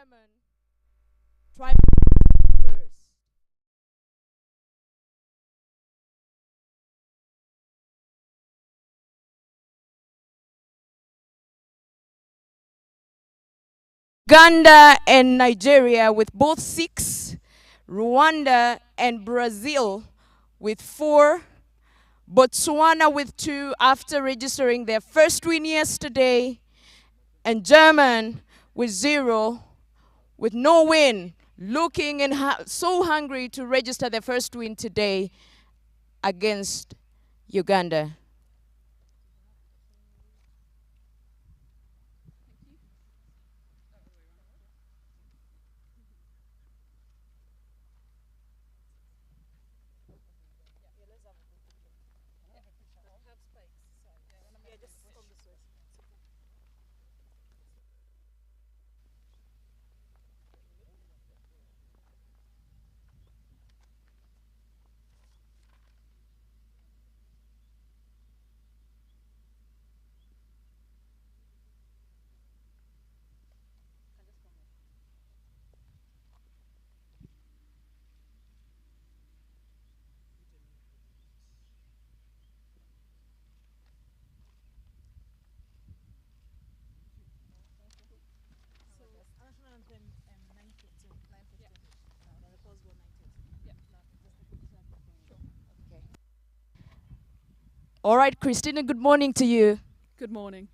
German try first. Uganda and Nigeria with both 6, Rwanda and Brazil with 4, Botswana with 2 after registering their first win yesterday, and German with 0, with no win, looking and so hungry to register their first win today against Uganda. All right, Christina, good morning to you. Good morning.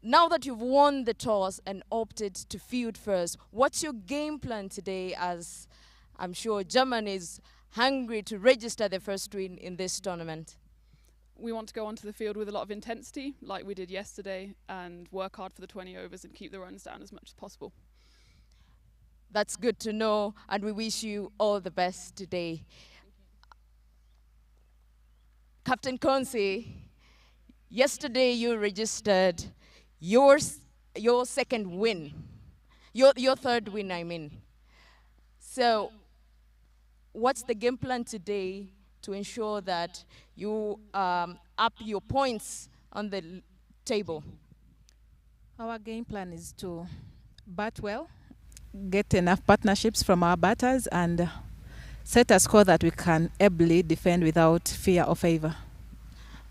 Now that you've won the toss and opted to field first, what's your game plan today, as I'm sure Germany is hungry to register their first win in this tournament? We want to go onto the field with a lot of intensity, like we did yesterday, and work hard for the 20 overs and keep the runs down as much as possible. That's good to know, and we wish you all the best today. Captain Consi, yesterday you registered your second win, your third win, I mean. So, what's the game plan today to ensure that you up your points on the table? Our game plan is to bat well, get enough partnerships from our batters, and set a score that we can ably defend without fear or favor.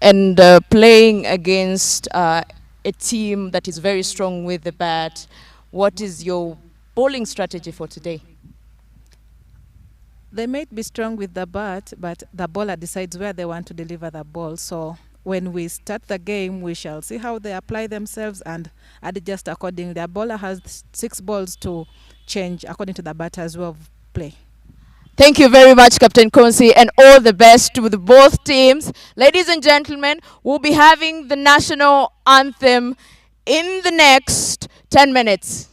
And playing against a team that is very strong with the bat, what is your bowling strategy for today? They might be strong with the bat, but the bowler decides where they want to deliver the ball. So when we start the game, we shall see how they apply themselves and adjust accordingly. The bowler has 6 balls to change according to the batter's way of play. Thank you very much, Captain Konsi, and all the best with both teams. Ladies and gentlemen, we'll be having the national anthem in the next 10 minutes.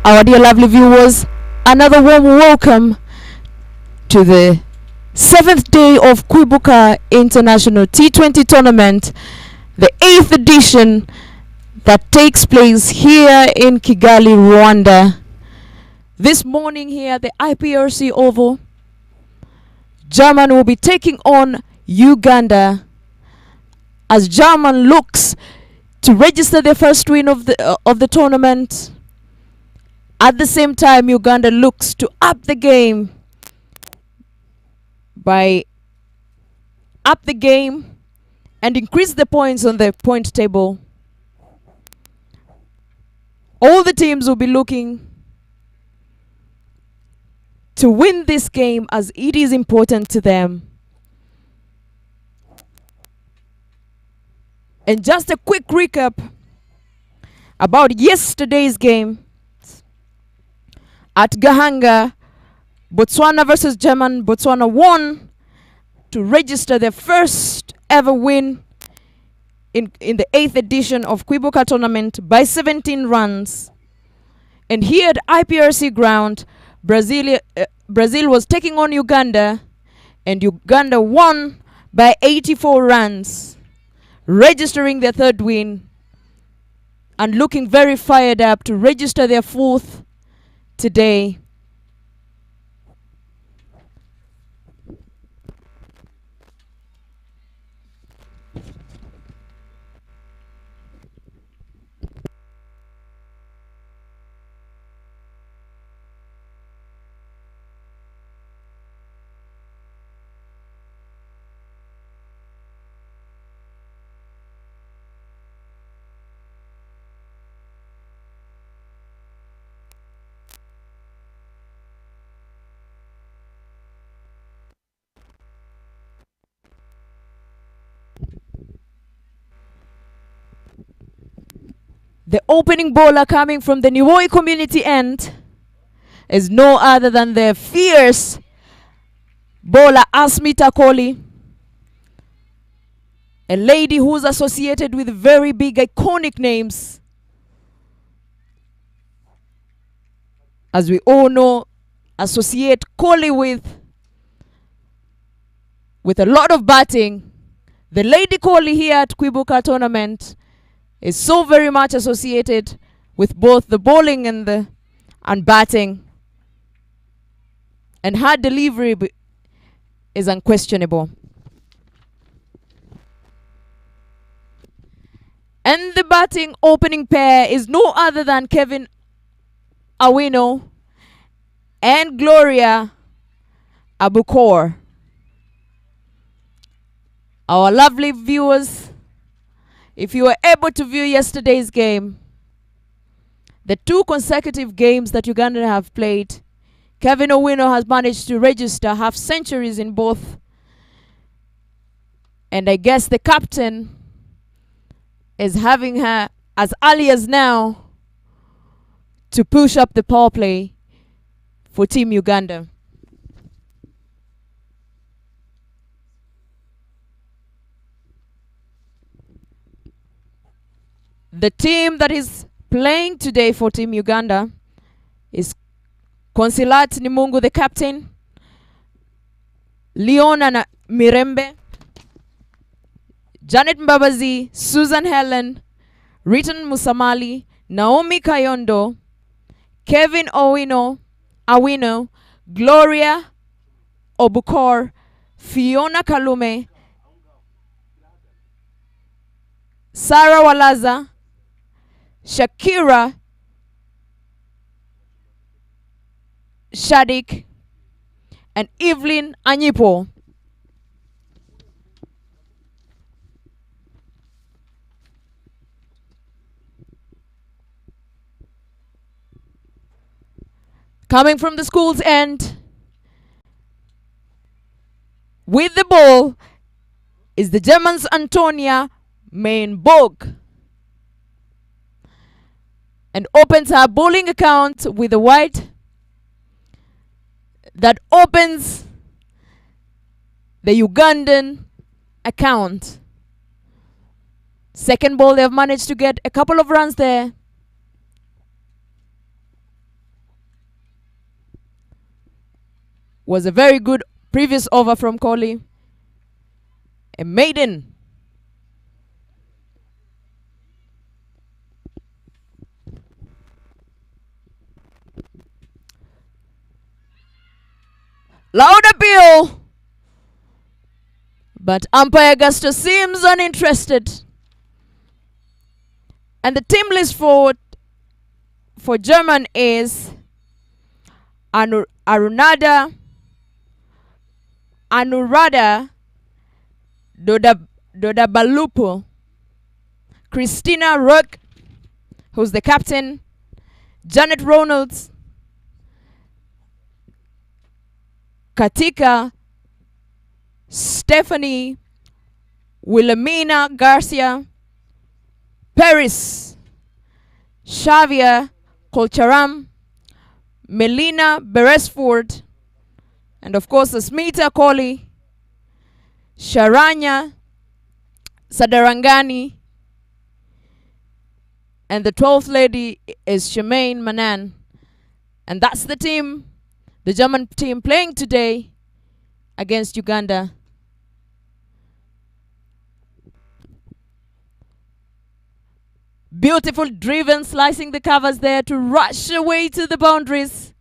Our dear lovely viewers, another warm welcome to the 7th day of Kwibuka International T20 Tournament, the 8th edition that takes place here in Kigali, Rwanda. This morning here at the IPRC Oval, Germany will be taking on Uganda as Germany looks to register their first win of the tournament. At the same time, Uganda looks to up the game and increase the points on the point table. All the teams will be looking to win this game as it is important to them. And just a quick recap about yesterday's game. At Gahanga, Botswana versus Germany, Botswana won to register their first ever win in the 8th edition of Kwibuka Tournament by 17 runs. And here at IPRC ground, Brazil was taking on Uganda, and Uganda won by 84 runs, registering their third win and looking very fired up to register their fourth today. The opening bowler coming from the Niwoi community end is no other than the fierce bowler Asmita Kohli, a lady who's associated with very big iconic names. As we all know, associate Kohli with a lot of batting. The lady Kohli here at Kwibuka Tournament is so very much associated with both the bowling and batting, and her delivery is unquestionable. And the batting opening pair is no other than Kevin Awino and Gloria Abukor. Our lovely viewers, if you were able to view yesterday's game, the 2 consecutive games that Uganda have played, Kevin Owino has managed to register half centuries in both. And I guess the captain is having her as early as now to push up the power play for Team Uganda. The team that is playing today for Team Uganda is Consilat Nimungu, the captain, Leona Mirembe, Janet Mbabazi, Susan Helen, Riton Musamali, Naomi Kayondo, Kevin Awino, Gloria Obukor, Fiona Kalume, Sarah Walaza, Shakira Shadik, and Evelyn Anyipo. Coming from the school's end with the ball is the Germans Antonia Mainburg, and opens her bowling account with a white that opens the Ugandan account. Second ball, they have managed to get a couple of runs there. Was a very good previous over from Kohli. A maiden. Loud appeal. But umpire Augusto seems uninterested. And the team list for German is Anuradha Dodabalupo, Christina Rook, who's the captain, Janet Ronalds, Katika, Stephanie, Wilhelmina Garcia, Paris, Xavier Colcharam, Melina Beresford, and of course Asmita Kohli, Sharanya Sadarangani, and the 12th lady is Shemaine Manan. And that's the team, the German team playing today against Uganda. Beautiful driven, slicing the covers there to rush away to the boundaries.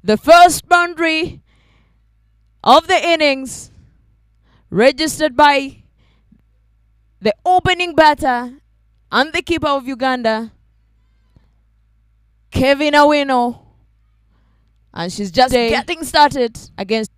The first boundary of the innings registered by the opening batter and the keeper of Uganda, Kevin Awino. And she's just getting started against.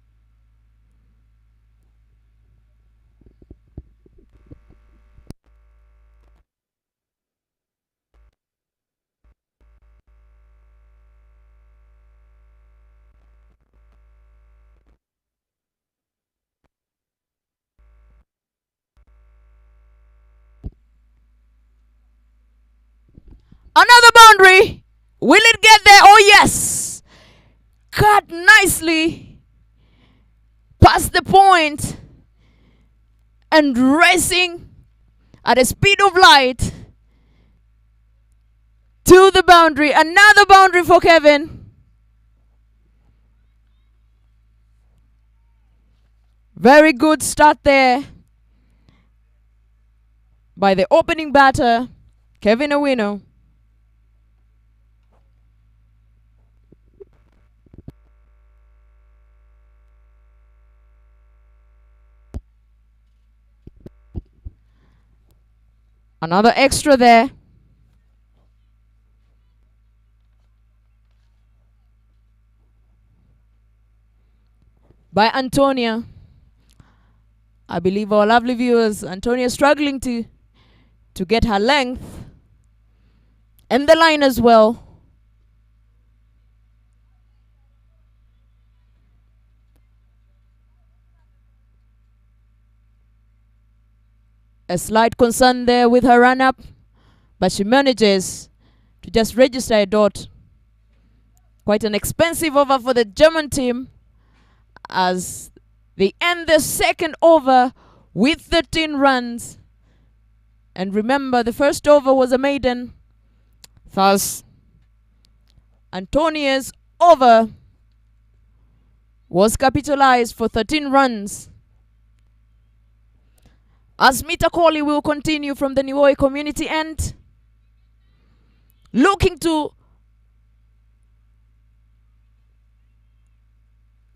Another boundary. Will it get there? Oh yes. Cut nicely past the point and racing at a speed of light to the boundary. Another boundary for Kevin. Very good start there by the opening batter, Kevin Awino. Another extra there. By Antonia. I believe our lovely viewers, Antonia struggling to get her length and the line as well. A slight concern there with her run-up, but she manages to just register a dot. Quite an expensive over for the German team as they end the second over with 13 runs. And remember, the first over was a maiden. Thus, Antonia's over was capitalized for 13 runs. Asmita Kohli will continue from the Niue community end, looking to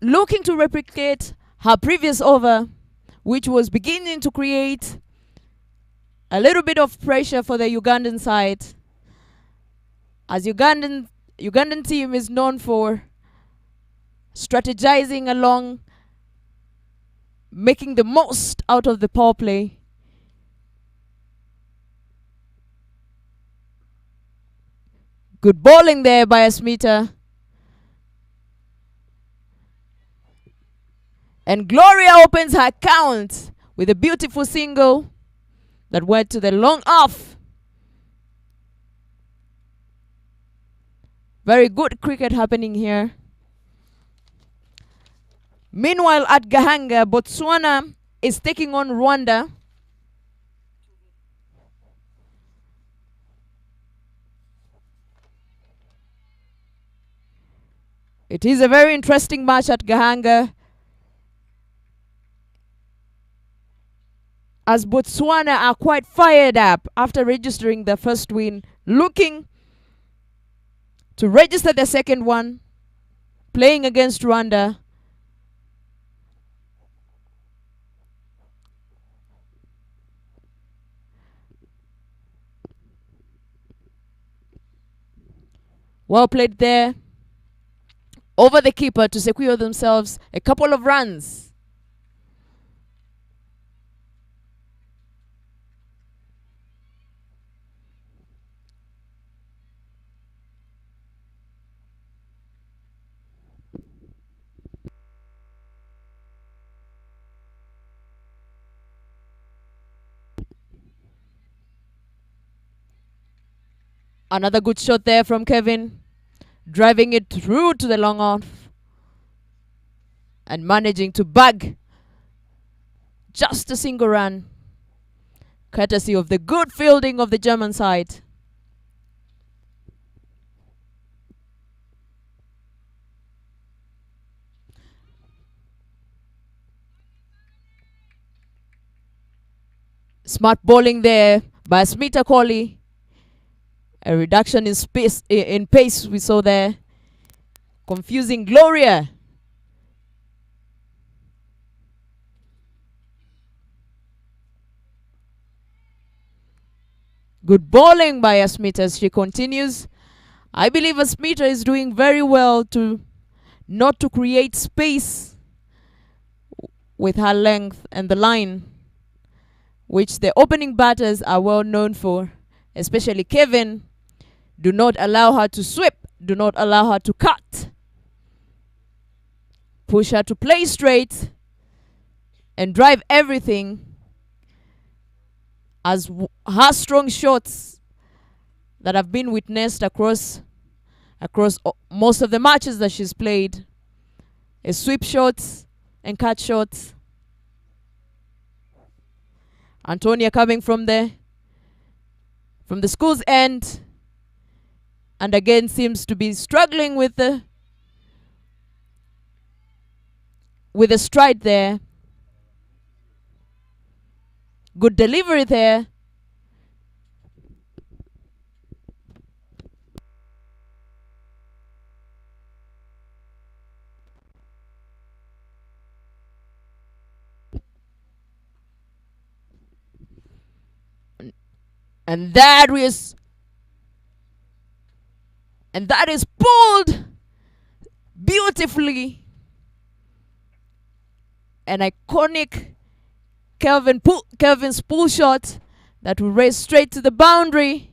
replicate her previous over, which was beginning to create a little bit of pressure for the Ugandan side, as Ugandan team is known for strategizing along, making the most out of the power play. Good bowling there by Asmita. And Gloria opens her count with a beautiful single that went to the long off. Very good cricket happening here. Meanwhile, at Gahanga, Botswana is taking on Rwanda. It is a very interesting match at Gahanga, as Botswana are quite fired up after registering their first win, looking to register their second one, playing against Rwanda. Well played there. Over the keeper to secure themselves a couple of runs. Another good shot there from Kevin, driving it through to the long off and managing to bag just a single run, courtesy of the good fielding of the German side. Smart bowling there by Smita Kohli. A reduction in space, in pace we saw there. Confusing Gloria. Good bowling by Asmita as she continues. I believe Asmita is doing very well to not to create space with her length and the line, which the opening batters are well known for, especially Kevin. Do not allow her to sweep. Do not allow her to cut. Push her to play straight and drive everything, as her strong shots that have been witnessed across most of the matches that she's played is sweep shots and cut shots. Antonia coming from the school's end, and again seems to be struggling with the stride there. Good delivery there. And that is pulled beautifully. An iconic Kelvin's pull shot that will race straight to the boundary.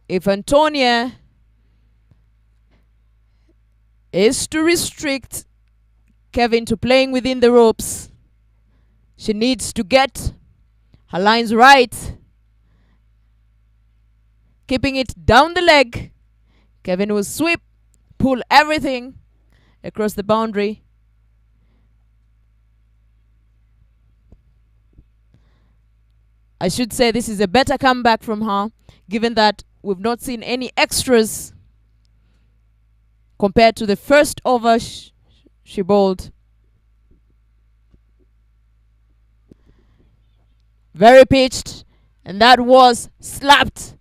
If Antonia is to restrict Kevin to playing within the ropes, she needs to get her lines right. Keeping it down the leg. Kevin will sweep, pull everything across the boundary. I should say this is a better comeback from her, given that we've not seen any extras compared to the first over she bowled. Very pitched, and that was slapped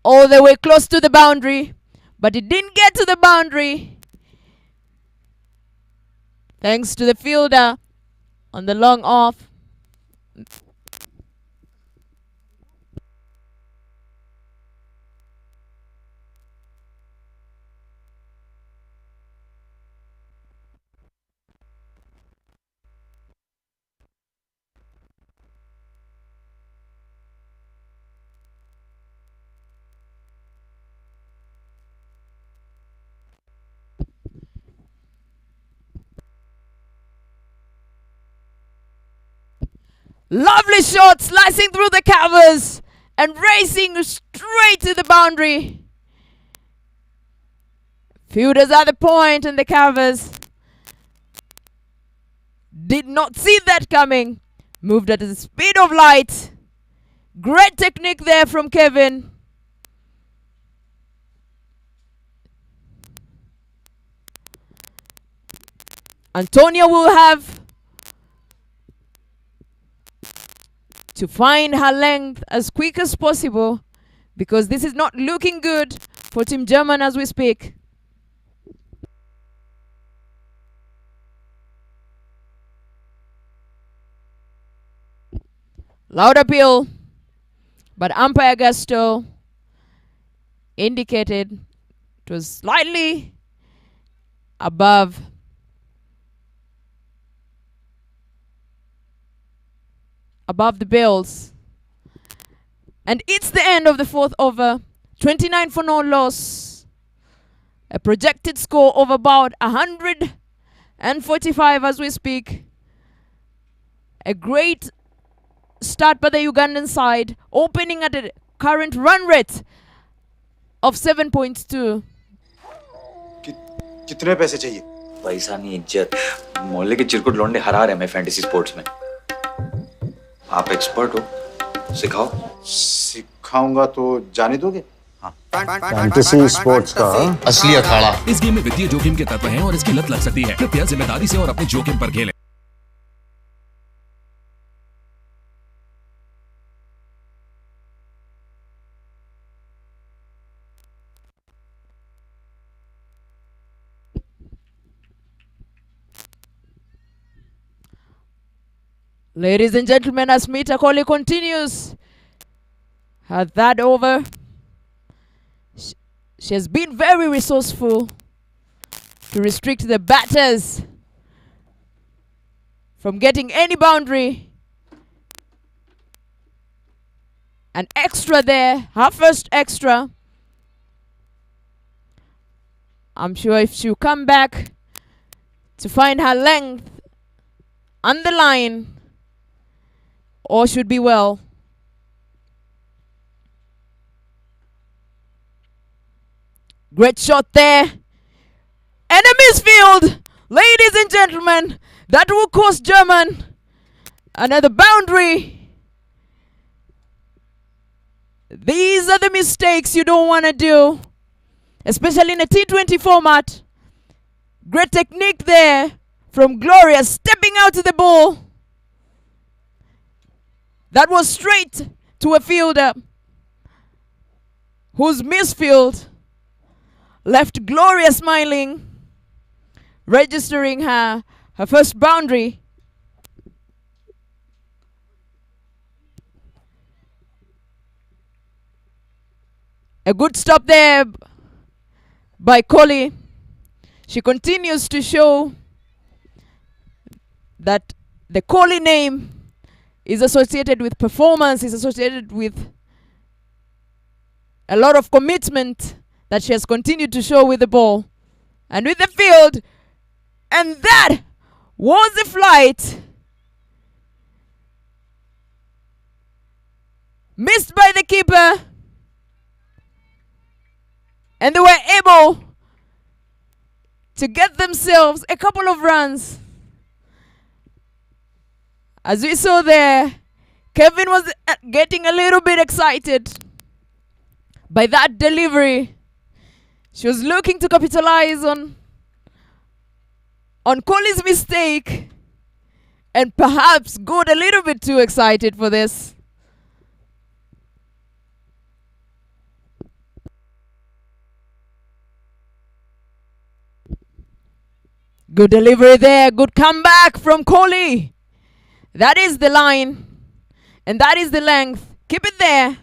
all the way close to the boundary, but it didn't get to the boundary thanks to the fielder on the long off. Lovely shot, slicing through the covers and racing straight to the boundary. Fielders at the point and the covers Did not see that coming. Moved at the speed of light. Great technique there from Kevin. Antonia will have to find her length as quick as possible, because this is not looking good for Team German as we speak. Loud appeal, but umpire Gusto indicated it was slightly above the bills. And it's the end of the fourth over. 29 for no loss. A projected score of about 145 as we speak. A great start by the Ugandan side, opening at a current run rate of 7.2. कितने पैसे चाहिए? पैसा नहीं, इज्जत। मोहल्ले के चिरकुट लौंडे हरा रहे हैं फैंटेसी स्पोर्ट्स में। आप एक्सपर्ट हो, सिखाओ। सिखाऊंगा तो जाने दोगे? हाँ। फैंटेसी स्पोर्ट्स का असली अखाड़ा। इस गेम में वित्तीय जोखिम के तत्व हैं और इसकी लत लग सकती है। कृपया जिम्मेदारी से और अपने जोखिम पर खेलें। Ladies and gentlemen, as Mita Kohli continues her that over, she has been very resourceful to restrict the batters from getting any boundary. An extra there, her first extra. I'm sure if she'll come back to find her length on the line, all should be well. Great shot there. And a misfield. Ladies and gentlemen, that will cost German another boundary. These are the mistakes you don't want to do, especially in a T20 format. Great technique there from Gloria, stepping out to the ball. That was straight to a fielder whose misfield left Gloria smiling, registering her first boundary. A good stop there by Kohli. She continues to show that the Kohli name is associated with performance, is associated with a lot of commitment that she has continued to show with the ball and with the field. And that was the flight. Missed by the keeper. And they were able to get themselves a couple of runs. As we saw there, Kevin was getting a little bit excited by that delivery. She was looking to capitalize on Kohli's mistake and perhaps got a little bit too excited for this. Good delivery there, good comeback from Kohli. That is the line, and that is the length. Keep it there.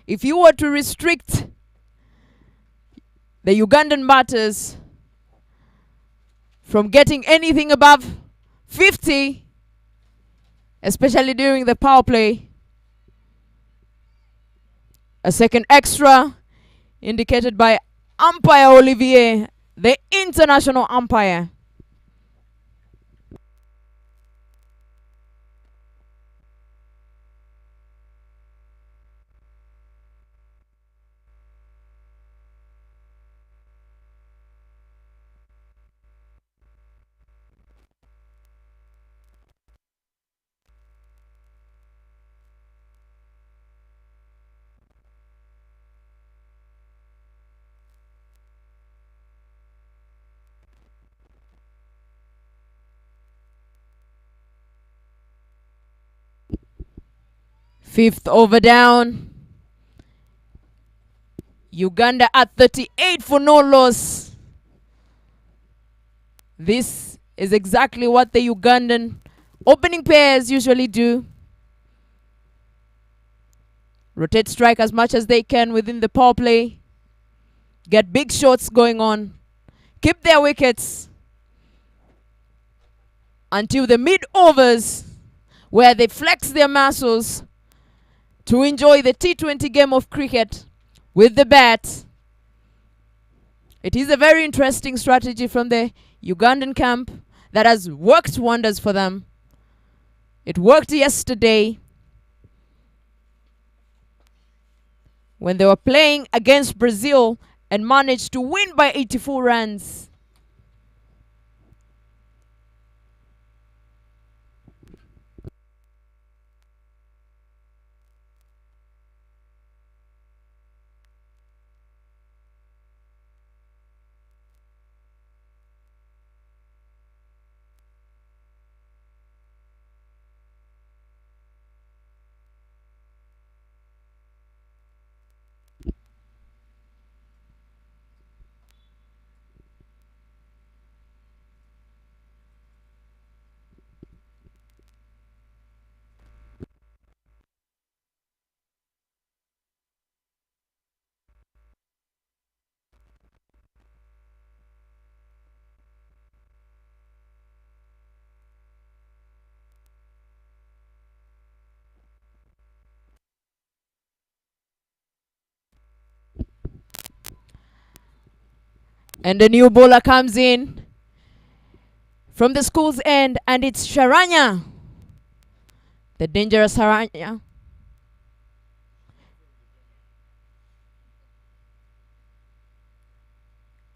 If you were to restrict the Ugandan batters from getting anything above 50, especially during the power play, a second extra indicated by umpire Olivier, the international umpire. Fifth over down. Uganda at 38 for no loss. This is exactly what the Ugandan opening pairs usually do. Rotate strike as much as they can within the power play. Get big shots going on. Keep their wickets until the mid-overs where they flex their muscles to enjoy the T20 game of cricket with the bat. It is a very interesting strategy from the Ugandan camp that has worked wonders for them. It worked yesterday when they were playing against Brazil and managed to win by 84 runs. And the new bowler comes in from the school's end, and it's Sharanya. The dangerous Sharanya.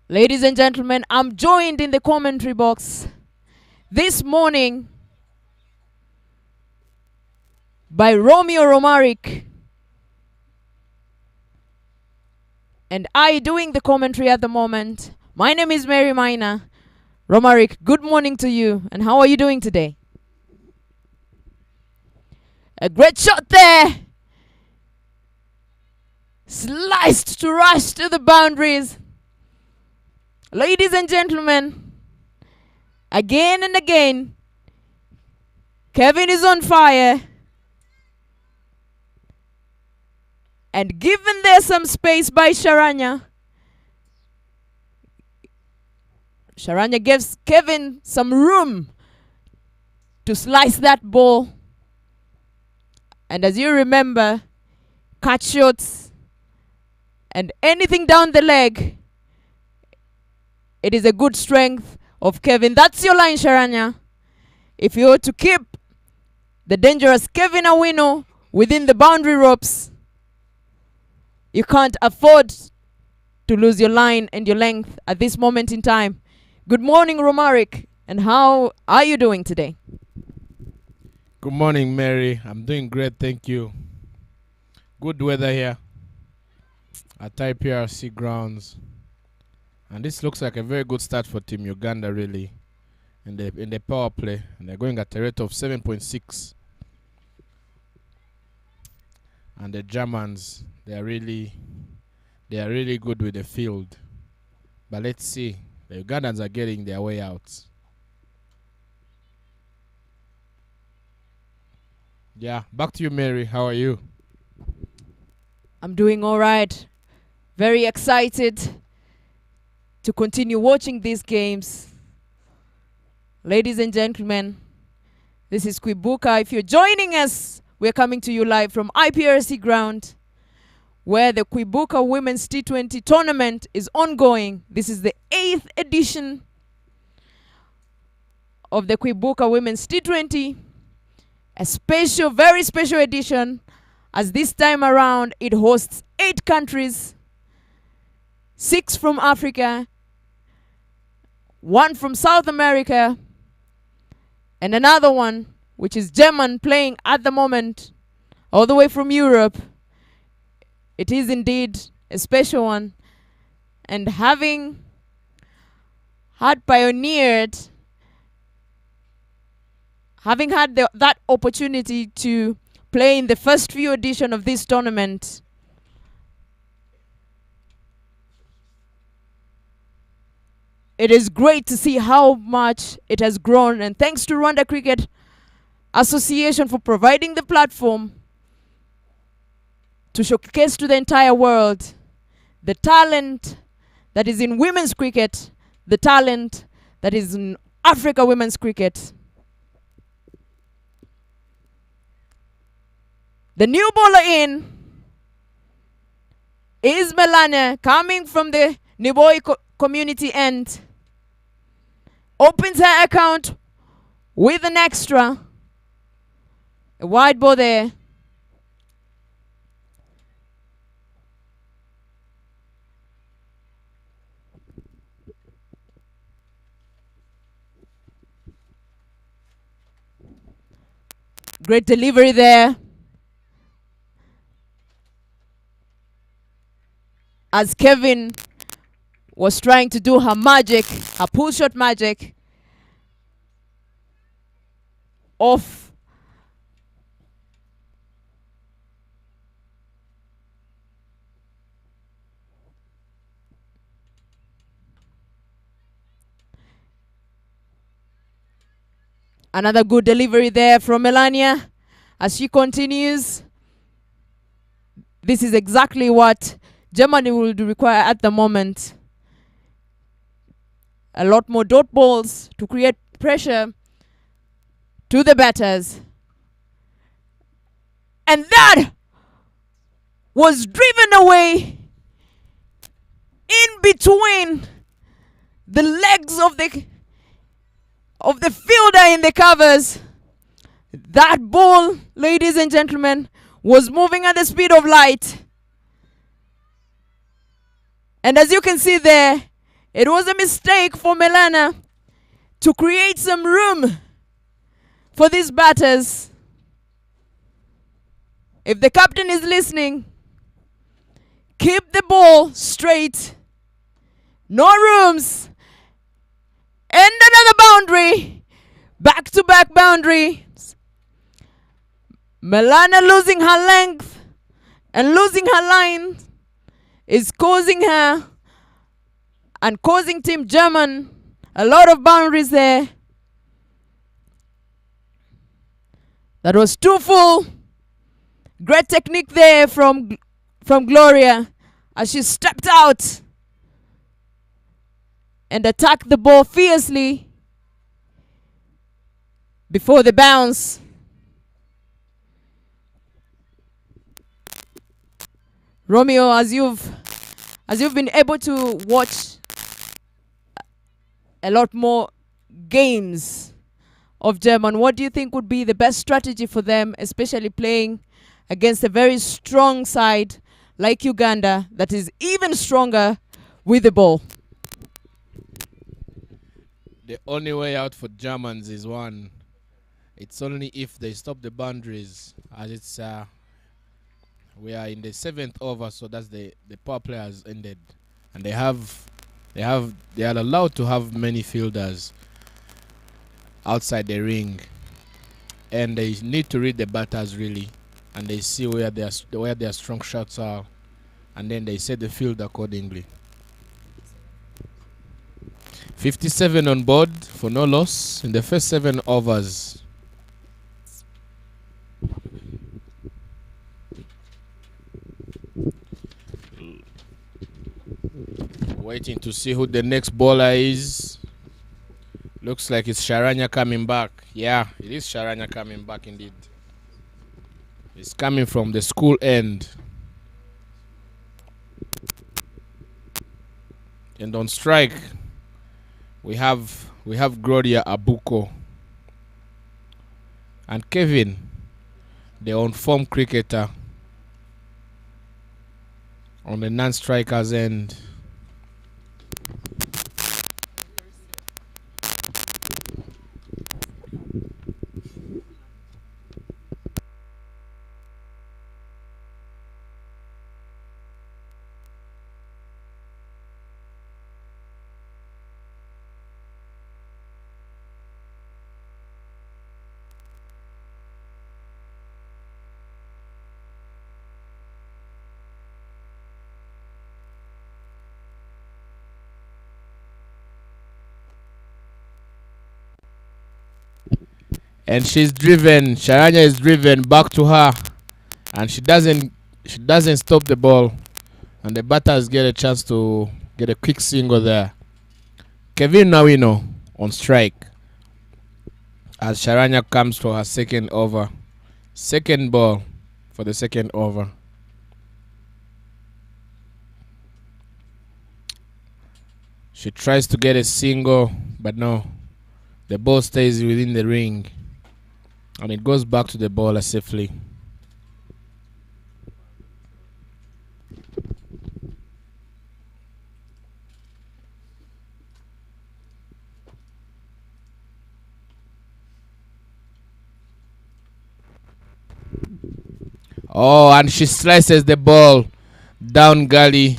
Ladies and gentlemen, I'm joined in the commentary box this morning by Romeo Romaric. And I doing the commentary at the moment. My name is Mary Minor. Romaric, good morning to you. And how are you doing today? A great shot there. Sliced to rush to the boundaries. Ladies and gentlemen, again and again, Kevin is on fire. And given there some space by Sharanya, Sharanya gives Kevin some room to slice that ball. And as you remember, cut shots and anything down the leg, it is a good strength of Kevin. That's your line, Sharanya. If you were to keep the dangerous Kevin Awino within the boundary ropes, you can't afford to lose your line and your length at this moment in time. Good morning, Romaric. And how are you doing today? Good morning, Mary. I'm doing great, thank you. Good weather here at IPRC grounds. And this looks like a very good start for Team Uganda, really, in the power play. And they're going at a rate of 7.6. And the Germans, they are really good with the field. But let's see. The Ugandans are getting their way out. Yeah, back to you, Mary. How are you? I'm doing all right. Very excited to continue watching these games. Ladies and gentlemen, this is Kwibuka. If you're joining us, we're coming to you live from IPRC ground, where the Kwibuka Women's T20 Tournament is ongoing. This is the 8th edition of the Kwibuka Women's T20. A special, very special edition, as this time around it hosts 8 countries, 6 from Africa, 1 from South America, and another one, which is German, playing at the moment all the way from Europe. It is indeed a special one. And having had that opportunity to playing the first few edition of this tournament. It is great to see how much it has grown, and thanks to Rwanda Cricket Association for providing the platform to showcase to the entire world the talent that is in women's cricket, the talent that is in Africa women's cricket. The new bowler in is Melania, coming from the Niboi community end. Opens her account with an extra. A wide ball there. Great delivery there. As Kevin was trying to do her magic, her pull shot magic, off another good delivery there from Melania as she continues. This is exactly what Germany will require at the moment. A lot more dot balls to create pressure to the batters. And that was driven away in between the legs of the fielder in the covers. That ball, ladies and gentlemen, was moving at the speed of light. And as you can see there, it was a mistake for Melania to create some room for these batters. If the captain is listening, keep the ball straight. No rooms. And another boundary. Back-to-back boundaries. Melania losing her length and losing her line is causing her and causing Team German a lot of boundaries there. That was too full. Great technique there from Gloria as she stepped out and attacked the ball fiercely before the bounce. Romeo, as you've been able to watch a lot more games of German, what do you think would be the best strategy for them, especially playing against a very strong side like Uganda that is even stronger with the ball? The only way out for Germans is one. It's only if they stop the boundaries, as it's we are in the 7th over, so that's the power play has ended, and they are allowed to have many fielders outside the ring, and they need to read the batters really, and they see where their strong shots are, and then they set the field accordingly. 57 on board for no loss in the first 7 overs. Waiting to see who the next bowler is. Looks like it's Sharanya coming back. Yeah, it is Sharanya coming back indeed. It's coming from the school end. And on strike, we have Gloria Abuko and Kevin, the on-form cricketer, on the non-strikers end. And she's driven. Sharanya is driven back to her, and she doesn't stop the ball, and the batters get a chance to get a quick single there. Kevin Nawino on strike as Sharanya comes for her second over. Second ball for the second over. She tries to get a single, but no. The ball stays within the ring, and it goes back to the bowler safely. Oh, and she slices the ball down gully,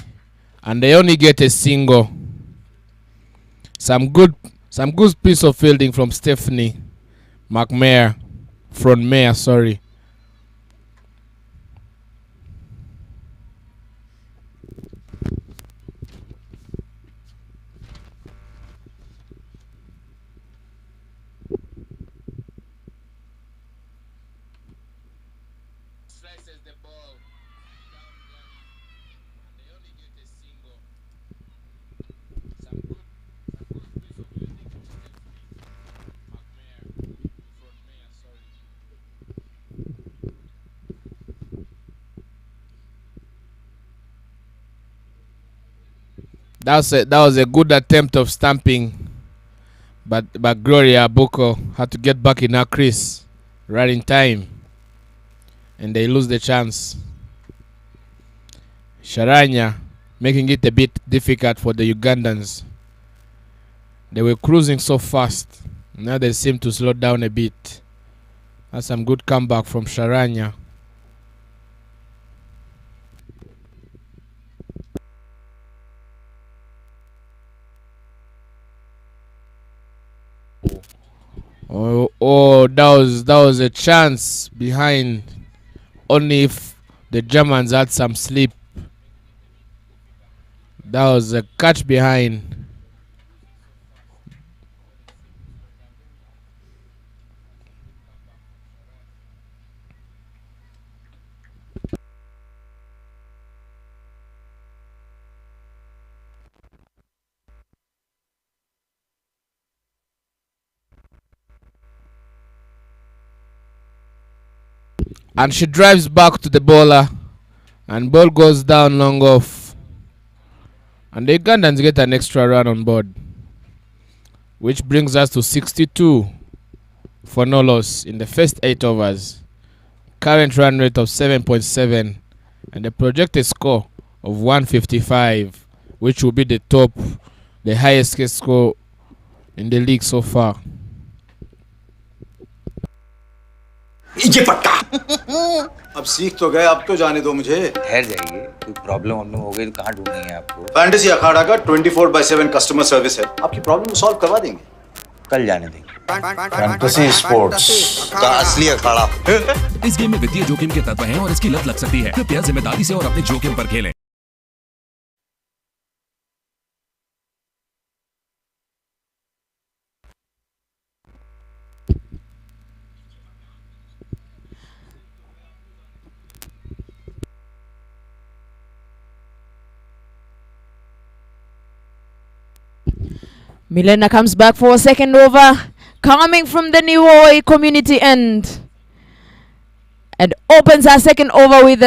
and they only get a single. Some good piece of fielding from Stephanie McMahon, from Mayor, sorry. Slices the ball down gully, and they only get a single. Some good piece of fielding from Stephanie McMahon, from Mayor, sorry. That was a good attempt of stamping, but Gloria Boko had to get back in her crease right in time, and they lose the chance. Sharanya making it a bit difficult for the Ugandans. They were cruising so fast. Now they seem to slow down a bit. That's some good comeback from Sharanya. Oh, that was a chance behind. Only if the Germans had some sleep. That was a catch behind. And she drives back to the bowler, and ball goes down long off, and the Ugandans get an extra run on board, which brings us to 62 for no loss in the first 8 overs. Current run rate of 7.7 and the projected score of 155, which will be the highest score in the league so far. अब सीख तो गए, अब तो जाने दो मुझे। ठहर जाइए, कोई प्रॉब्लम वॉब्लम हो गई तो कहाँ ढूंढेंगे आपको? फैंटेसी अखाड़ा का 24/7 कस्टमर सर्विस है, आपकी प्रॉब्लम सॉल्व करवा देंगे। कल जाने देंगे। फैंटेसी स्पोर्ट्स का असली अखाड़ा। इस गेम में वित्तीय जोखिम के तत्व हैं और इसकी लत लग सकती है। कृपया जिम्मेदारी से और अपने जोखिम पर खेलें। Milena comes back for a second over, coming from the Niwoi community end, and opens her second over with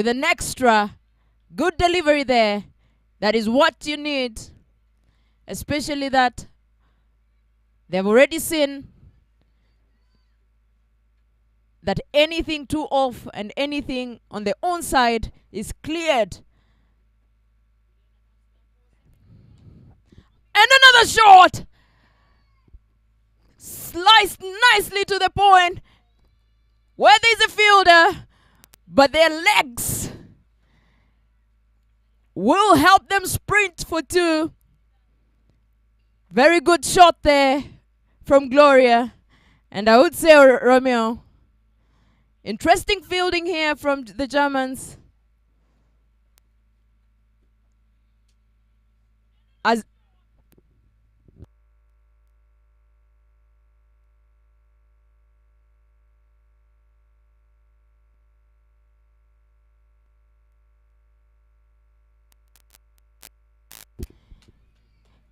an extra good delivery there. That is what you need, especially that they've already seen that anything too off and anything on their own side is cleared. And another shot! Sliced nicely to the point where there's a fielder, but their legs will help them sprint for 2. Very good shot there from Gloria. And I would say, Romeo, interesting fielding here from the Germans. As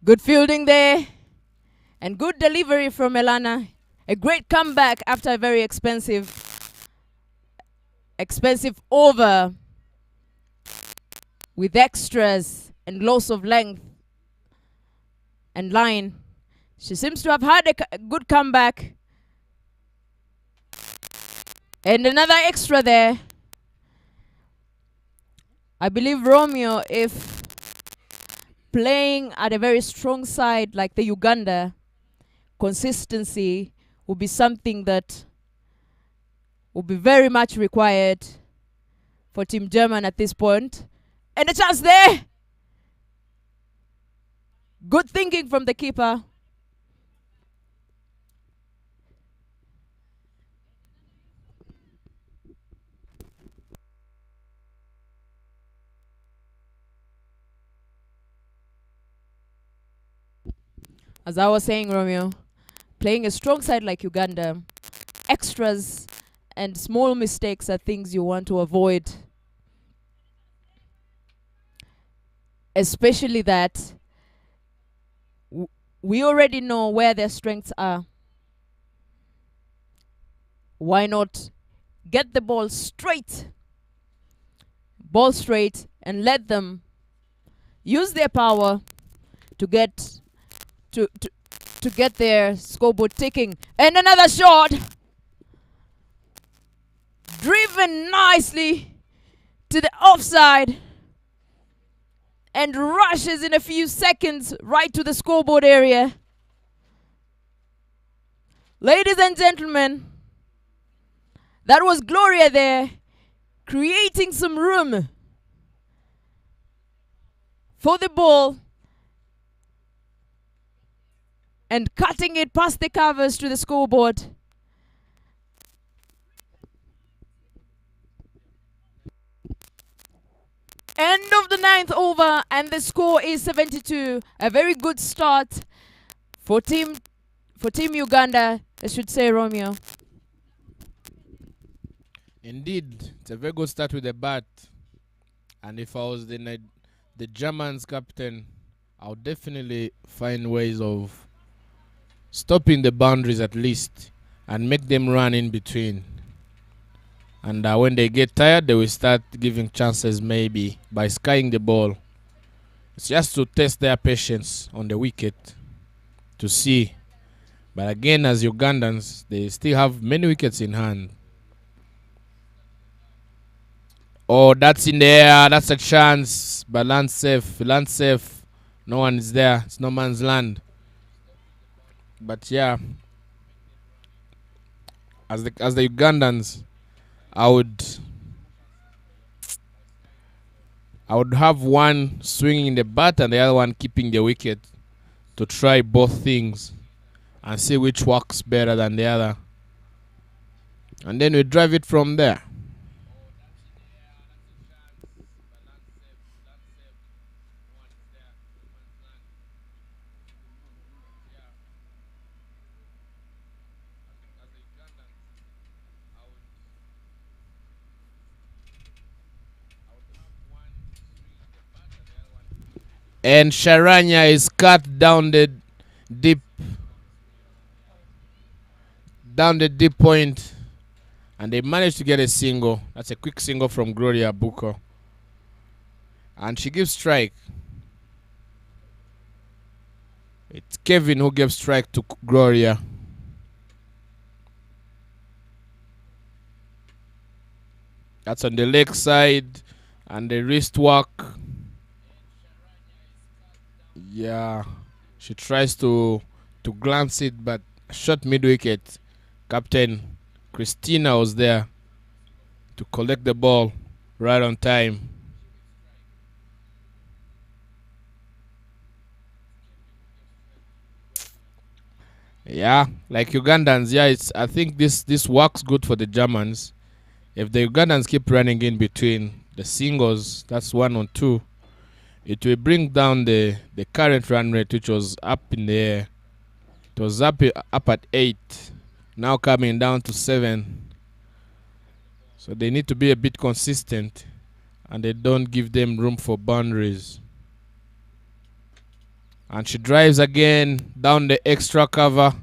Good fielding there. And good delivery from Elana. A great comeback after a very expensive over with extras and loss of length and line. She seems to have had a good comeback. And another extra there. I believe Romeo, if playing at a very strong side like the Uganda, consistency will be something that will be very much required for Team German at this point. And a chance there. Good thinking from the keeper. As I was saying, Romeo, playing a strong side like Uganda, extras and small mistakes are things you want to avoid. Especially that we already know where their strengths are. Why not get the ball straight and let them use their power to get to get their scoreboard ticking. And another shot driven nicely to the offside and rushes in a few seconds right to the scoreboard area. Ladies and gentlemen, that was Gloria there, creating some room for the ball and cutting it past the covers to the scoreboard. End of the 9th over and the score is 72. A very good start for Team Uganda, I should say, Romeo. Indeed, it's a very good start with the bat. And if I was the Germans captain, I would definitely find ways of stopping the boundaries at least and make them run in between. And when they get tired, they will start giving chances maybe by skying the ball. It's just to test their patience on the wicket to see. But again, as Ugandans, they still have many wickets in hand. Oh, that's in the air. That's a chance. But land safe. Land safe. No one is there. It's no man's land. But yeah, as the Ugandans, I would have one swinging in the bat and the other one keeping the wicket to try both things and see which works better than the other. And then we drive it from there. And Sharanya is cut down the deep point, and they managed to get a single. That's a quick single from Gloria Buko, and she gives strike. It's Kevin who gives strike to Gloria. That's on the leg side, and the wrist work. Yeah, she tries to glance it, but shot mid-wicket. Captain Christina was there to collect the ball right on time. Yeah, like Ugandans, yeah, I think this works good for the Germans. If the Ugandans keep running in between the singles, that's 1 on 2. It will bring down the current run rate, which was up in the air. It was up at 8, now coming down to 7. So they need to be a bit consistent, and they don't give them room for boundaries. And she drives again down the extra cover.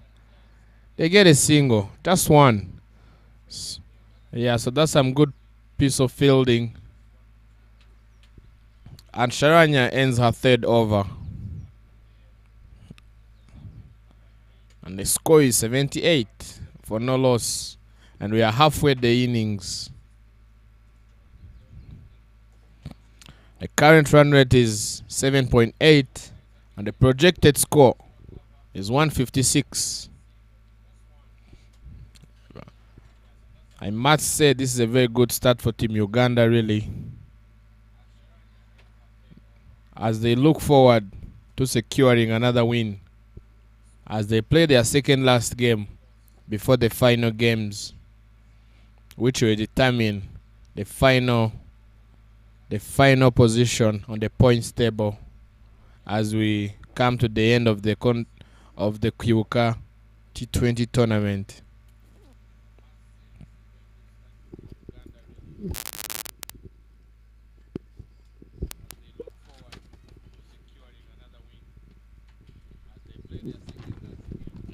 They get a single, just one. Yeah, so that's some good piece of fielding. And Sharanya ends her third over. And the score is 78 for no loss. And we are halfway the innings. The current run rate is 7.8. And the projected score is 156. I must say this is a very good start for Team Uganda, really, as they look forward to securing another win as they play their second last game before the final games, which will determine the final position on the points table as we come to the end of the Kwibuka T20 Tournament.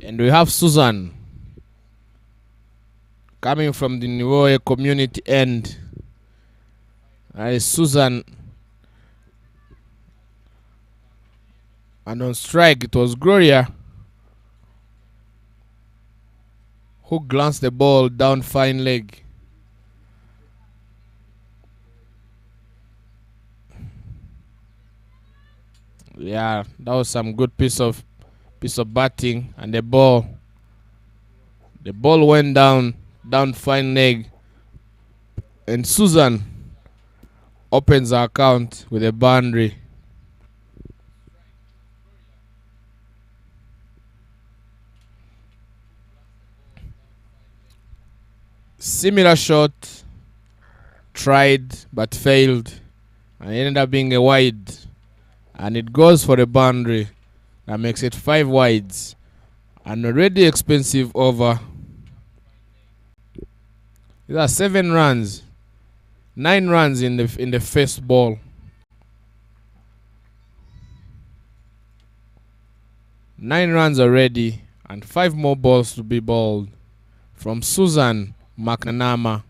And we have Susan coming from the Niwoye community end. Susan, and on strike it was Gloria who glanced the ball down fine leg. Yeah, that was some good piece of batting, and the ball went down fine leg, and Susan opens her account with a boundary. Similar shot, tried but failed, and it ended up being a wide, and it goes for the boundary. That makes it 5 wides. An already expensive over. These are 7 runs. 9 runs in the first ball. 9 runs already, and 5 more balls to be bowled from Susan McNamara.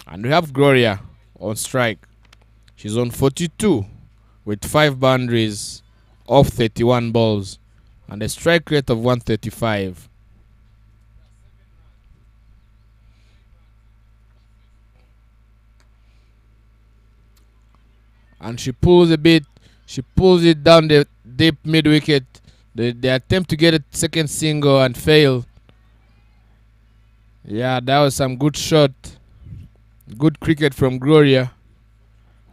And we have Gloria on strike. She's on 42 with 5 boundaries off 31 balls and a strike rate of 135. And she pulls a bit. She pulls it down the deep mid wicket. They attempt to get a second single and fail. Yeah, that was some good shot. Good cricket from Gloria.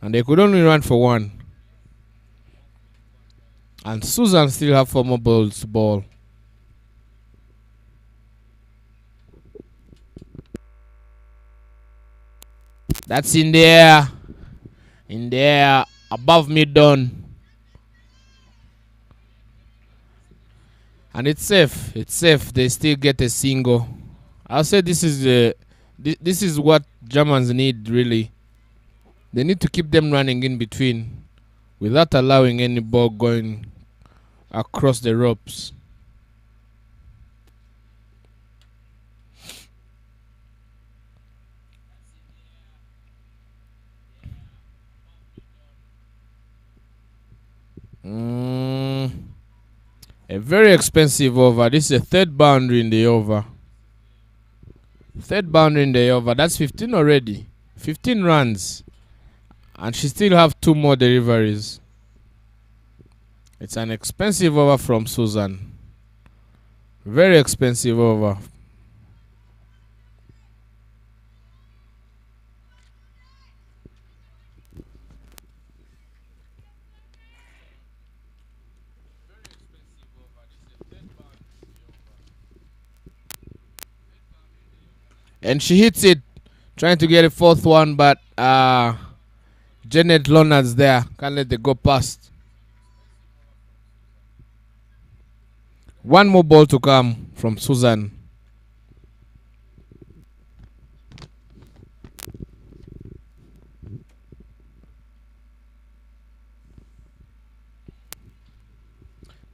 And they could only run for 1. And Susan still have 4 more balls to bowl. That's in the air. In the air, above mid-on. And it's safe. It's safe. They still get a single. I'll say this is what Germans need, really. They need to keep them running in between without allowing any ball going across the ropes. A very expensive over. This is a 3rd boundary in the over. 3rd boundary in the over. That's 15 already. 15 runs. And she still have 2 more deliveries. It's an expensive over from Susan. Very expensive over. And she hits it, trying to get a 4th one, but Janet Leonard's there. Can't let it go past. 1 more ball to come from Susan.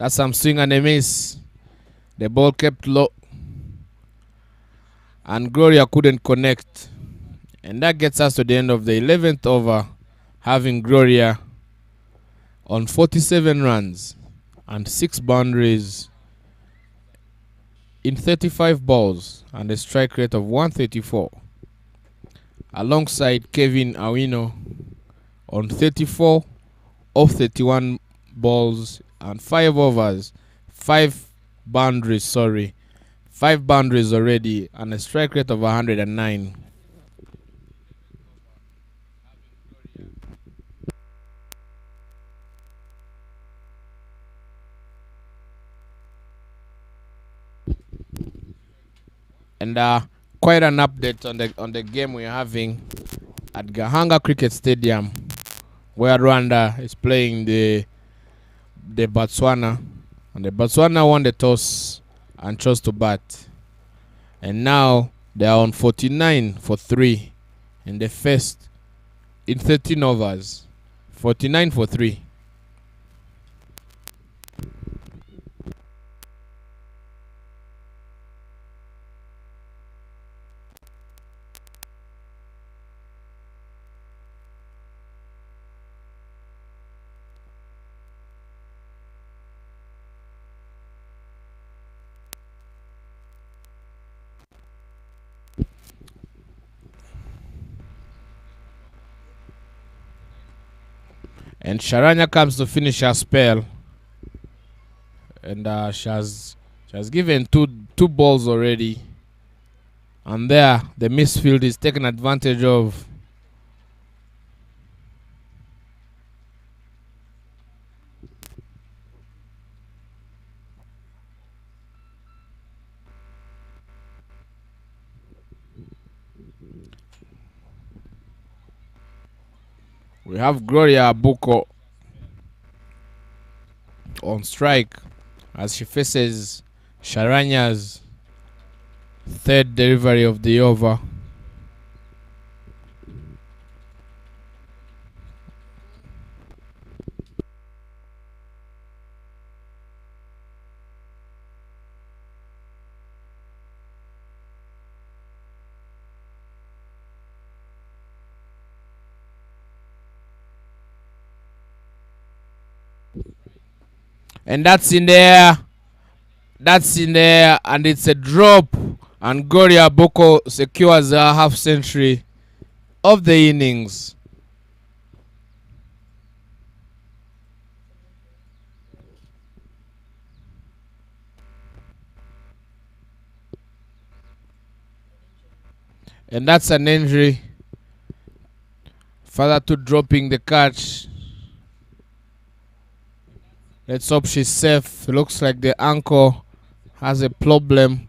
That's some swing and a miss. The ball kept low. And Gloria couldn't connect. And that gets us to the end of the 11th over, having Gloria on 47 runs and 6 boundaries in 35 balls and a strike rate of 134. Alongside Kevin Awino on 34 of 31 balls and 5 overs, 5 boundaries already, and a strike rate of 109. And quite an update on the game we're having at Gahanga Cricket Stadium, where Rwanda is playing the Botswana, and the Botswana won the toss and chose to bat. And now they are on 49 for 3 in the first in 13 overs. 49 for 3. And Sharanya comes to finish her spell. And she has given two balls already. And there, the misfield is taken advantage of. We have Gloria Abuko on strike as she faces Sharanya's third delivery of the over. And that's in there. That's in there. And it's a drop. And Gloria Boko secures a half century of the innings. And that's an injury. Further to dropping the catch. Let's hope she's safe. It looks like the ankle has a problem.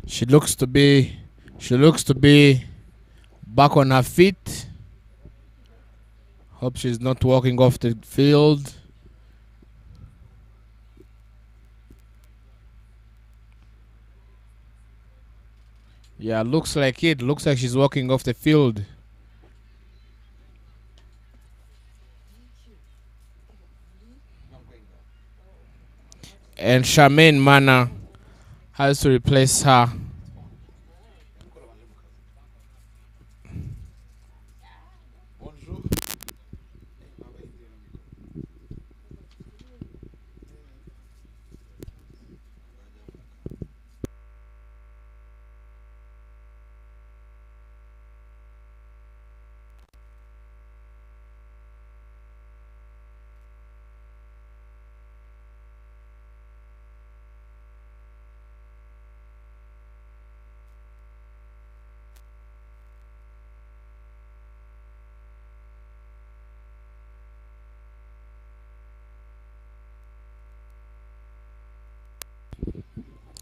She looks to be back on her feet. Hope she's not walking off the field. Yeah, looks like it. Looks like she's walking off the field. and Charmaine Mana has to replace her.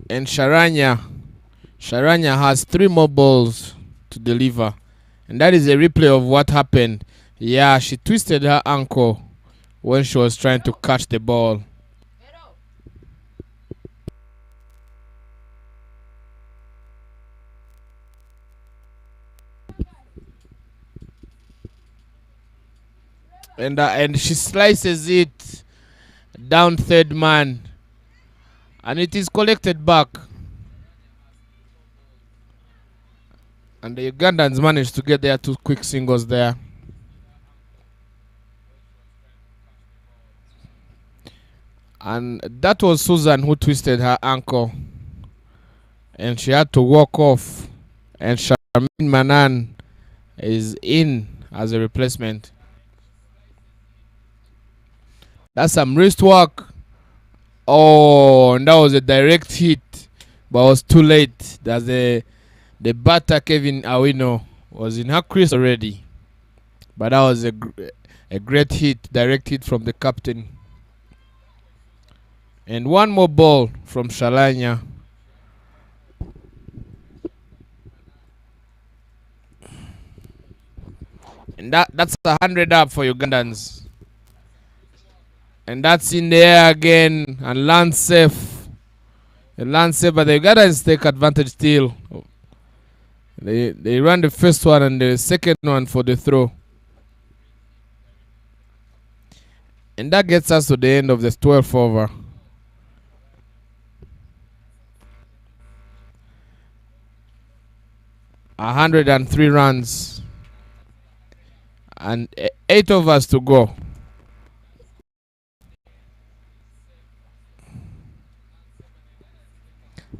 And Sharanya has 3 more balls to deliver. And that is a replay of what happened. Yeah, she twisted her ankle when she was trying to catch the ball. And she slices it down third man. And it is collected back. And the Ugandans managed to get their 2 quick singles there. And that was Susan who twisted her ankle. And she had to walk off. And Charmaine Manan is in as a replacement. That's some wrist work. Oh, and that was a direct hit. But it was too late. That's the batter, Kevin Awino, was in her crease already. But that was a great hit, direct hit from the captain. And 1 more ball from Shalanya. And that's 100 up for Ugandans. And that's in the air again and lands safe. It lands safe, but the Ugandans take advantage still. They run the first one and the second one for the throw. And that gets us to the end of the 12th over. $103 runs. And 8 overs to go.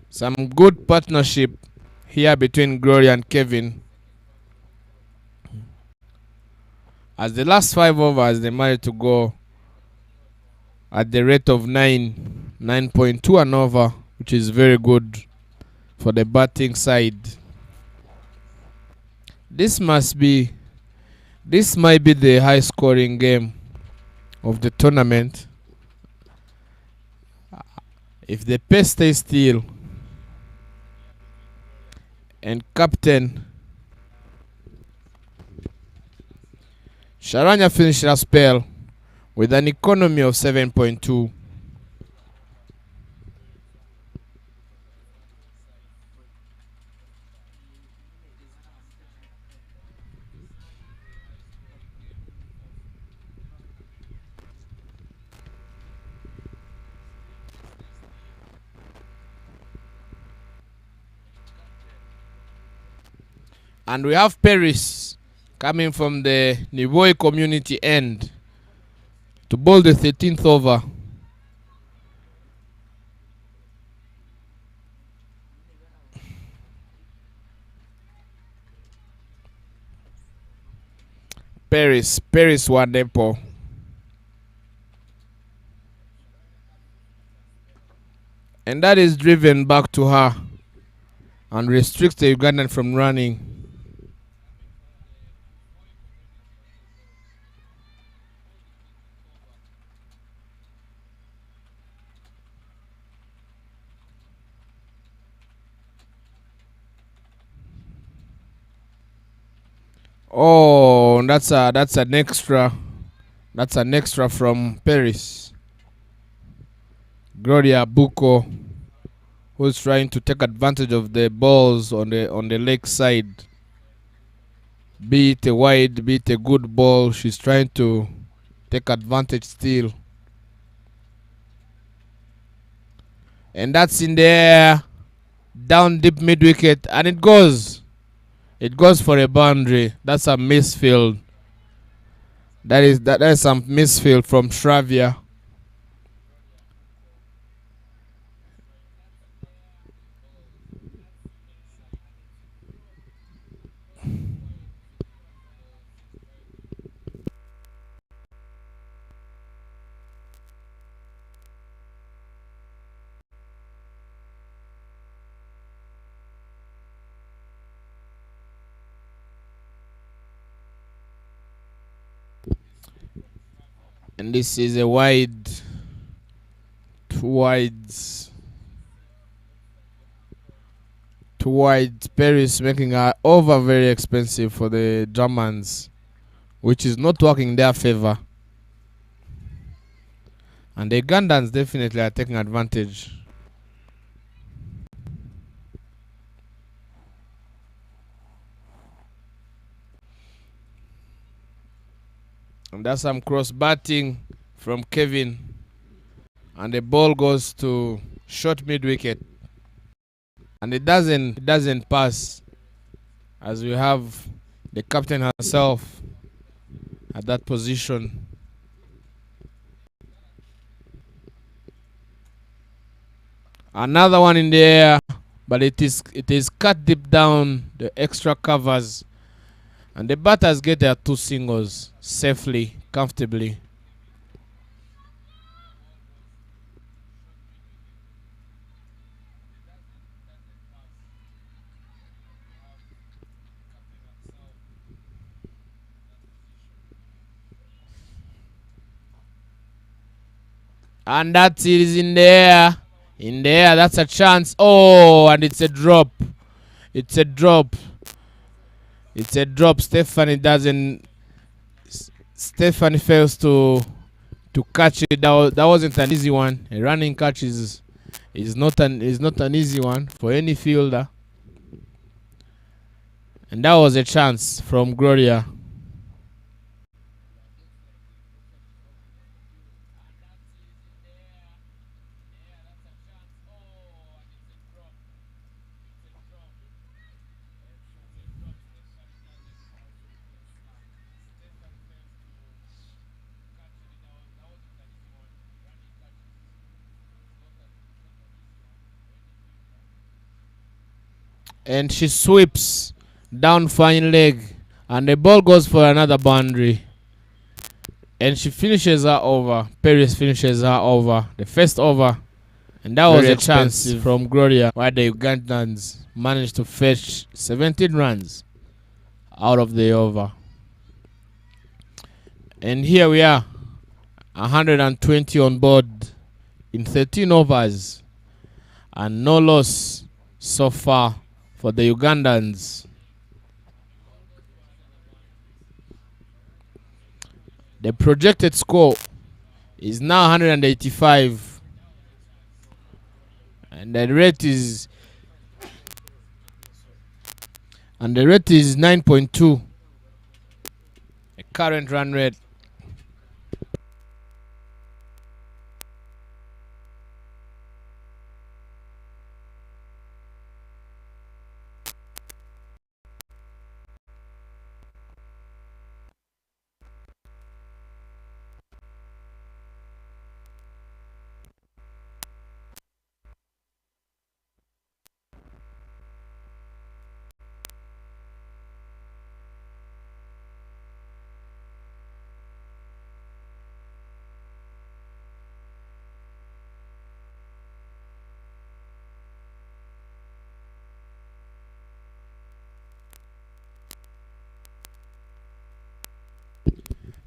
Some good partnership here between Gloria and Kevin. As the last 5 overs, they managed to go at the rate of 9.2 an over, which is very good for the batting side. This might be the high scoring game of the tournament. If the pace stays still and captain Sharanya finished her spell with an economy of 7.2. And we have Paris coming from the Niboy community end to bowl the 13th over. Paris Wadepo. And that is driven back to her and restricts the Ugandan from running. Oh, that's an extra. That's an extra from Paris. Gloria Buko, who's trying to take advantage of the balls on the leg side. Be it a wide, be it a good ball, she's trying to take advantage still. And that's in the air, down deep mid wicket, and it goes. It goes for a boundary. That's a misfield. That is some misfield from Shravya. And this is a wide, two wides. Paris making over very expensive for the Germans, which is not working in their favor. And the Ugandans definitely are taking advantage. And that's some cross batting from Kevin. And the ball goes to short mid wicket. And it doesn't pass, as we have the captain herself at that position. Another one in the air, but it is cut deep down the extra covers, and the batters get their 2 singles safely, comfortably. And that is in the air. In the air, that's a chance. Oh, and it's a drop. It's a drop. It's a drop. Stephanie fails to catch it. That wasn't an easy one. A running catch is not an easy one for any fielder. And that was a chance from Gloria. And she sweeps down fine leg, and the ball goes for another boundary. And she finishes her over. Paris finishes her over. The first over. And that was a chance from Gloria, where the Ugandans managed to fetch 17 runs out of the over. And here we are, 120 on board in 13 overs. And no loss so far for the Ugandans. The projected score is now 185. And the rate is 9.2. The current run rate.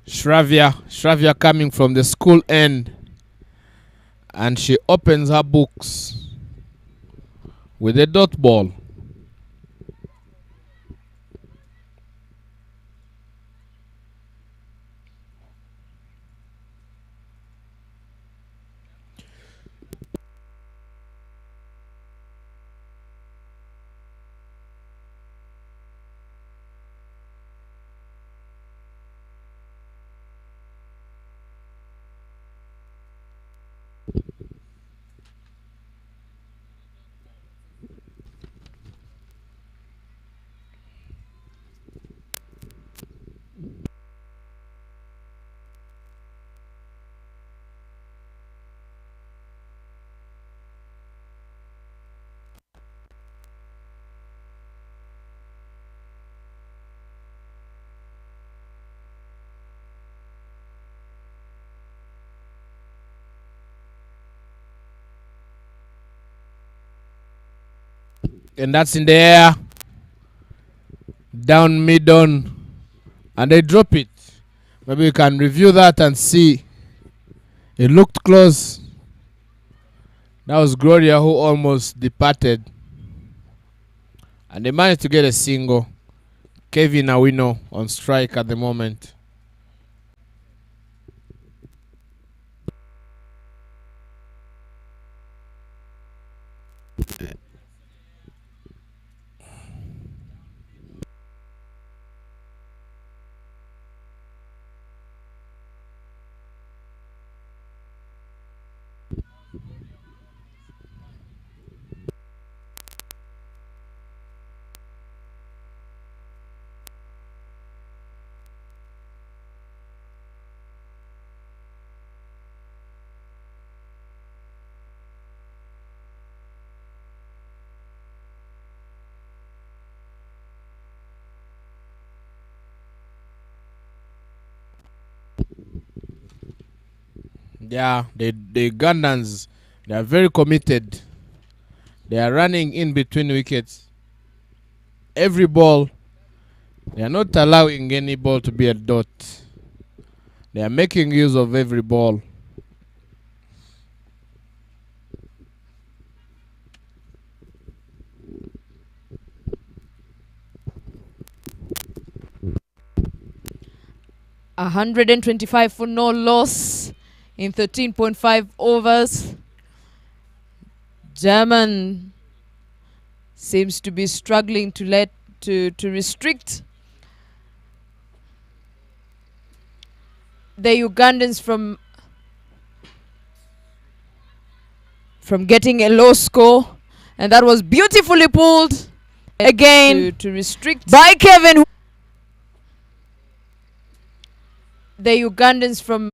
Shravya coming from the school end, and she opens her books with a dot ball. And that's in the air. Down mid-on. And they drop it. Maybe we can review that and see. It looked close. That was Gloria who almost departed. And they managed to get a single. Kevin Awino on strike at the moment. Yeah, the Ugandans, they are very committed. They are running in between wickets. Every ball, they are not allowing any ball to be a dot. They are making use of every ball. $125 for no loss in 13.5 overs. German seems to be struggling to restrict the Ugandans from getting a low score, and that was beautifully pulled again to restrict by Kevin the Ugandans from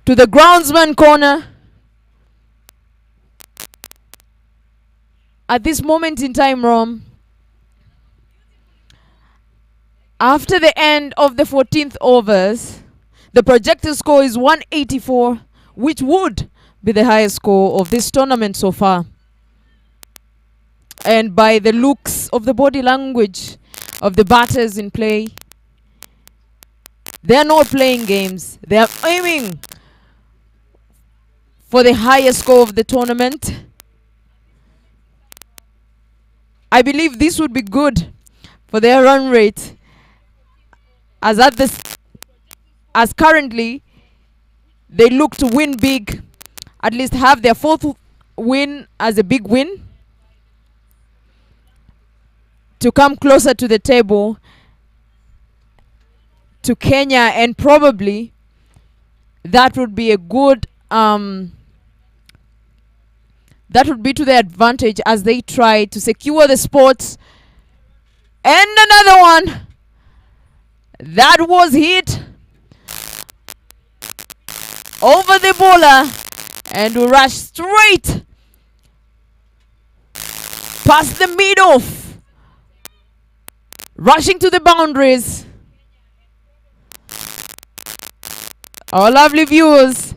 to the groundsman corner. At this moment in time, Rom, after the end of the 14th overs, the projected score is 184, which would be the highest score of this tournament so far. And by the looks of the body language of the batters in play, they are not playing games. They are aiming for the highest score of the tournament. I believe this would be good for their run rate, as currently they look to win big, at least have their fourth win as a big win, to come closer to the table, to Kenya, and probably that would be a good that would be to their advantage as they try to secure the spot. And another one that was hit over the bowler and will rush straight past the mid-off, rushing to the boundaries. Our lovely viewers,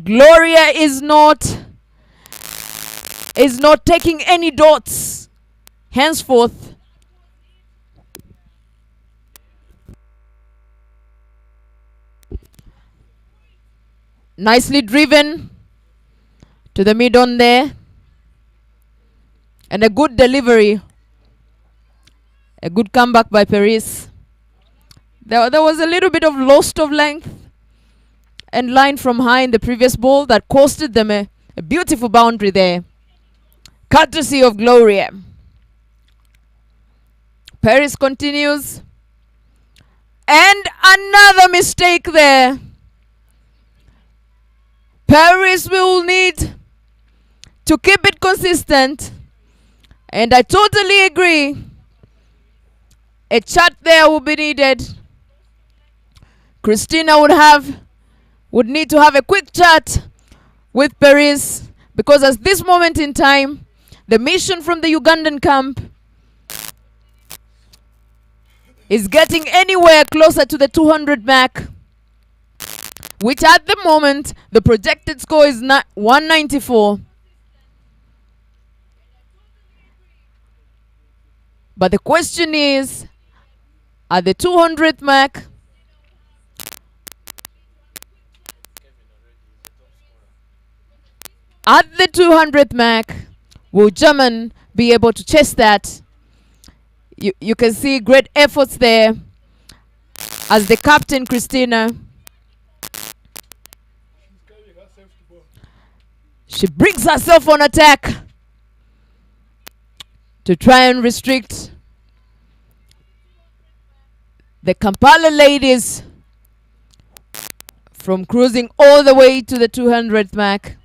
Gloria is not taking any dots henceforth. Nicely driven to the mid-on there, and a good delivery, a good comeback by Paris. There was a little bit of loss of length and line from high in the previous ball that costed them a beautiful boundary there, courtesy of Gloria. Paris continues, and another mistake there. Paris will need to keep it consistent, and I totally agree. A chat there will be needed. Christina would need to have a quick chat with Paris, because at this moment in time, the mission from the Ugandan camp is getting anywhere closer to the 200 mark, which at the moment the projected score is 194. But the question is, at the 200th mark, will German be able to chase that? You can see great efforts there as the captain, Christina. She brings herself on attack to try and restrict the Kampala ladies from cruising all the way to the 200th mark.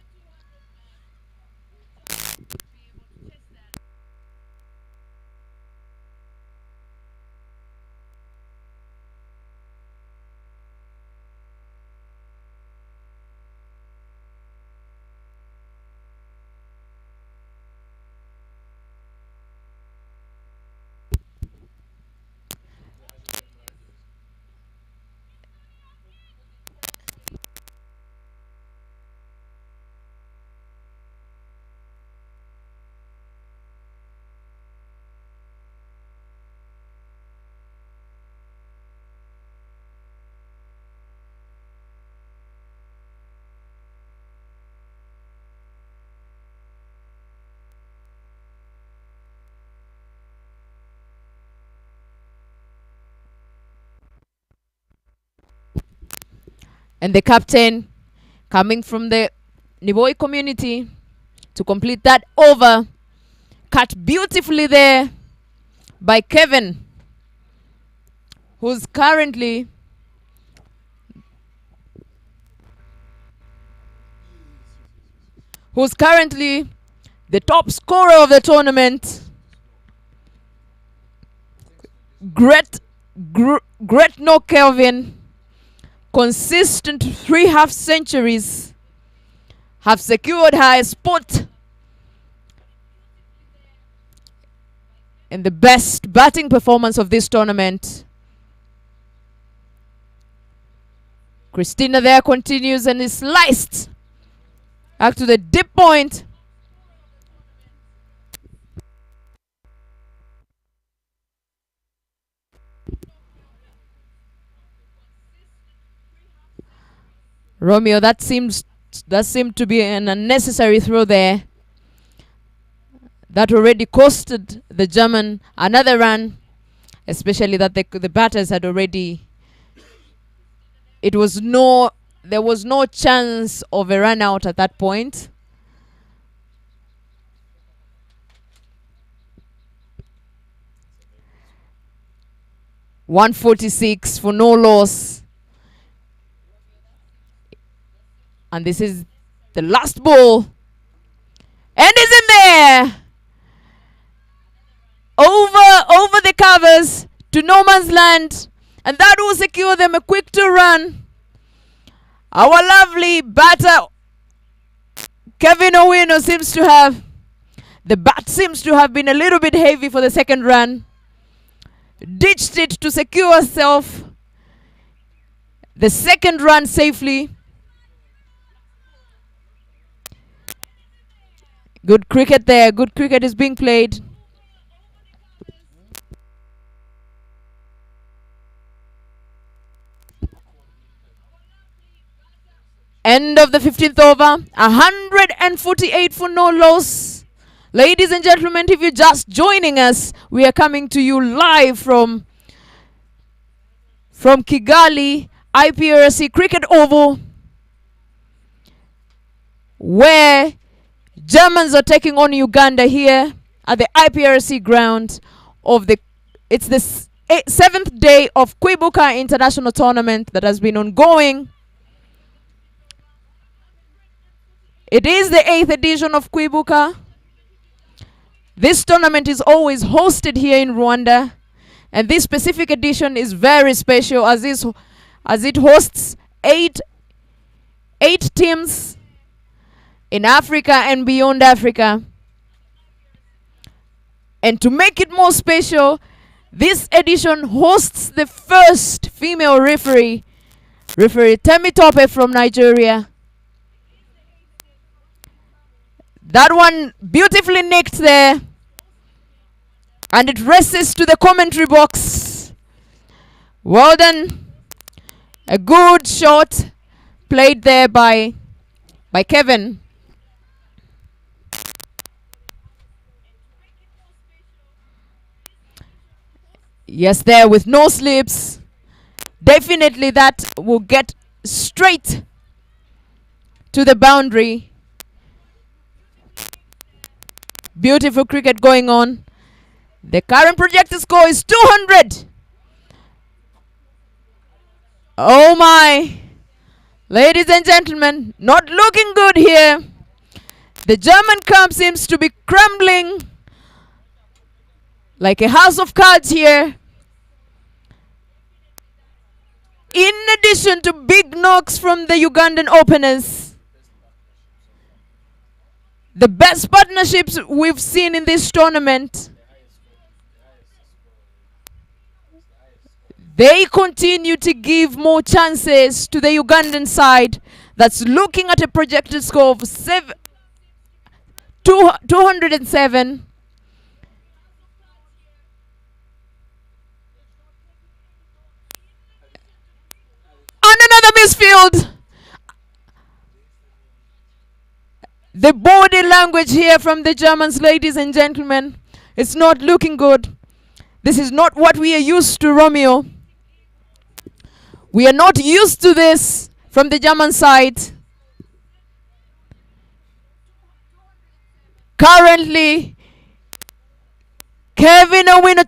And the captain coming from the Niboi community to complete that over. Cut beautifully there by Kevin, who's currently the top scorer of the tournament. Great no Kelvin. Consistent 3 half centuries have secured her a spot in the best batting performance of this tournament. Christina there continues and is sliced back to the deep point. Romeo, that seemed to be an unnecessary throw there. That already costed the German another run, especially that the batters had already. There was no chance of a run out at that point. .146 for no loss. And this is the last ball. And is in there. Over the covers to no man's land. And that will secure them a quick 2 run. Our lovely batter, Kevin Owino, the bat seems to have been a little bit heavy for the second run. Ditched it to secure herself the second run safely. Good cricket there. Good cricket is being played. End of the 15th over. 148 for no loss. Ladies and gentlemen, if you're just joining us, we are coming to you live from Kigali IPRC Cricket Oval, where Germans are taking on Uganda here at the IPRC ground of it's the 7th day of Kwibuka International Tournament that has been ongoing. It is the 8th edition of Kwibuka. This tournament is always hosted here in Rwanda, and this specific edition is very special as it hosts eight teams in Africa and beyond Africa. And to make it more special, This edition hosts the first female referee, referee Temi Tope from Nigeria. That one beautifully nicked there. And it races to the commentary box. Well done. A good shot played there by Kevin. Yes, there with no slips. Definitely that will get straight to the boundary. Beautiful cricket going on. The current projected score is 200. Oh my. Ladies and gentlemen, not looking good here. The German camp seems to be crumbling like a house of cards here. In addition to big knocks from the Ugandan openers. The best partnerships we've seen in this tournament. They continue to give more chances to the Ugandan side that's looking at a projected score of 207. And another misfield. The body language here from the Germans, ladies and gentlemen, it's not looking good. This is not what we are used to, Romeo. We are not used to this from the German side. Currently, Kevin Owino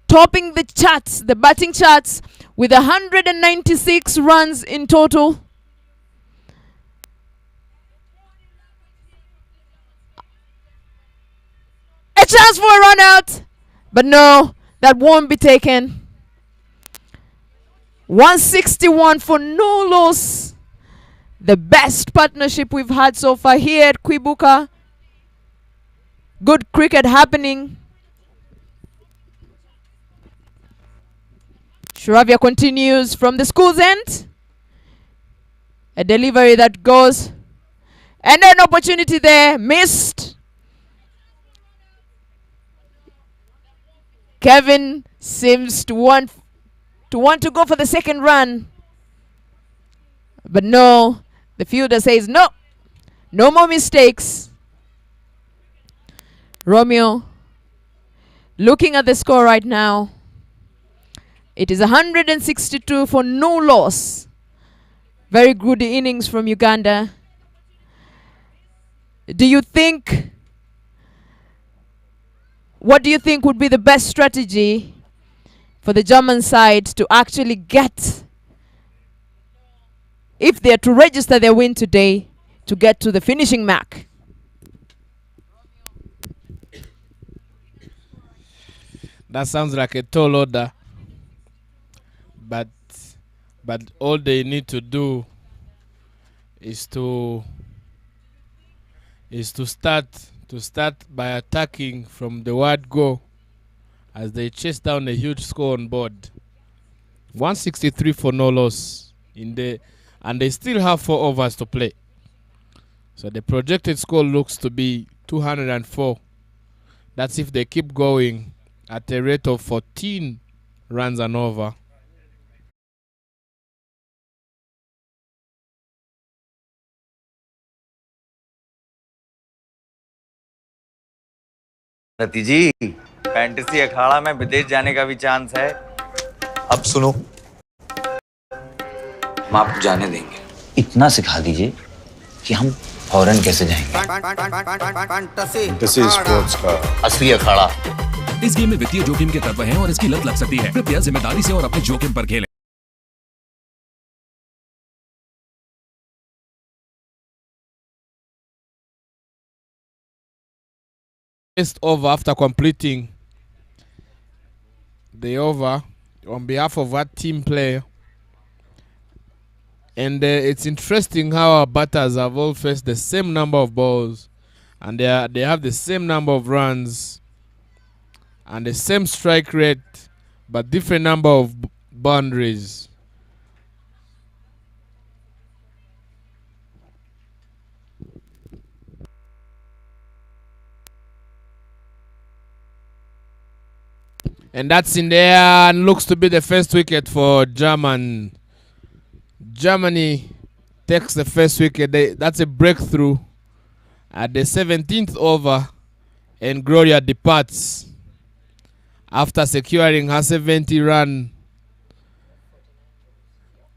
topping the charts, the batting charts, with 196 runs in total. A chance for a run out, but no, that won't be taken. 161 for no loss. The best partnership we've had so far here at Kwibuka. Good cricket happening. Shravya continues from the school's end. A delivery that goes. And an opportunity there. Missed. Kevin seems to want to go for the second run. But no. The fielder says no. No more mistakes. Romeo looking at the score right now. It is 162 for no loss. Very good innings from Uganda. What do you think would be the best strategy for the German side to actually get, if they are to register their win today, to get to the finishing mark? That sounds like a tall order. But all they need to do is to start by attacking from the word go as they chase down a huge score on board. 163 for no loss and they still have 4 overs to play. So the projected score looks to be 204. That's if they keep going at a rate of 14 runs and over. Rati ji, fantasy अखाड़ा में विदेश जाने का भी chance है। अब सुनो, हम आपको जाने देंगे। इतना सिखा दीजिए कि हम फौरन कैसे जाएंगे। फैंटेसी स्पोर्ट्स का असली अखाड़ा। इस गेम में वित्तीय जोखिम के तत्व हैं और इसकी लत लग सकती है। कृपया जिम्मेदारी से और अपने जोखिम पर खेलें। First over after completing the over on behalf of our team player. And it's interesting how our batters have all faced the same number of balls and they have the same number of runs and the same strike rate but different number of boundaries. And that's in there and looks to be the first wicket for Germany. Germany takes the first wicket. That's a breakthrough at the 17th over, and Gloria departs after securing her 70 run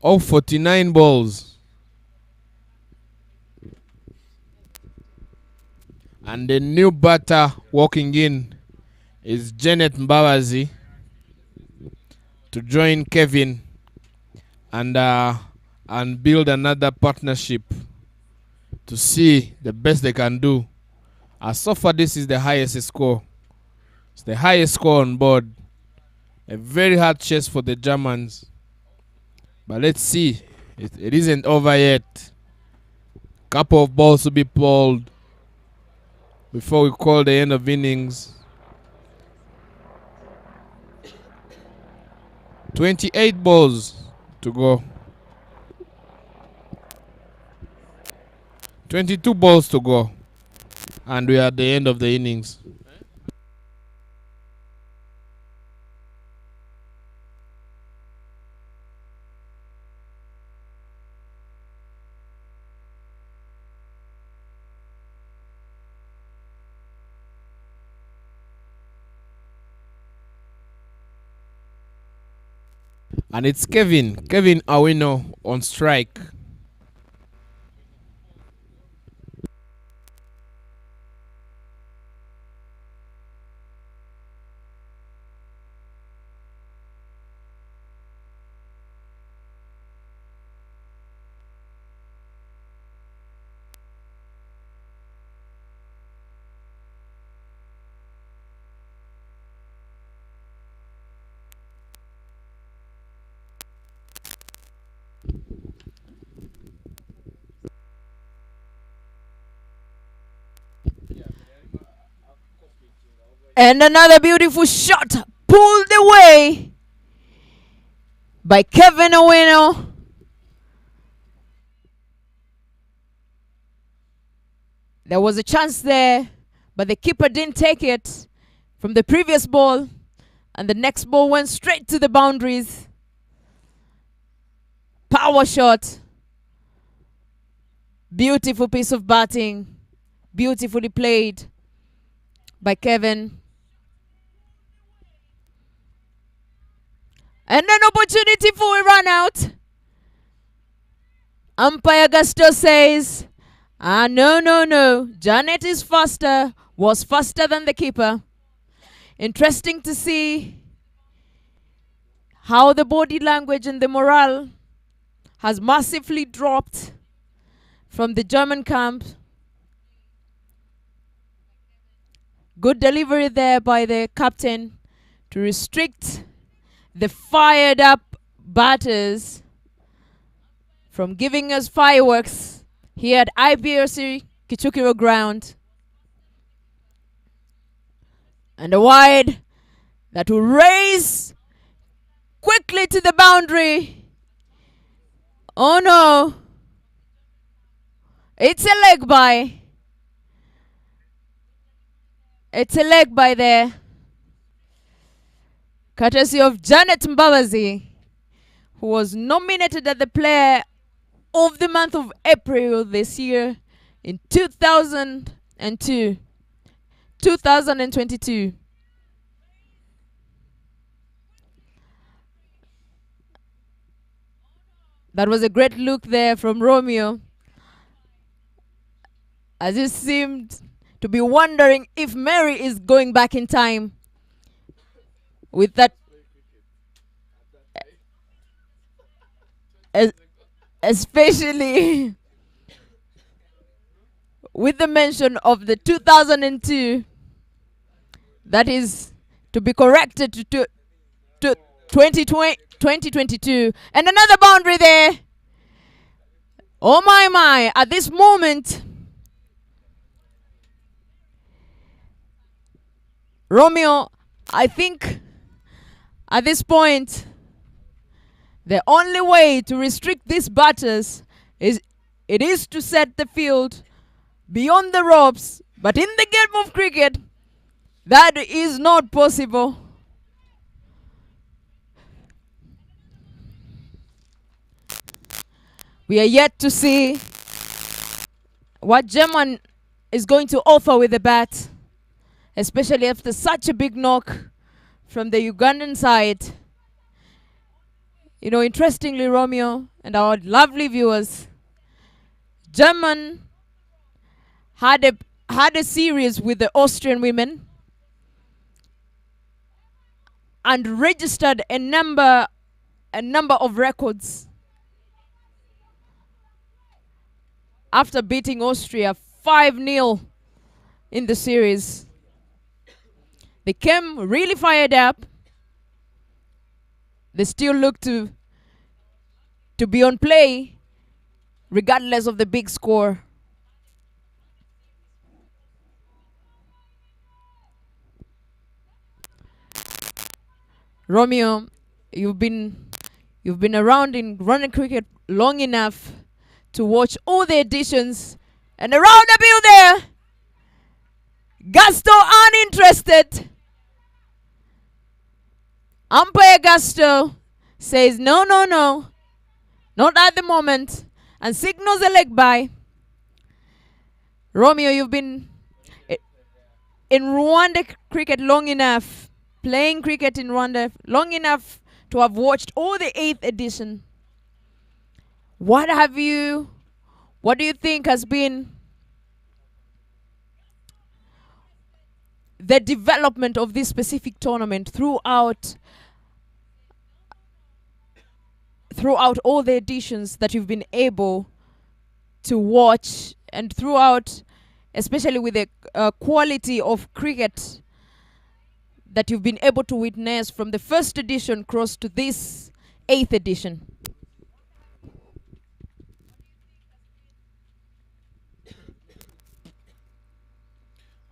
of 49 balls. And the new batter walking in is Janet Mbabazi to join Kevin and build another partnership to see the best they can do. So far, this is the highest score. It's the highest score on board. A very hard chase for the Germans. But let's see. It isn't over yet. Couple of balls to be pulled before we call the end of innings. 28 balls to go. 22 balls to go. And we are at the end of the innings. And it's Kevin Awino on strike. And another beautiful shot pulled away by Kevin Owino. There was a chance there, but the keeper didn't take it from the previous ball, and the next ball went straight to the boundaries. Power shot. Beautiful piece of batting. Beautifully played by Kevin. And an opportunity for a run out. Umpire Gusto says, no. Janet is faster, was faster than the keeper. Interesting to see how the body language and the morale has massively dropped from the German camp. Good delivery there by the captain to restrict the fired up batters from giving us fireworks here at IPRC Kichukiro ground. And a wide that will raise quickly to the boundary. Oh no. It's a leg by. It's a leg by there. Courtesy of Janet Mbabazi, who was nominated as the player of the month of April this year in 2022. That was a great look there from Romeo, as he seemed to be wondering if Mary is going back in time with that, especially with the mention of the 2002 that is to be corrected to 2022. And another boundary there. Oh my, at this moment Romeo, I think At this point, the only way to restrict these batters is to set the field beyond the ropes. But in the game of cricket, that is not possible. We are yet to see what German is going to offer with the bat, especially after such a big knock from the Ugandan side. You know, interestingly, Romeo and our lovely viewers, German had a series with the Austrian women and registered a number of records after beating Austria 5-0 in the series. They came really fired up. They still look to be on play regardless of the big score. Romeo, you've been around in running cricket long enough to watch all the editions, and around the bill there, Gusto uninterested. Umpire Gusto says no, not at the moment, and signals a leg by. Romeo, you've been in Rwanda cricket long enough, playing cricket in Rwanda long enough to have watched all the 8th edition. What do you think has been the development of this specific tournament throughout all the editions that you've been able to watch, and throughout, especially with the quality of cricket that you've been able to witness from the 1st edition cross to this 8th edition?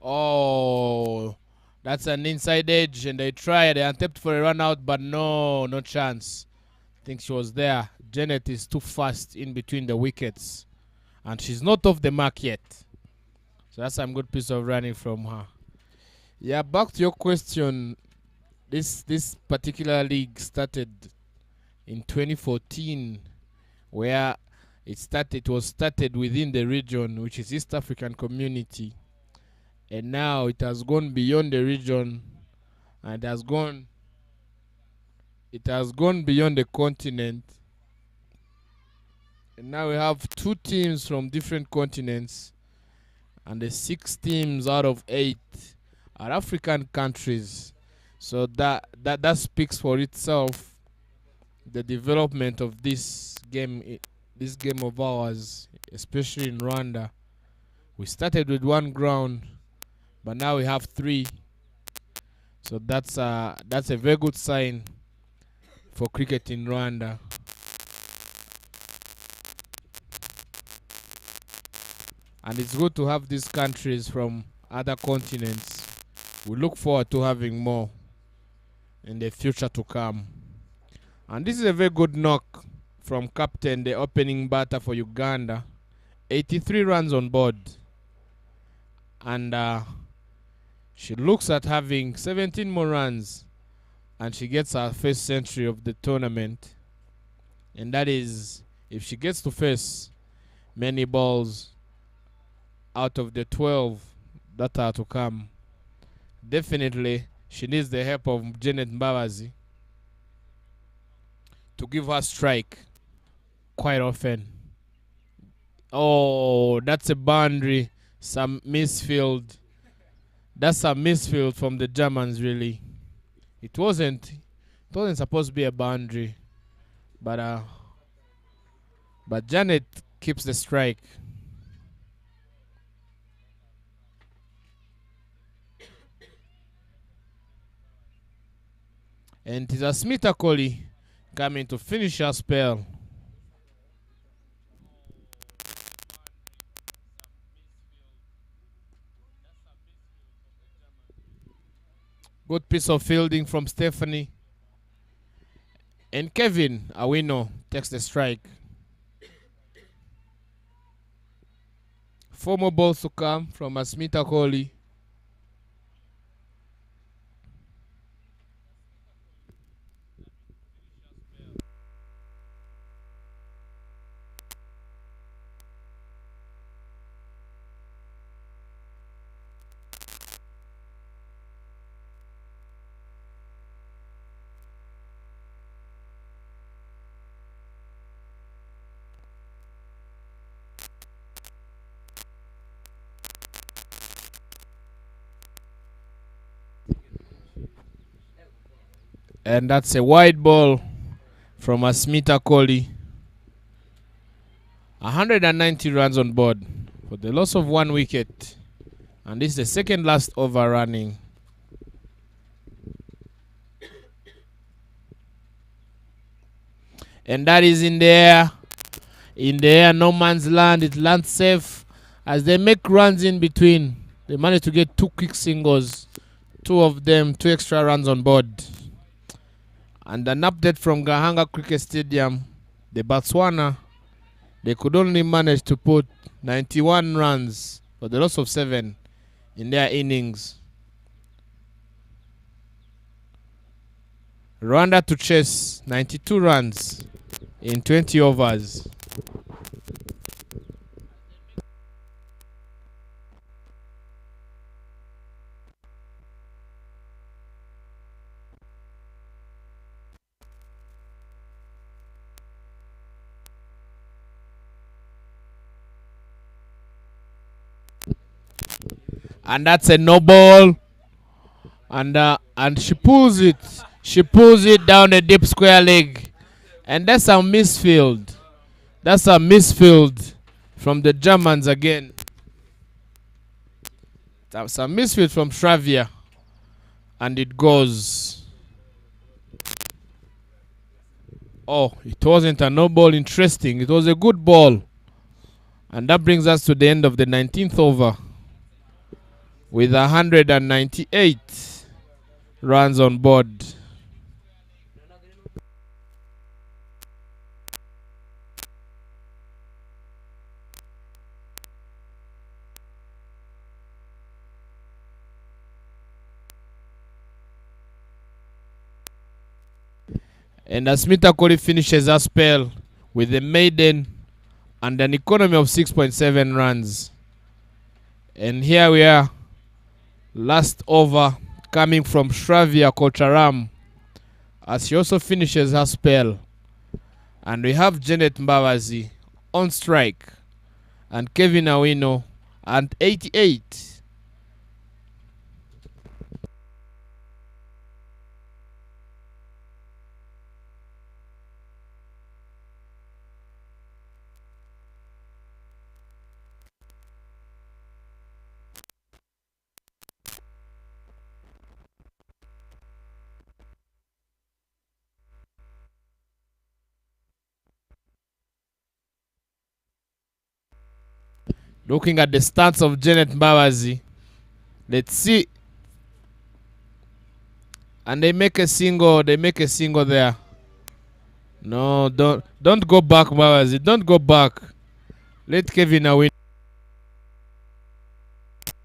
Oh, that's an inside edge, and they attempted for a run out, but no chance. I think she was there. Janet is too fast in between the wickets, and she's not off the mark yet. So that's some good piece of running from her. Yeah, back to your question. This particular league started in 2014, where it was started within the region, which is East African Community. And now it has gone beyond the region, and it has gone beyond the continent. And now we have 2 teams from different continents, and the 6 teams out of 8 are African countries. So that speaks for itself, the development of this game of ours, especially in Rwanda. We started with 1 ground, but now we have 3. So that's a very good sign for cricket in Rwanda. And it's good to have these countries from other continents. We look forward to having more in the future to come. And this is a very good knock from captain, the opening batter for Uganda. 83 runs on board. And she looks at having 17 more runs, and she gets her first century of the tournament. And that is, if she gets to face many balls out of the 12 that are to come, definitely she needs the help of Janet Mbabazi to give her strike quite often. Oh, that's a boundary. Some misfield. That's a misfield from the Germans, really. It wasn't supposed to be a boundary, but Janet keeps the strike. And it is a Smita Kohli coming to finish her spell. Good piece of fielding from Stephanie. And Kevin Awino takes the strike. 4 more balls to come from Asmita Kohli. And that's a wide ball from Asmita Kohli. 190 runs on board for the loss of 1 wicket. And this is the second last over running. And that is in the air. In the air, no man's land. It lands safe. As they make runs in between, they manage to get 2 quick singles. 2 of them, 2 extra runs on board. And an update from Gahanga Cricket Stadium. The Botswana, they could only manage to put 91 runs for the loss of 7 in their innings. Rwanda to chase 92 runs in 20 overs. And that's a no ball. And she pulls it. She pulls it down the deep square leg. And that's a misfield. That's a misfield from the Germans again. That's a misfield from Shravia. And it goes. Oh, it wasn't a no ball. Interesting. It was a good ball. And that brings us to the end of the 19th over with 198 runs on board. And Asmita Kohli finishes her spell with a maiden and an economy of 6.7 runs. And here we are. Last over coming from Shravya Kocharam as she also finishes her spell. And we have Janet Mbabazi on strike and Kevin Awino at 88. Looking at the stats of Janet Mbabazi, let's see. And they make a single. They make a single there. No, don't go back, Mbabazi. Don't go back. Let Kevin win.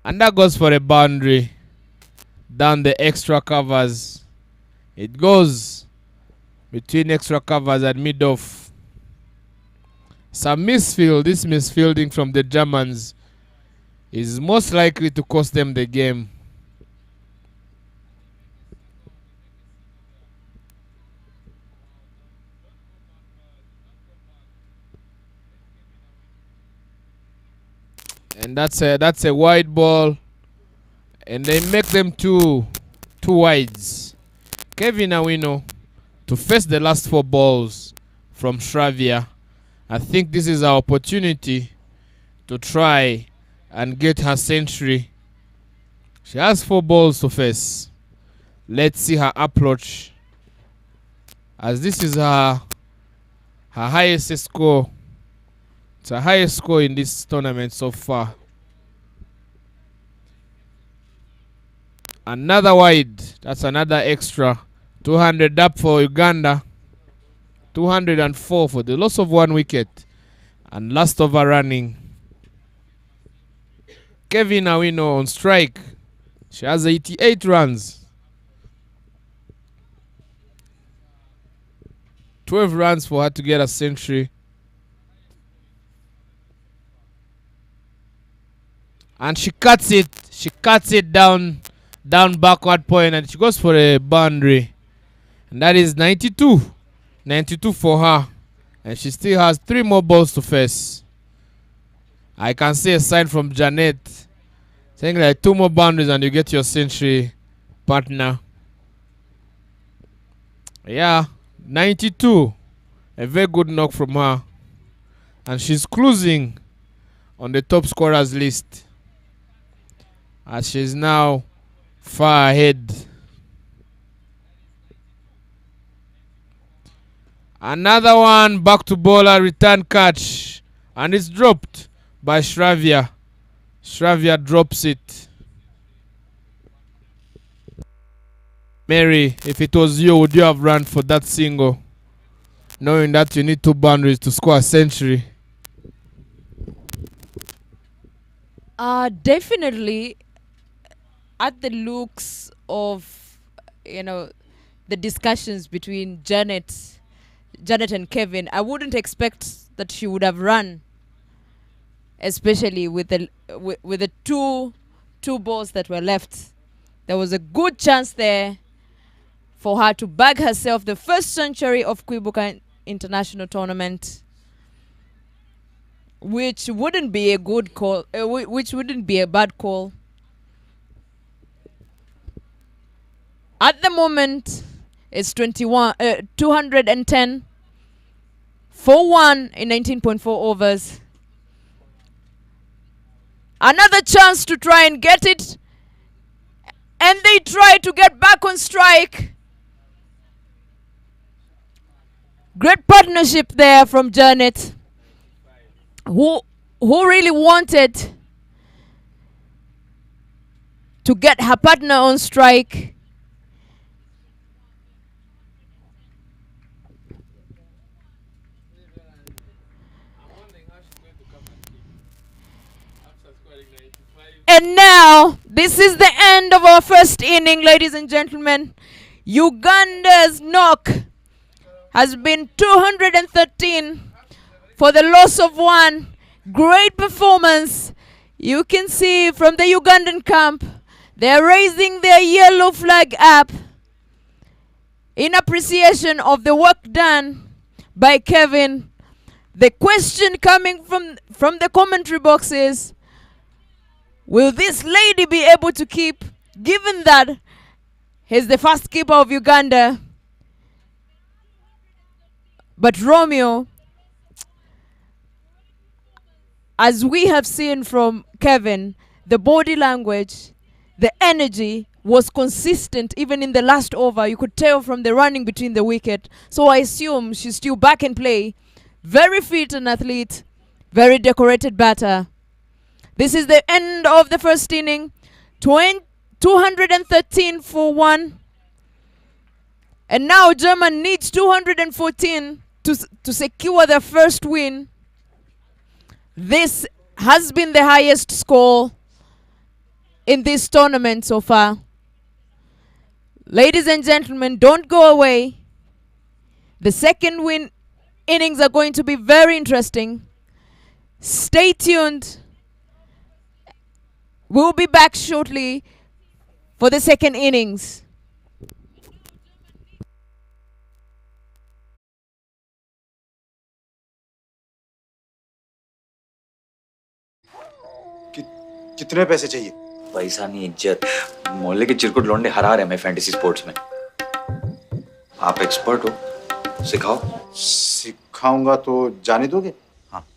And that goes for a boundary. Down the extra covers. It goes between extra covers and mid-off. Some misfield, this misfielding from the Germans is most likely to cost them the game. And that's a wide ball. And they make them two wides. Kevin Awino to face the last 4 balls from Shravya. I think this is our opportunity to try and get her century. She has 4 balls to face. Let's see her approach, as this is her highest score. It's her highest score in this tournament so far. Another wide. That's another extra. 200 up for Uganda. 204 for the loss of 1 wicket. And last over running, Kevin Awino on strike. She has 88 runs. 12 runs for her to get a century. And she cuts it. She cuts it down backward point, and she goes for a boundary. And that is 92. 92 for her. And she still has 3 more balls to face. I can see a sign from Janet saying like 2 more boundaries and you get your century, partner. Yeah, 92. A very good knock from her. And she's cruising on the top scorers list, as she's now far ahead. Another one, back to bowler, return catch, and it's dropped by Shravya. Shravya drops it. Mary, if it was you, would you have run for that single, knowing that you need 2 boundaries to score a century? Definitely. At the looks of, the discussions between Janet and Kevin, I wouldn't expect that she would have run, especially with the two balls that were left. There was a good chance there for her to bag herself the first century of Kwibuka International Tournament, which wouldn't be a good call, which wouldn't be a bad call. At the moment, it's 210 for 1 in 19.4 overs. Another chance to try and get it, and they try to get back on strike. Great partnership there from Janet, who really wanted to get her partner on strike. And now, this is the end of our first inning, ladies and gentlemen. Uganda's knock has been 213 for the loss of 1. Great performance. You can see from the Ugandan camp, they're raising their yellow flag up in appreciation of the work done by Kevin. The question coming from the commentary box is, will this lady be able to keep, given that he's the first keeper of Uganda? But Romeo, as we have seen from Kevin, the body language, the energy was consistent even in the last over. You could tell from the running between the wicket. So I assume she's still back in play. Very fit an athlete, very decorated batter. This is the end of the first inning. 213 for 1. And now German needs 214 to secure their first win. This has been the highest score in this tournament so far. Ladies and gentlemen, don't go away. The second innings are going to be very interesting. Stay tuned. We'll be back shortly for the second innings. कितने पैसे चाहिए? पैसा नहीं, इज्जत। मोहल्ले के चिरकुट लौंडे हरा रहे हैं फैंटेसी स्पोर्ट्स में। आप एक्सपर्ट हो, सिखाओ। सिखाऊंगा तो जाने दोगे?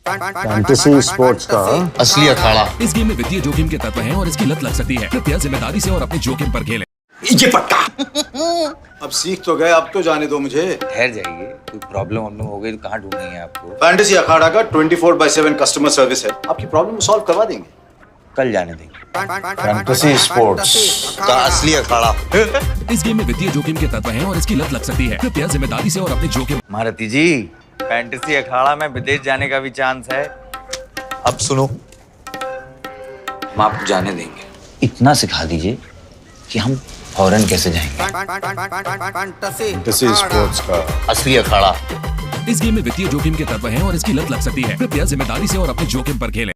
फैंटेसी स्पोर्ट्स का असली अखाड़ा। इस गेम में वित्तीय जोखिम के तत्व हैं और इसकी लत लग सकती है। कृपया जिम्मेदारी से और अपने जोखिम पर खेलें। ये पटका। अब सीख तो गए, अब तो जाने दो मुझे। ठहर जाइए, कोई प्रॉब्लम हो गई तो कहाँ ढूंढेंगे आपको? फैंटेसी अखाड़ा का 24/7 कस्टमर सर्विस है, आपकी प्रॉब्लम सॉल्व करवा देंगे। कल जाने देंगे। फैंटेसी स्पोर्ट्स का असली अखाड़ा। इस गेम में वित्तीय जोखिम के तत्व हैं और इसकी लत लग सकती है। कृपया जिम्मेदारी से और अपने जोखिम। महारथी जी, फैंटेसी अखाड़ा में विदेश जाने का भी चांस है। अब सुनो, हम आपको जाने देंगे। इतना सिखा दीजिए कि हम फौरन कैसे जाएंगे। फैंटेसी स्पोर्ट्स का असली अखाड़ा। इस गेम में वित्तीय जोखिम के तत्व हैं और इसकी लत लग सकती है। कृपया जिम्मेदारी से और अपने जोखिम पर खेलें।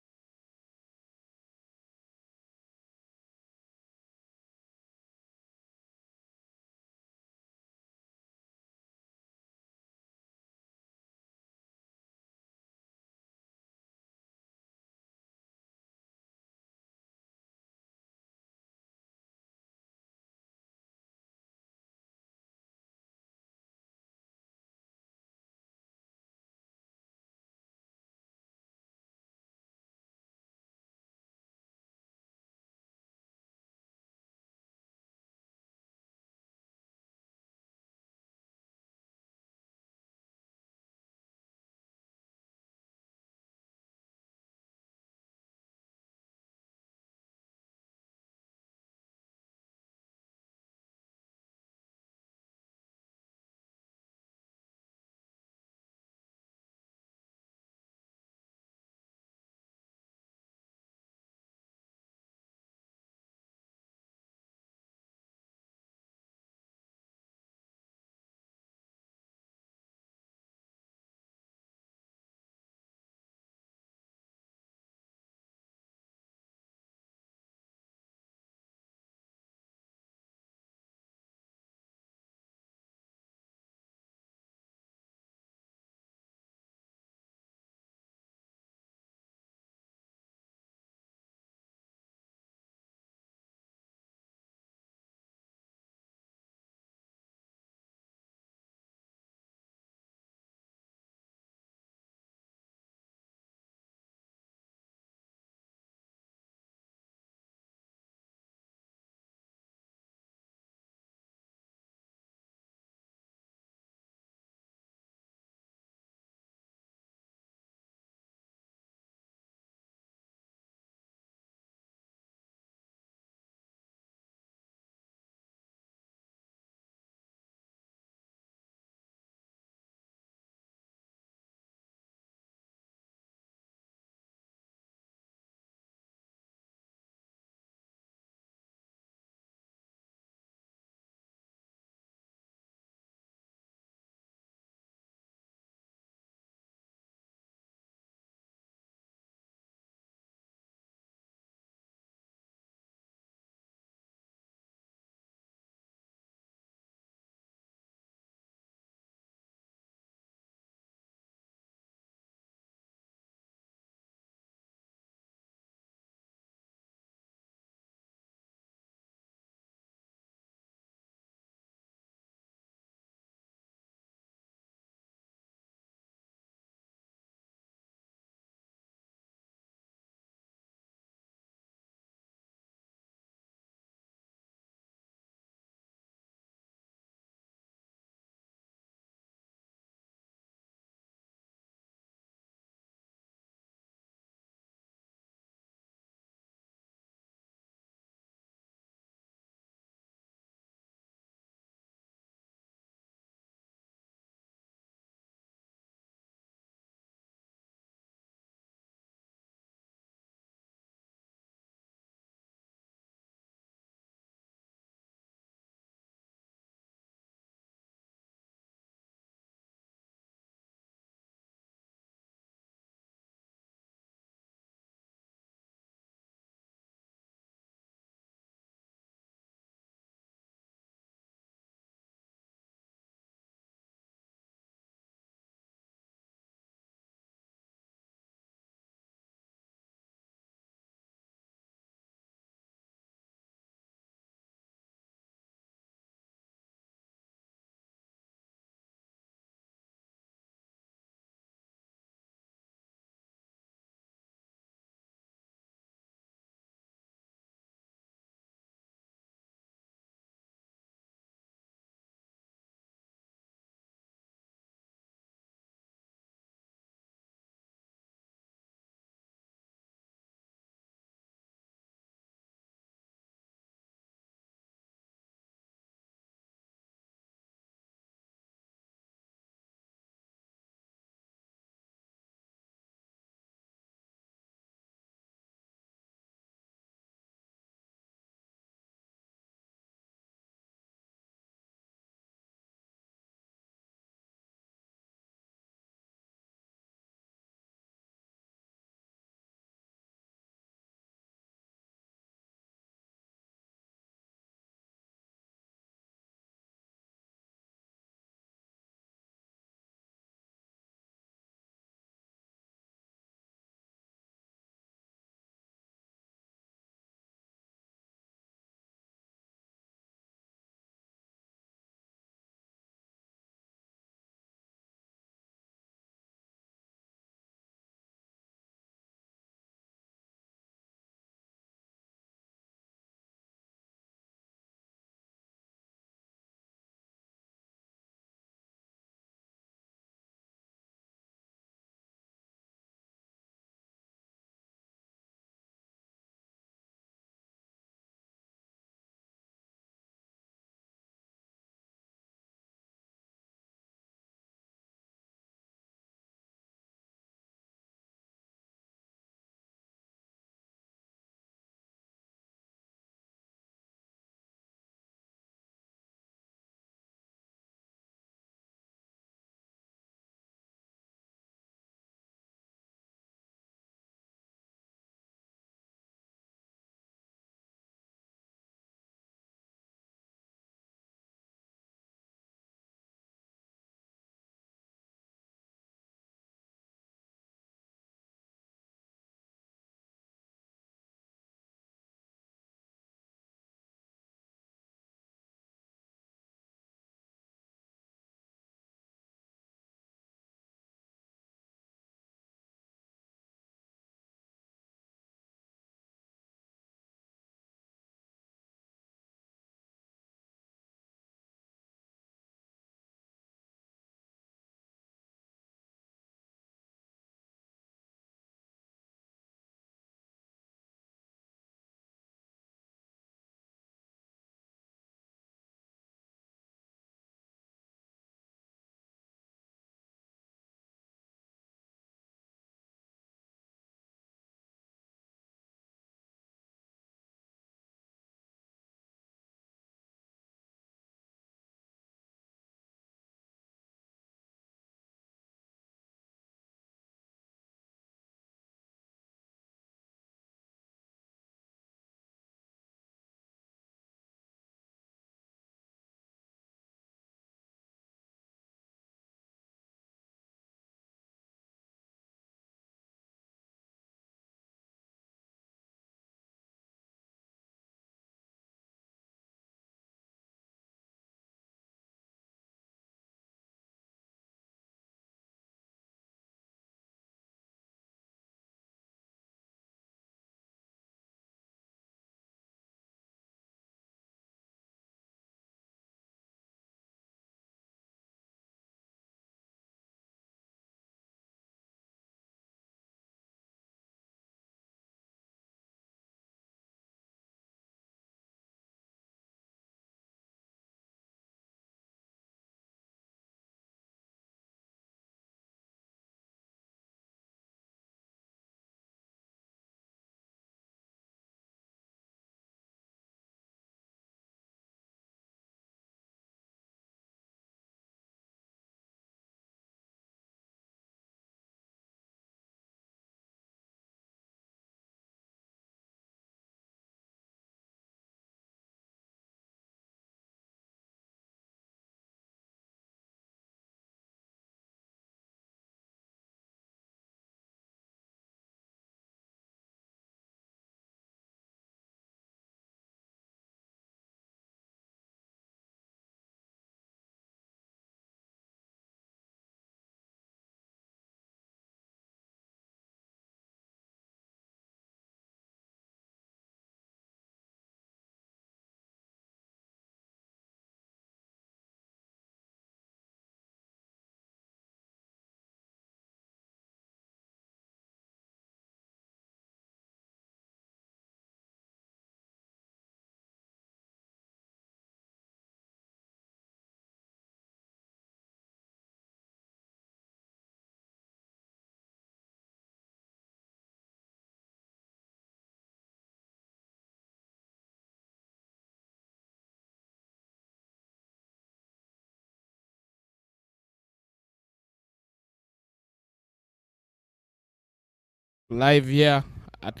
live here at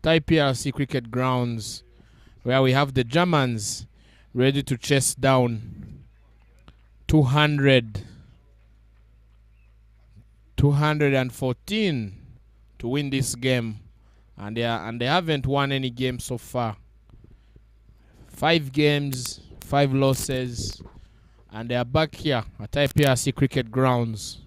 IPRC cricket grounds, where we have the Germans ready to chase down 214 to win this game, and they haven't won any game so far. 5 games, 5 losses, and they are back here at IPRC cricket grounds.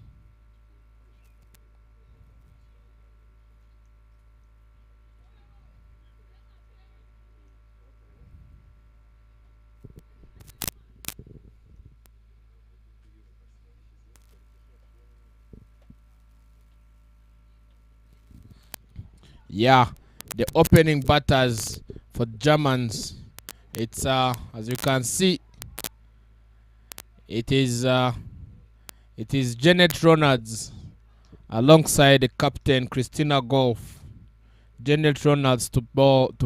Yeah, the opening batters for Germans, it's as you can see, it is Janet Ronalds alongside the captain Christina Golf. Janet Ronalds to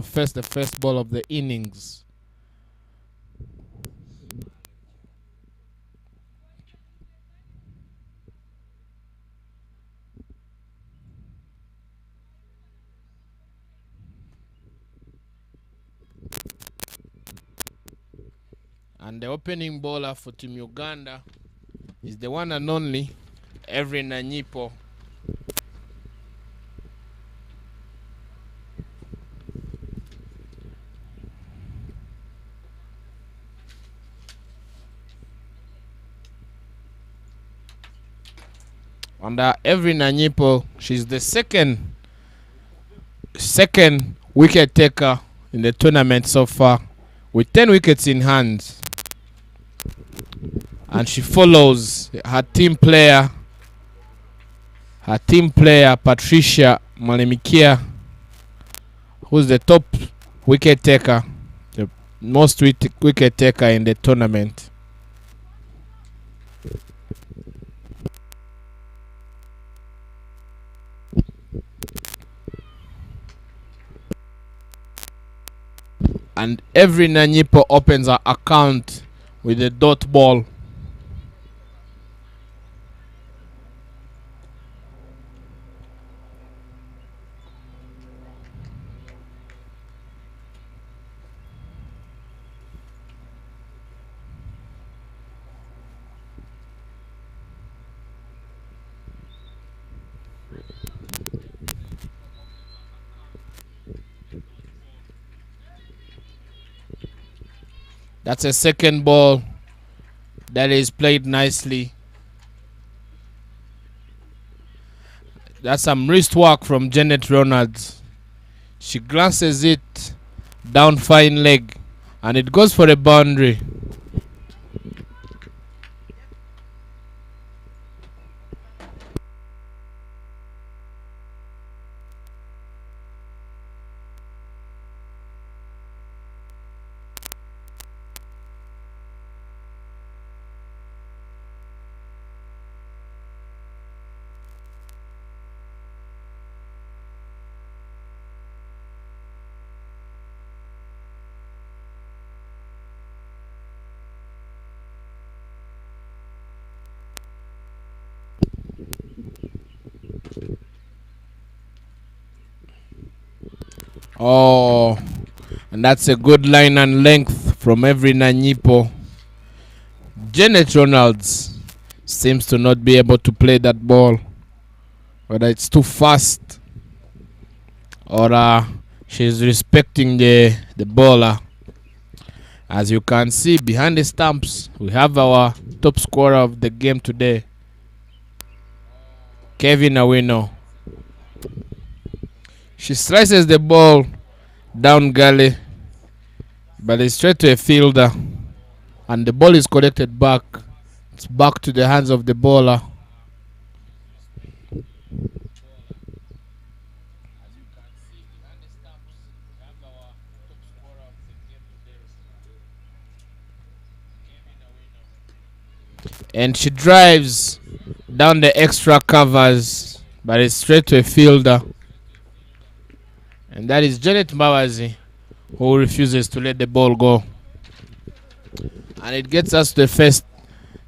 face the first ball of the innings. And the opening bowler for Team Uganda is the one and only Every Nanyipo. And Every Nanyipo, she's the second wicket taker in the tournament so far, with 10 wickets in hand. And she follows her team player Patricia Malemikia, who's the top wicket taker, the most wicket taker in the tournament. And Every Nanyipo opens her account with a dot ball. That's a second ball that is played nicely. That's some wrist work from Janet Ronalds. She glances it down fine leg, and it goes for a boundary. Oh, and that's a good line and length from Every Nanyipo. Janet Ronalds seems to not be able to play that ball, whether it's too fast or she's respecting the bowler. As you can see behind the stumps, we have our top scorer of the game today, Kevin Awino. She slices the ball down gully, but it's straight to a fielder, and the ball is collected back. It's back to the hands of the bowler. And she drives down the extra covers, but it's straight to a fielder. And that is Janet Mbabazi, who refuses to let the ball go. And it gets us to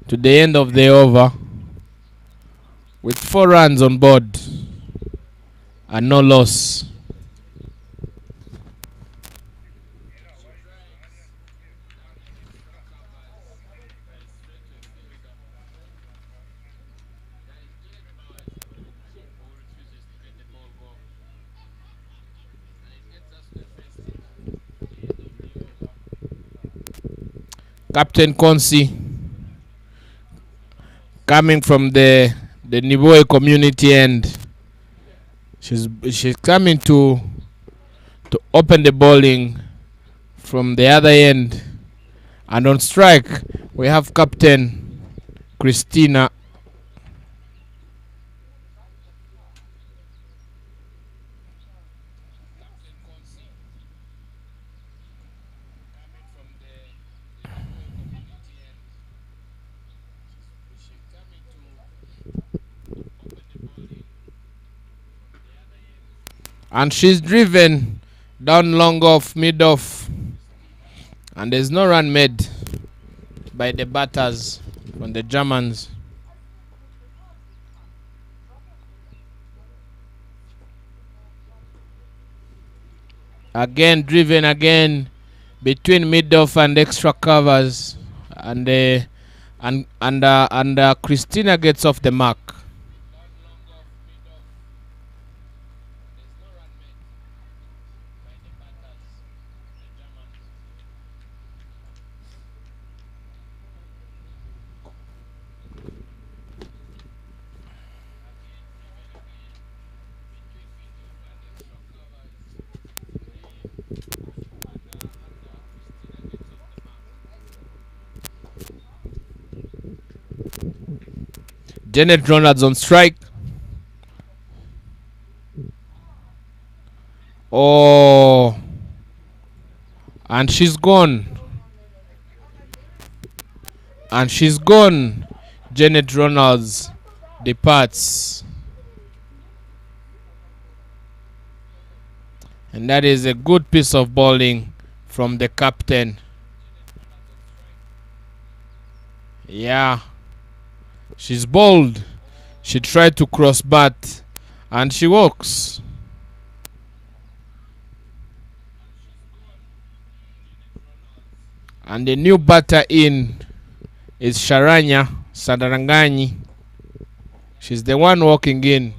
the end of the over with 4 runs on board and no loss. Captain Konsi coming from the Niboe community end. She's coming to open the bowling from the other end. And on strike we have Captain Christina. And she's driven down long off, mid off. And there's no run made by the batters from the Germans. Again driven again between mid off and extra covers, and Christina gets off the mark. Janet Ronalds on strike. Oh, and she's gone. And she's gone. Janet Ronalds departs. And that is a good piece of bowling from the captain. Yeah. She's bowled. She tried to cross bat and she walks. And the new batter in is Sharanya Sadaranganyi. She's the one walking in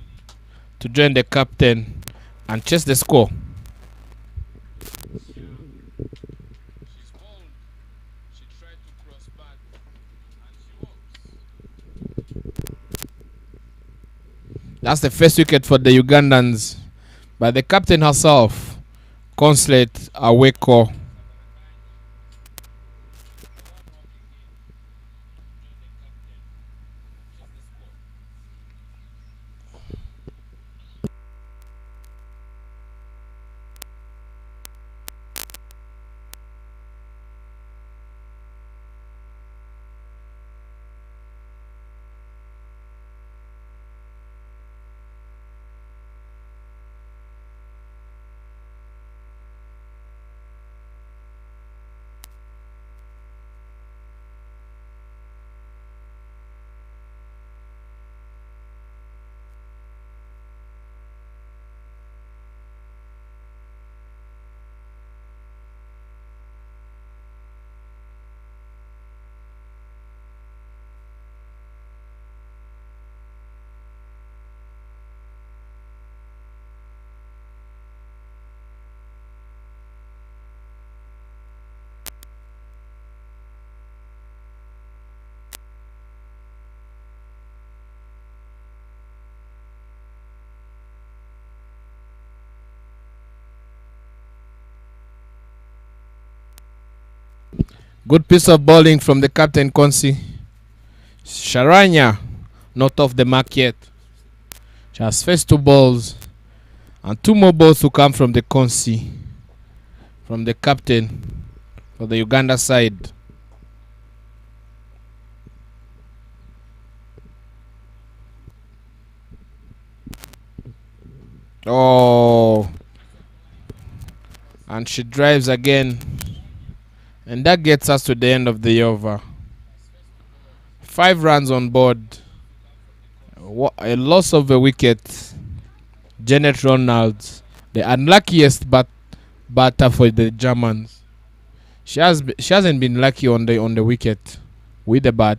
to join the captain and chase the score. That's the first wicket for the Ugandans by the captain herself, Consulate Aweko. Good piece of bowling from the captain, Konsi. Sharanya not off the mark yet. She has faced 2 balls and 2 more balls to come from the Konsi, from the captain for the Uganda side. Oh, and she drives again. And that gets us to the end of the over. 5 runs on board. A loss of a wicket Janet Ronalds, the unluckiest batter for the Germans. She hasn't been lucky on the wicket with the bat.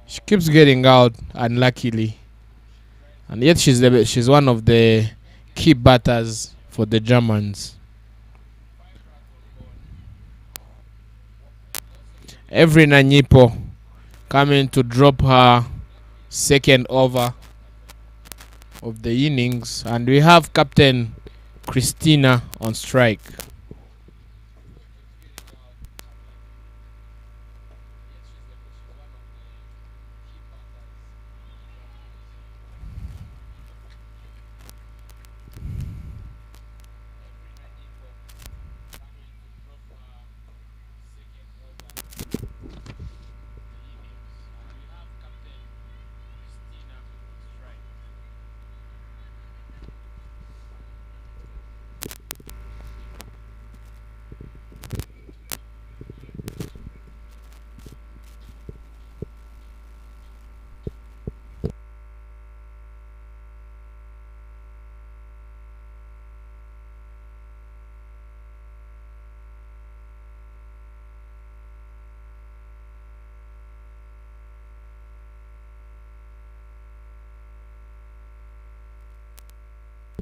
She keeps getting out unluckily, and yet she's one of the key batters for the Germans. Every Nanyipo coming to drop her second over of the innings, and we have Captain Christina on strike.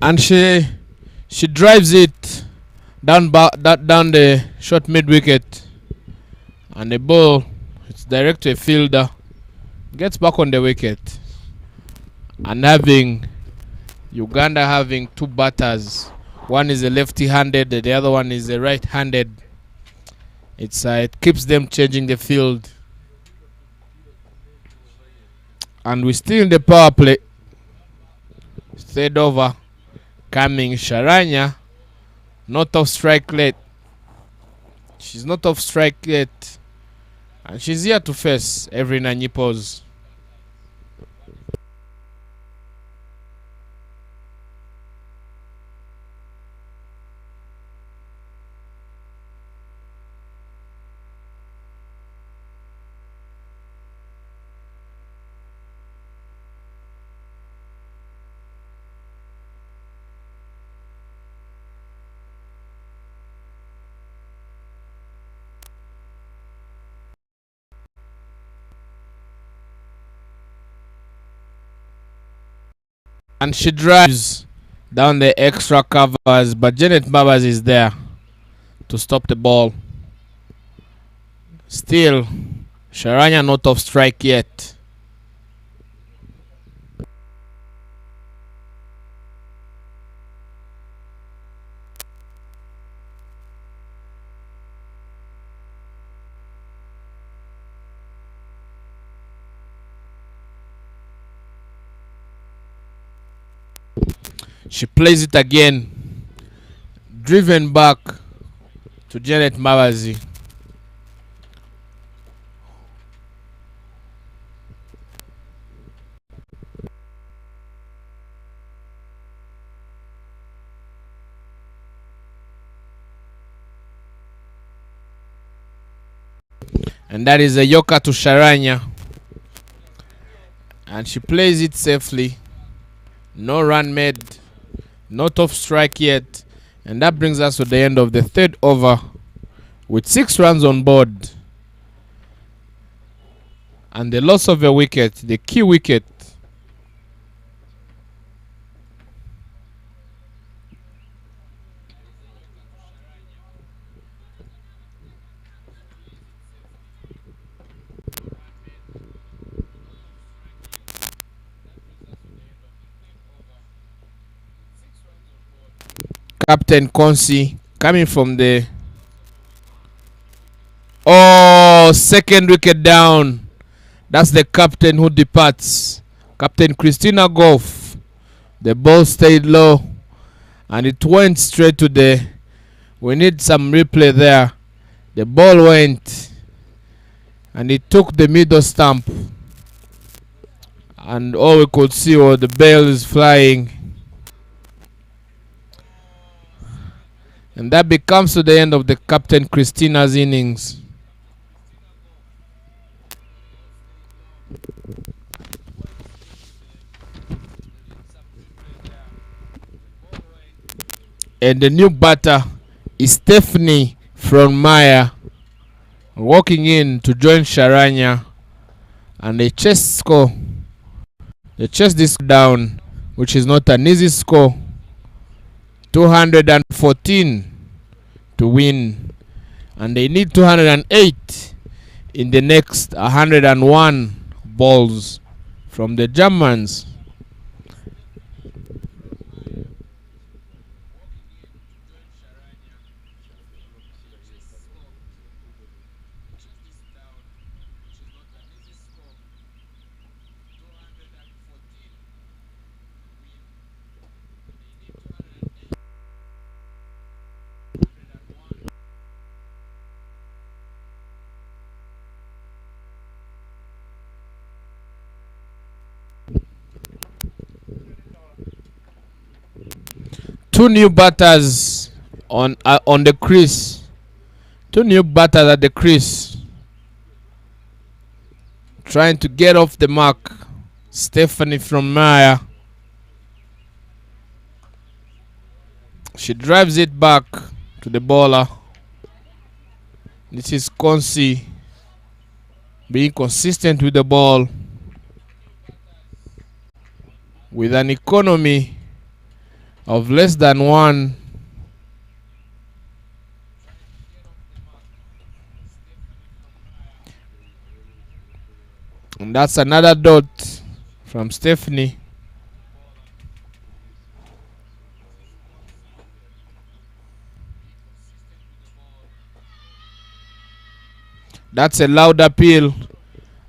And she drives it down the short mid wicket, and the ball, it's direct to a fielder, gets back on the wicket. And Uganda having two batters, one is a lefty-handed, the other one is a right-handed. It keeps them changing the field, and we're still in the power play. Third over coming. Sharanya not off strike yet. She's not off strike yet, and she's here to face every Nanyipos. And she drives down the extra covers, but Janet Babas is there to stop the ball. Still, Sharanya not off strike yet. She plays it again, driven back to Janet Mabazi. And that is a Yoka to Sharanya, and she plays it safely. No run made, not off strike yet, and that brings us to the end of the third over with 6 runs on board and the loss of a wicket, the key wicket. Captain Konsi coming from the second wicket down. That's the captain who departs. Captain Christina Goff. The ball stayed low and it went straight to the... We need some replay there. The ball went and it took the middle stump, and all we could see was the bells flying. And that becomes to the end of the Captain Christina's innings. And the new batter is Stephanie from Maya, walking in to join Sharanya. And they chase this down, which is not an easy score. 214 to win. And they need 208 in the next 101 balls from the Germans. Two new batters on the crease. Two new batters at the crease, trying to get off the mark. Stephanie from Maya. She drives it back to the bowler. This is Konsi being consistent with the ball with an economy of less than one. And that's another dot from Stephanie. That's a loud appeal,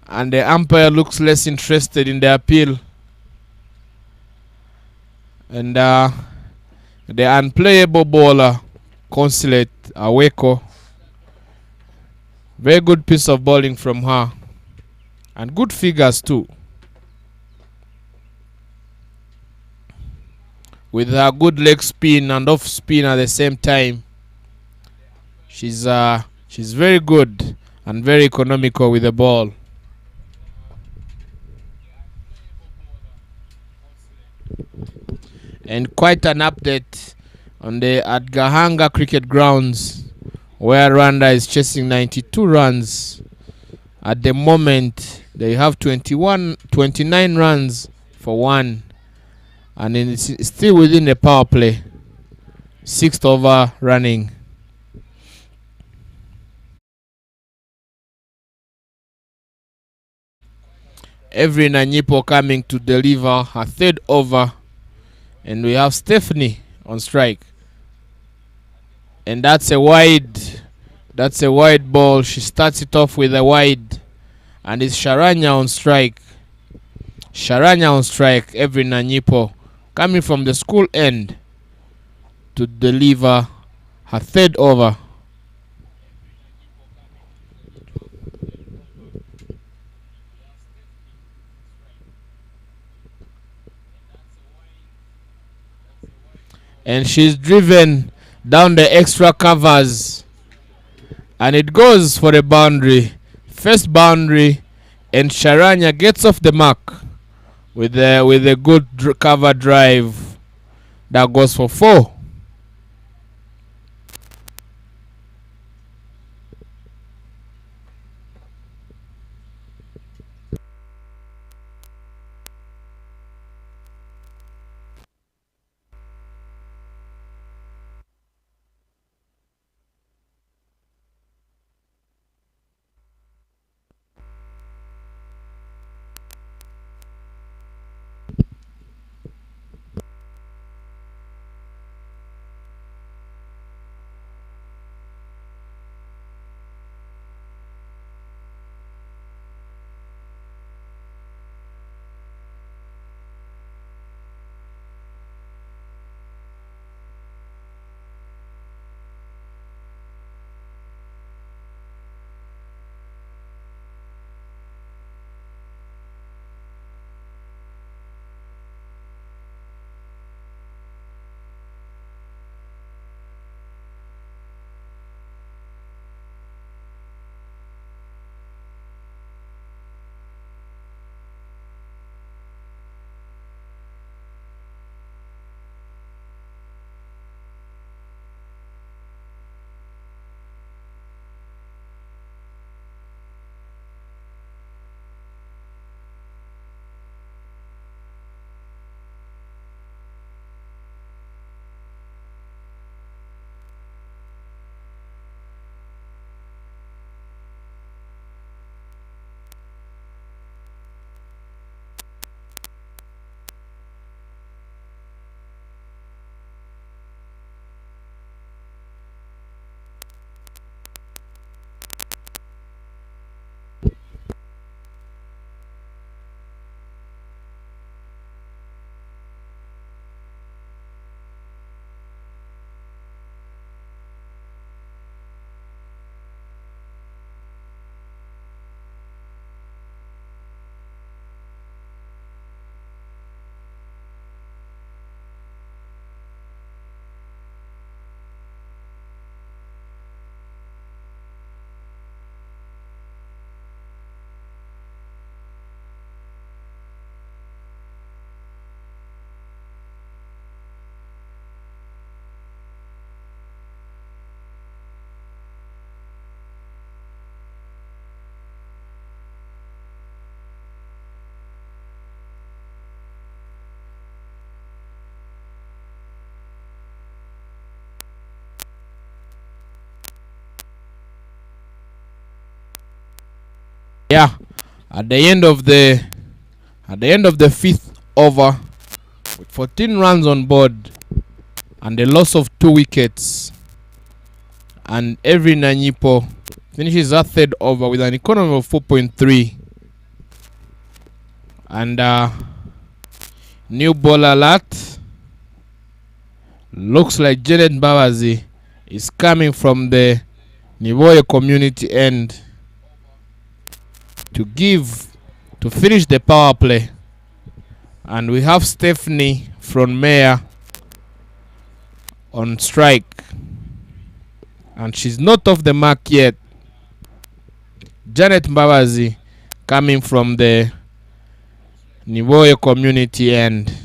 and the umpire looks less interested in the appeal. And the unplayable bowler, Consulate Aweko. Very good piece of bowling from her. And good figures too. With her good leg spin and off spin at the same time. She's very good and very economical with the ball. And quite an update on the at Gahanga cricket grounds, where Rwanda is chasing 92 runs. At the moment, they have 29 runs for one, and it's still within the power play. 6th over running. Every Nanyipo coming to deliver her 3rd over, and we have Stephanie on strike. And that's a wide ball. She starts it off with a wide, and it's Sharanya on strike. Every Nanyipo coming from the school end to deliver her 3rd over. And she's driven down the extra covers, and it goes for a boundary. First boundary, and Sharanya gets off the mark with a good cover drive that goes for 4. Yeah, at the end of the 5th over, with 14 runs on board and the loss of 2 wickets, and every Nanyipo finishes that third over with an economy of 4.3. And new ball alert. Looks like Janet Babazi is coming from the Nivoye community end to finish the power play. And we have Stephanie from Mayor on strike. And she's not off the mark yet. Janet Babazi coming from the Nivoye community end.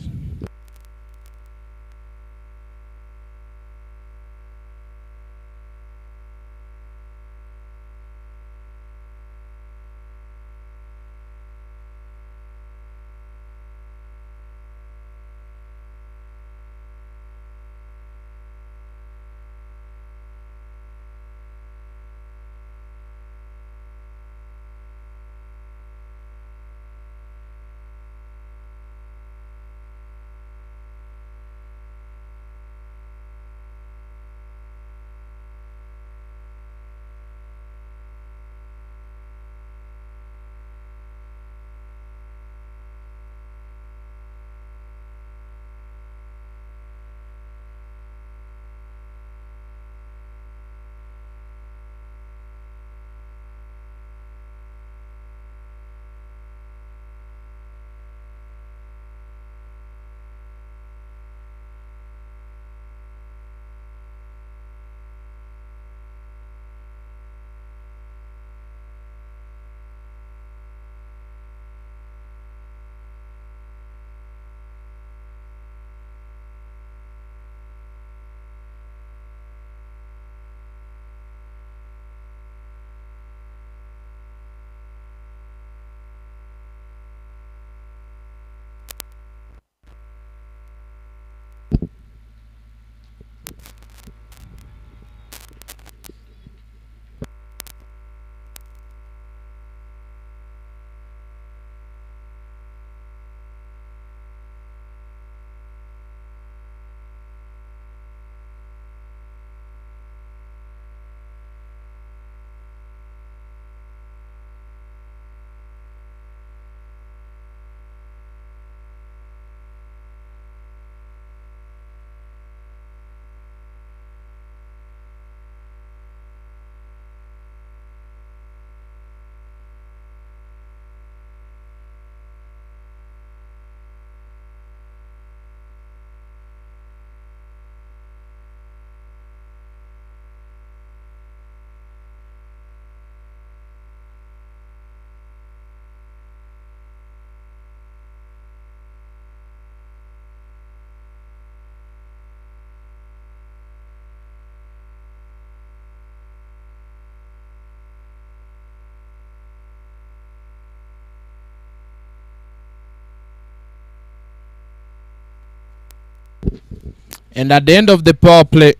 And at the end of the power play,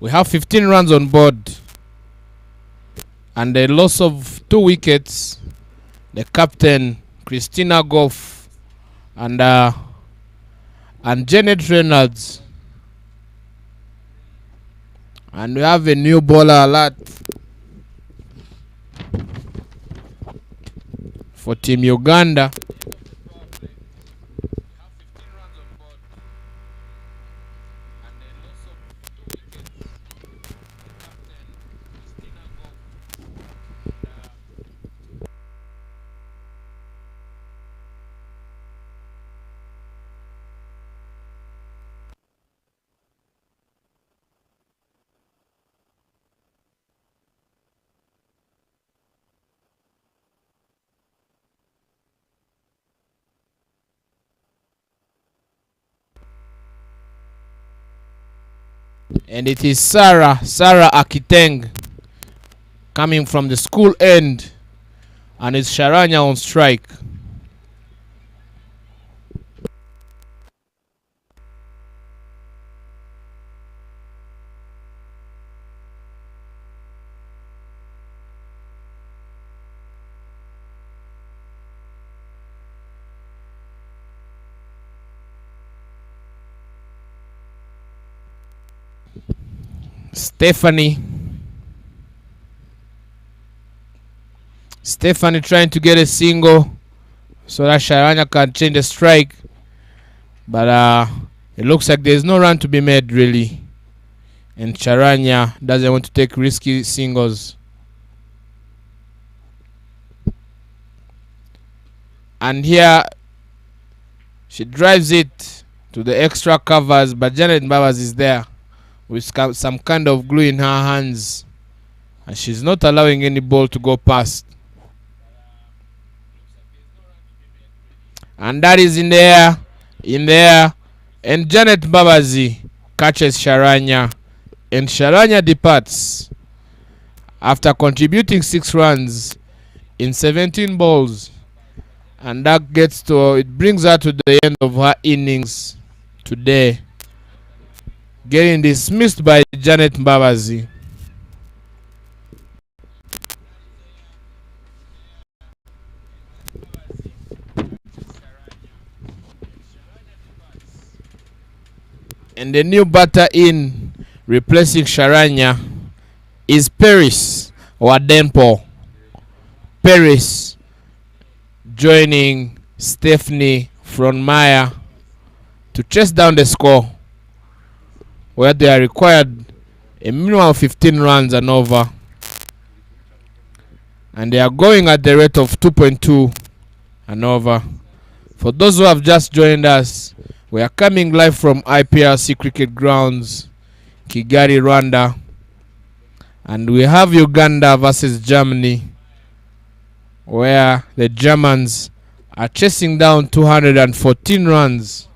we have 15 runs on board and a loss of 2 wickets. The captain, Christina Goff, and Janet Reynolds. And we have a new bowler alert for Team Uganda. And it is Sarah Akiteng coming from the school end, and it's Sharanya on strike. Stephanie trying to get a single so that Sharanya can change the strike. But it looks like there's no run to be made really. And Sharanya doesn't want to take risky singles. And here she drives it to the extra covers, but Janet Mbabas is there with some kind of glue in her hands, and she's not allowing any ball to go past. And that is in the air, and Janet Mbabazi catches Sharanya, and Sharanya departs after contributing 6 runs in 17 balls, and that brings her to the end of her innings today, getting dismissed by Janet Mbabazi. And the new batter in replacing Sharanya is Paris Wadenpo. Paris joining Stephanie Frontmeyer to chase down the score, where they are required a minimum of 15 runs and over, and they are going at the rate of 2.2 and over. For those who have just joined us, we are coming live from IPRC Cricket Grounds, Kigali, Rwanda, and we have Uganda versus Germany, where the Germans are chasing down 214 runs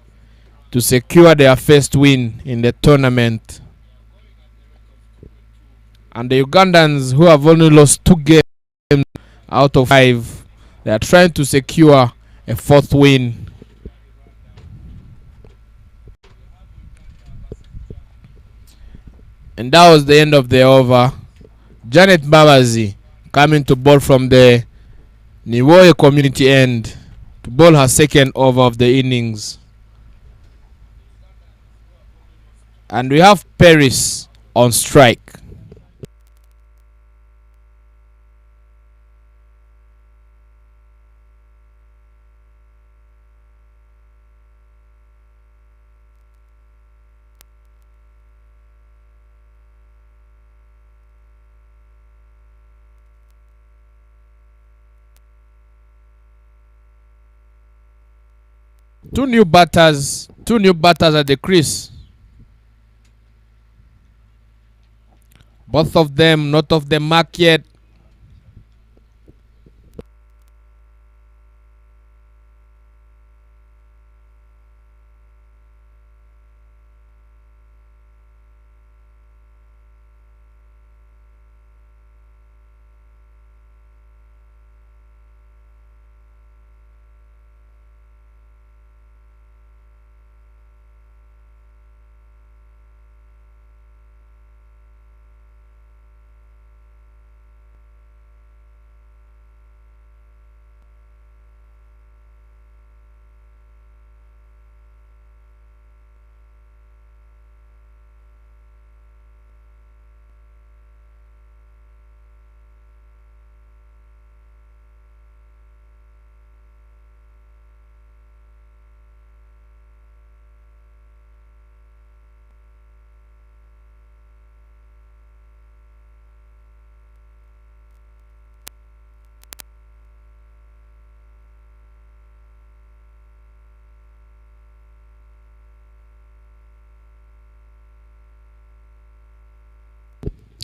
to secure their first win in the tournament. And the Ugandans, who have only lost 2 games out of 5, they are trying to secure a 4th win. And that was the end of the over. Janet Mbabazi coming to bowl from the Niwoye community end to bowl her 2nd over of the innings. And we have Paris on strike. Two new batters at the crease. Both of them not off the mark yet.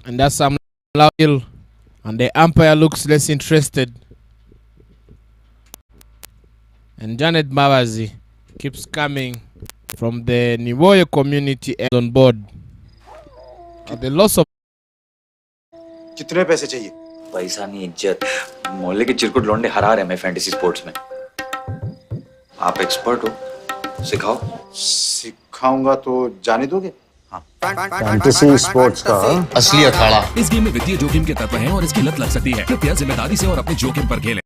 And that's Sam Lawil, and the umpire looks less interested. And Janet Mbabazi keeps coming from the Niwoye community end on board. The loss of कितने पैसे चाहिए? पैसा नहीं, इज्जत। मोहल्ले के चिरकुट लौंडे हरा रहे हैं फैंटेसी स्पोर्ट्स में। आप एक्सपर्ट हो, सिखाओ। सिखाऊंगा तो जाने दोगे? फैंटेसी स्पोर्ट्स का असली अखाड़ा। इस गेम में वित्तीय जोखिम के तत्व हैं और इसकी लत लग सकती है। कृपया जिम्मेदारी से और अपने जोखिम पर खेलें।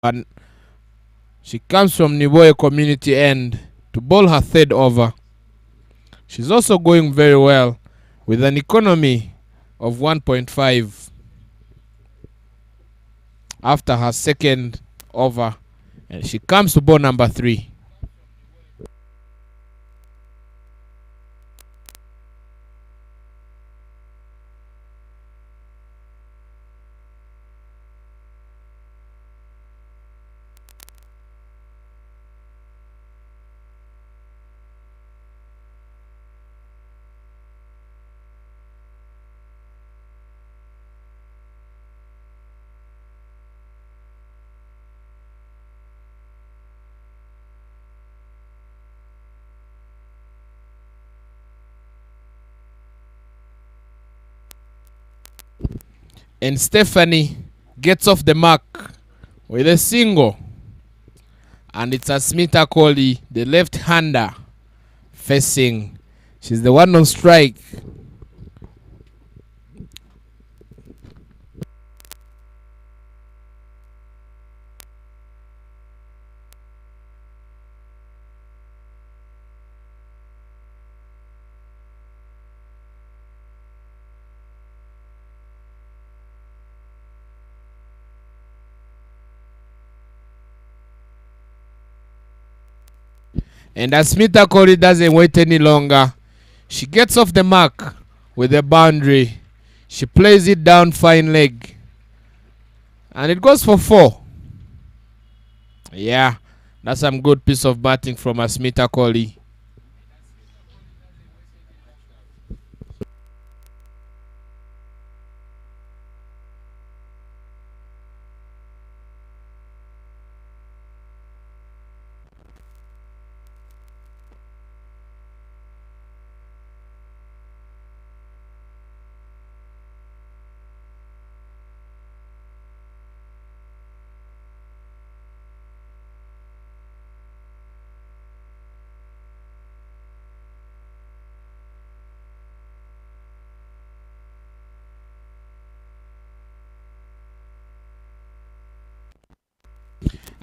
And she comes from Niboye community end to bowl her third over. She's also going very well with an economy of 1.5 after her second over. And she comes to ball number 3. And Stephanie gets off the mark with a single. And it's Asmita Kohli, the left-hander, facing. She's the one on strike. And Asmita Kohli doesn't wait any longer. She gets off the mark with a boundary. She plays it down fine leg. And it goes for 4. Yeah, that's some good piece of batting from Asmita Kohli.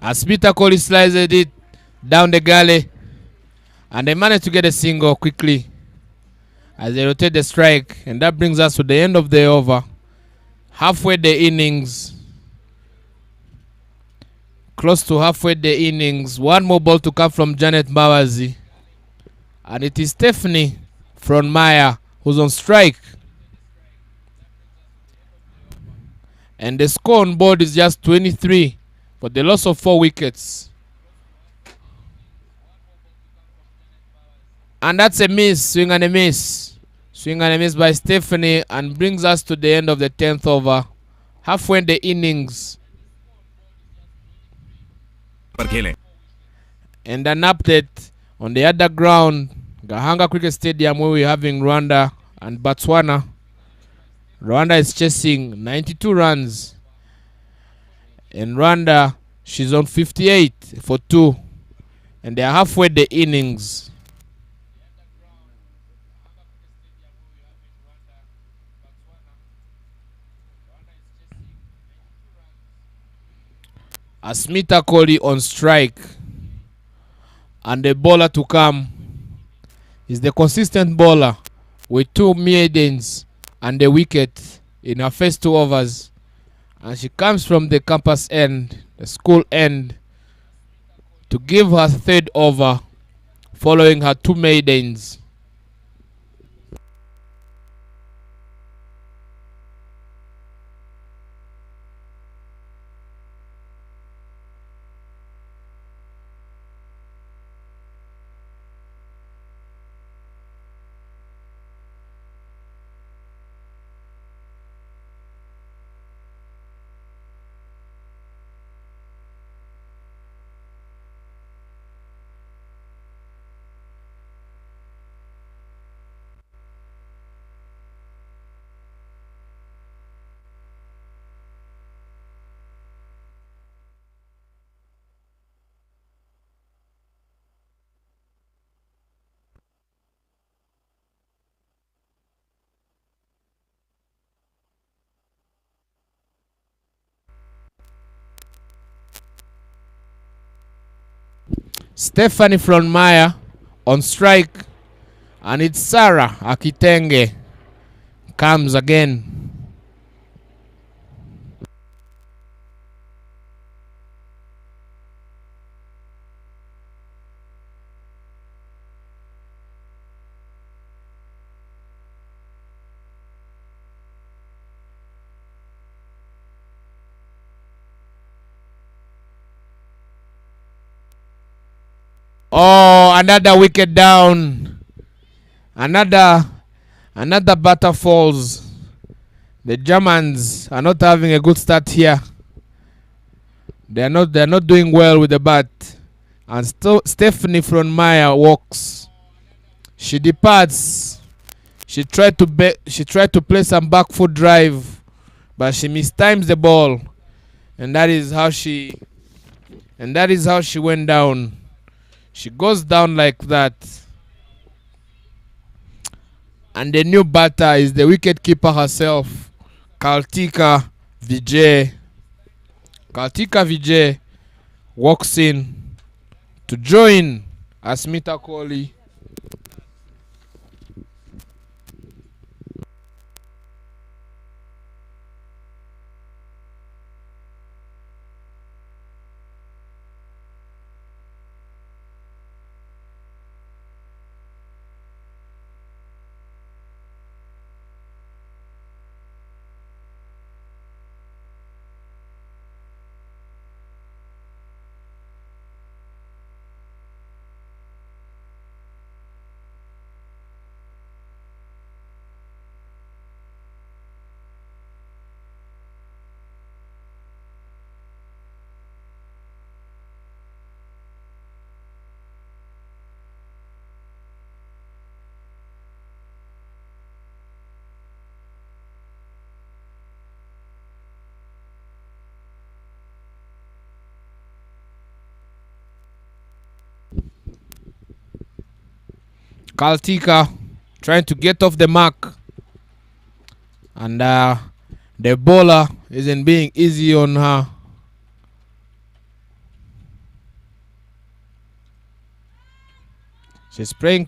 Asmita Kohli slices it down the gully. And they manage to get a single quickly as they rotate the strike. And that brings us to the end of the over. Halfway the innings. Close to halfway the innings. One more ball to come from Janet Mawazi. And it is Stephanie from Maya who's on strike. And the score on board is just 23 for the loss of 4 wickets. And that's a miss, swing and a miss. Swing and a miss by Stephanie and brings us to the end of the 10th over. Halfway in the innings. And an update on the other ground, Gahanga Cricket Stadium, where we're having Rwanda and Botswana. Rwanda is chasing 92 runs. And Rwanda, she's on 58 for 2. And they're halfway the innings. Asmita Kohli on strike. And the bowler to come is the consistent bowler with 2 maidens and a wicket in her first 2 overs. And she comes from the campus end, the school end, to give her 3rd over following her 2 maidens. Stephanie Frontmeyer on strike. And it's Sarah Akitenge comes again. Oh, another wicket down. Another batter falls. The Germans are not having a good start here. They're not doing well with the bat. And Stephanie Frontmeyer walks. She departs. She tried to play some back foot drive, but she mistimes the ball, and that is how she went down. She goes down like that. And the new batter is the wicketkeeper herself, Kwibuka Vijay. Kwibuka Vijay walks in to join Asmita Kohli. Kwibuka trying to get off the mark, and the bowler isn't being easy on her. She's playing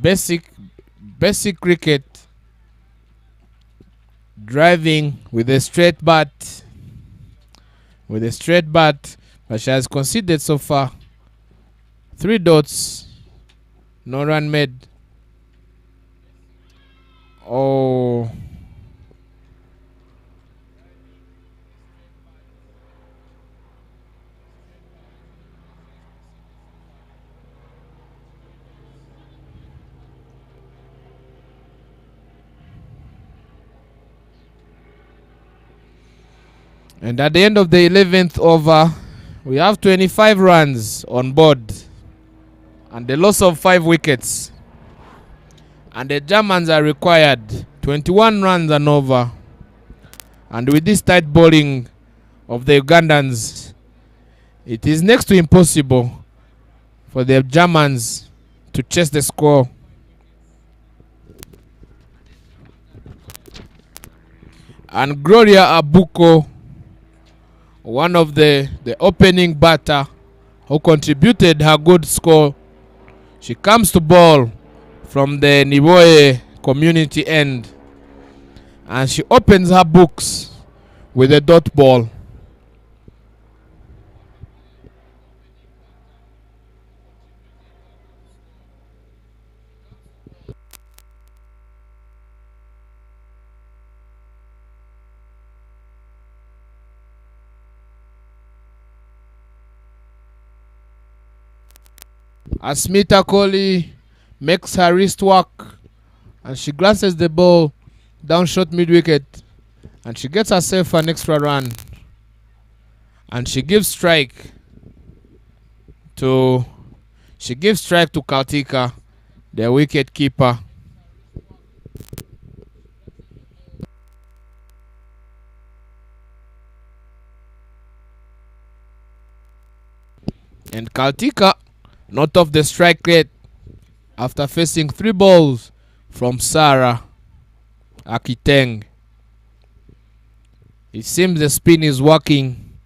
basic cricket, driving with a straight bat, but she has conceded so far 3 dots. No run made. Oh. And at the end of the 11th over, we have 25 runs on board and the loss of 5 wickets. And the Germans are required 21 runs and over. And with this tight bowling of the Ugandans, it is next to impossible for the Germans to chase the score. And Gloria Abuko, one of the opening batter who contributed her good score, she comes to bowl from the Niboye community end, and she opens her books with a dot ball. Asmita Kohli makes her wrist work, and she glances the ball down short mid-wicket, and she gets herself an extra run, and she gives strike to Kwibuka, the wicket keeper. And Kwibuka not off the strike rate after facing 3 balls from Sarah Akiteng. It seems the spin is working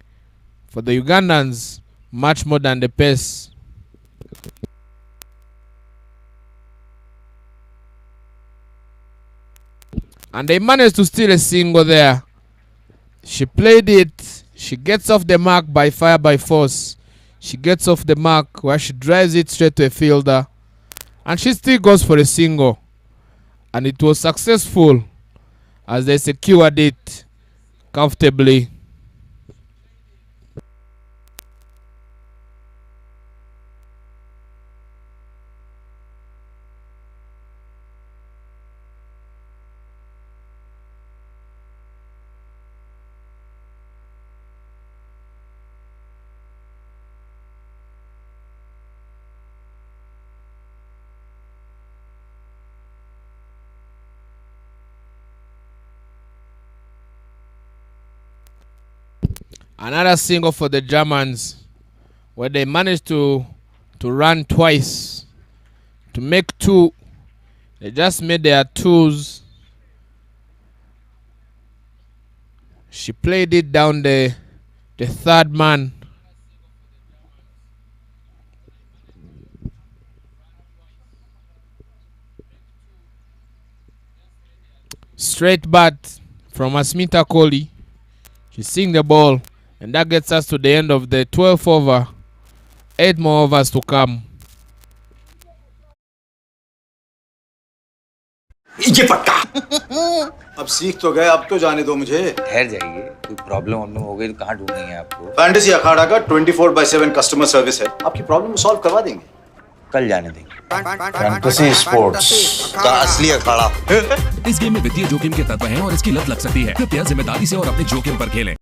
for the Ugandans, much more than the pace. And they managed to steal a single there. She played it. She gets off the mark by fire by force. She gets off the mark where she drives it straight to a fielder. And she still goes for a single. And it was successful as they secured it comfortably. Another single for the Germans, where they managed to run twice to make two. They just made their twos. She played it down the third man. Straight bat from Asmita Kohli. She's seeing the ball. And that gets us to the end of the 12th over. 8 more overs to come. ये फटका अब सीख तो गए, अब तो जाने दो मुझे। ठहर जाइए, कोई प्रॉब्लम हो गई तो कहाँ ढूंढेंगे आपको? फैंटेसी अखाड़ा का 24/7 कस्टमर सर्विस है, आपकी प्रॉब्लम सॉल्व करवा देंगे। कल जाने देंगे। फैंटेसी स्पोर्ट्स का असली अखाड़ा। इस गेम में वित्तीय जोखिम के तत्व हैं और इसकी लत लग सकती है। कृपया जिम्मेदारी से और अपने जोखिम पर खेलें।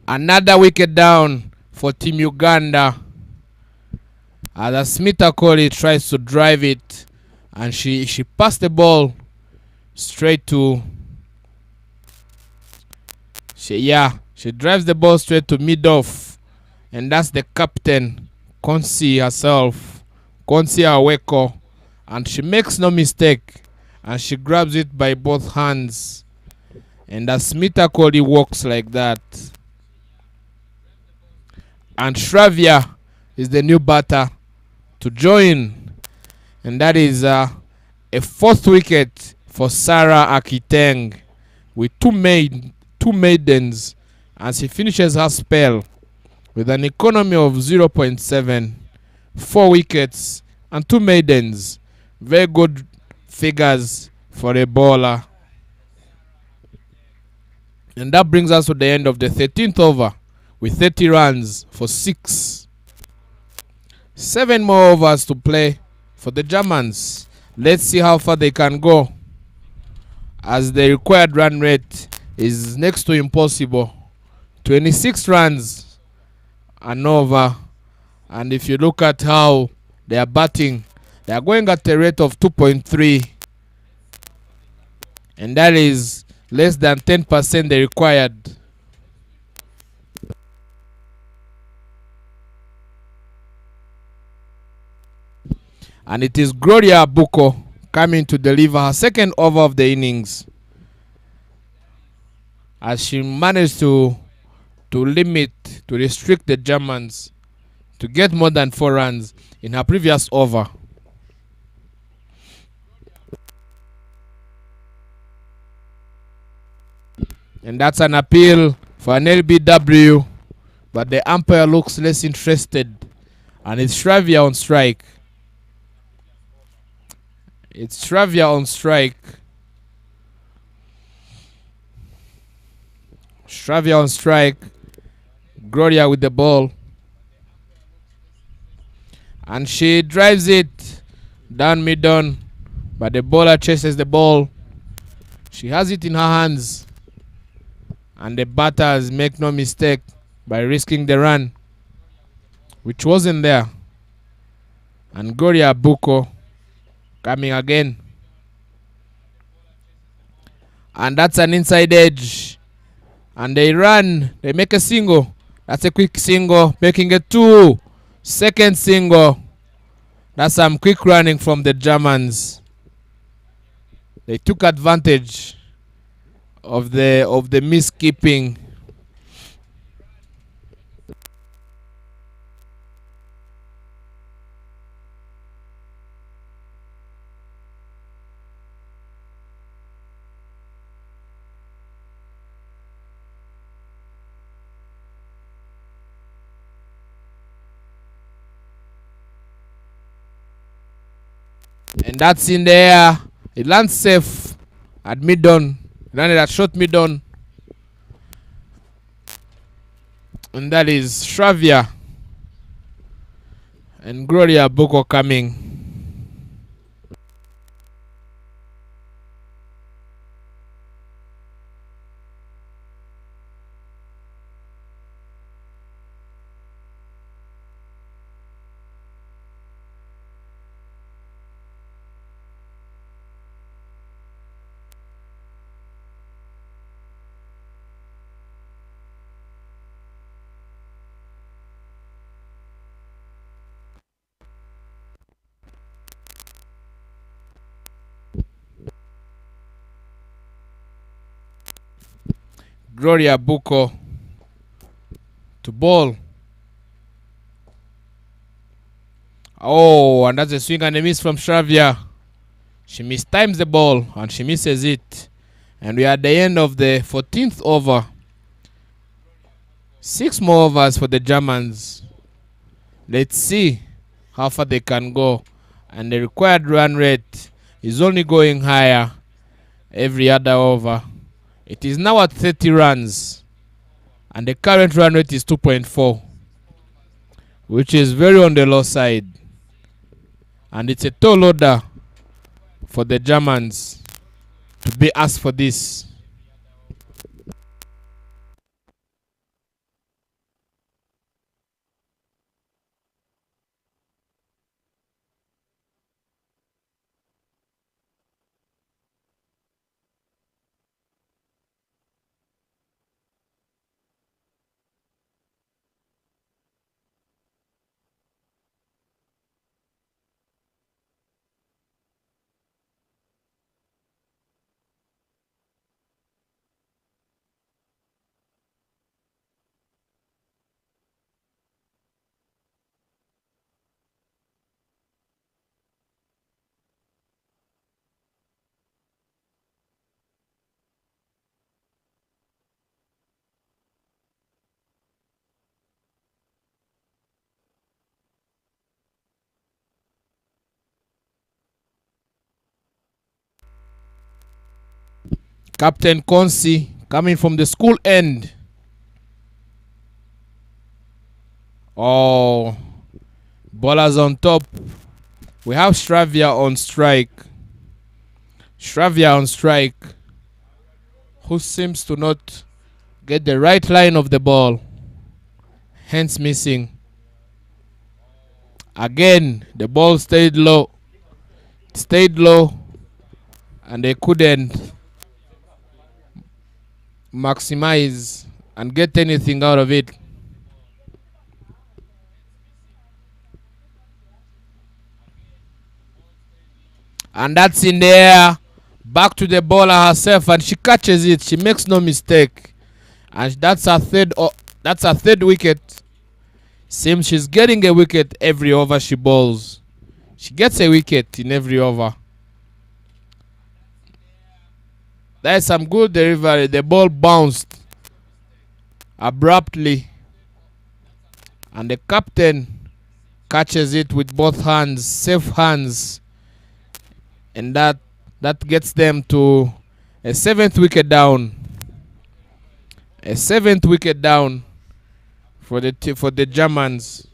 Another wicket down for Team Uganda. As Asmita Kohli tries to drive it, and she passed the ball straight to. She drives the ball straight to mid-off, and that's the captain, Konsi herself, Konsi Aweko, and she makes no mistake, and she grabs it by both hands, and Asmita Kohli walks like that. And Shravya is the new batter to join, and that is a fourth wicket for Sarah Akiteng with two maidens as he finishes her spell with an economy of 0.7, 4 wickets and 2 maidens. Very good figures for a bowler. And that brings us to the end of the 13th over with 30 runs for 6. 7 more overs to play for the Germans. Let's see how far they can go, as the required run rate is next to impossible. 26 runs an over. And if you look at how they are batting, they are going at a rate of 2.3. And that is less than 10% they required. And it is Gloria Abuko coming to deliver her second over of the innings, as she managed to restrict the Germans to get more than 4 runs in her previous over. And that's an appeal for an LBW, but the umpire looks less interested, and it's Shravia on strike. It's Shravia on strike. Shravia on strike. Gloria with the ball. And she drives it down mid-on, but the bowler chases the ball. She has it in her hands, and the batters make no mistake by risking the run, which wasn't there. And Gloria Abuko coming again. And that's an inside edge. And they run. They make a single. That's a quick single, making it 2. Second single. That's some quick running from the Germans. They took advantage of the miskeeping. And that's in the air. It lands safe at mid-on. It landed at short mid-on. And that is Shravia and Gloria Abuko coming. Gloria Abuko to ball. Oh, and that's a swing and a miss from Shravia. She mistimes the ball and she misses it. And we are at the end of the 14th over. 6 more overs for the Germans. Let's see how far they can go. And the required run rate is only going higher every other over. It is now at 30 runs. And the current run rate is 2.4. Which is very on the low side. And it's a tall order for the Germans to be asked for this. Captain Konsi Coming from the school end. Oh, bowlers on top. We have Stravia on strike. Stravia on strike, who seems to not get the right line of the ball, hence missing. Again, the ball stayed low, and they couldn't maximize and get anything out of it. And that's in there. Back to the bowler herself, and she catches it. She makes no mistake, and that's her third wicket. Seems she's getting a wicket every over she bowls. She gets a wicket in every over. There's some good delivery. The ball bounced abruptly, and the captain catches it with both hands, safe hands, and that gets them to a 7th wicket down. A 7th wicket down for the Germans.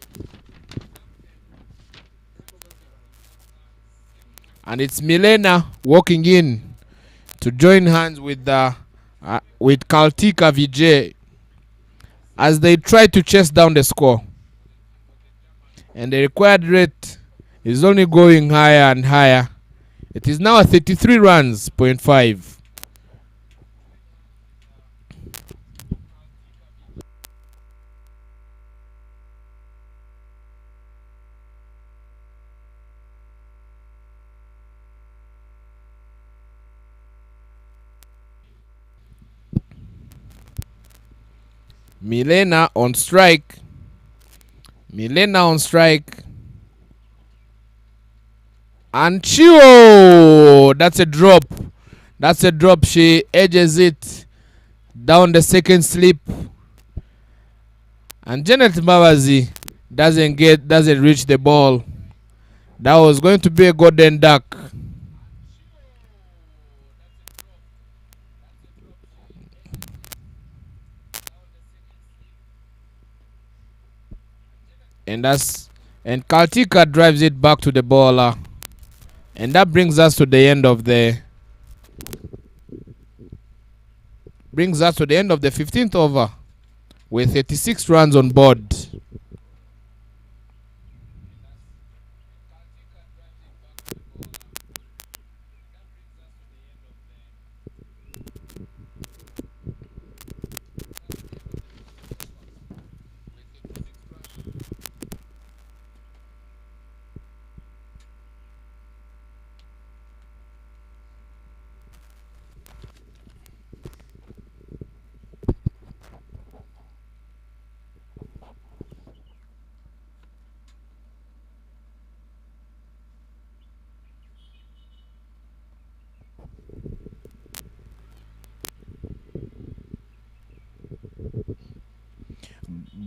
And it's Milena walking in to join hands with Kaltika Vijay as they try to chase down the score. And the required rate is only going higher and higher. It is now at 33 runs, 0.5. Milena on strike. And Chio! That's a drop. She edges it down the second slip. And Janet Mbabazi doesn't reach the ball. That was going to be a golden duck. And Kaltika drives it back to the bowler. And that brings us to the end of the 15th over with 36 runs on board.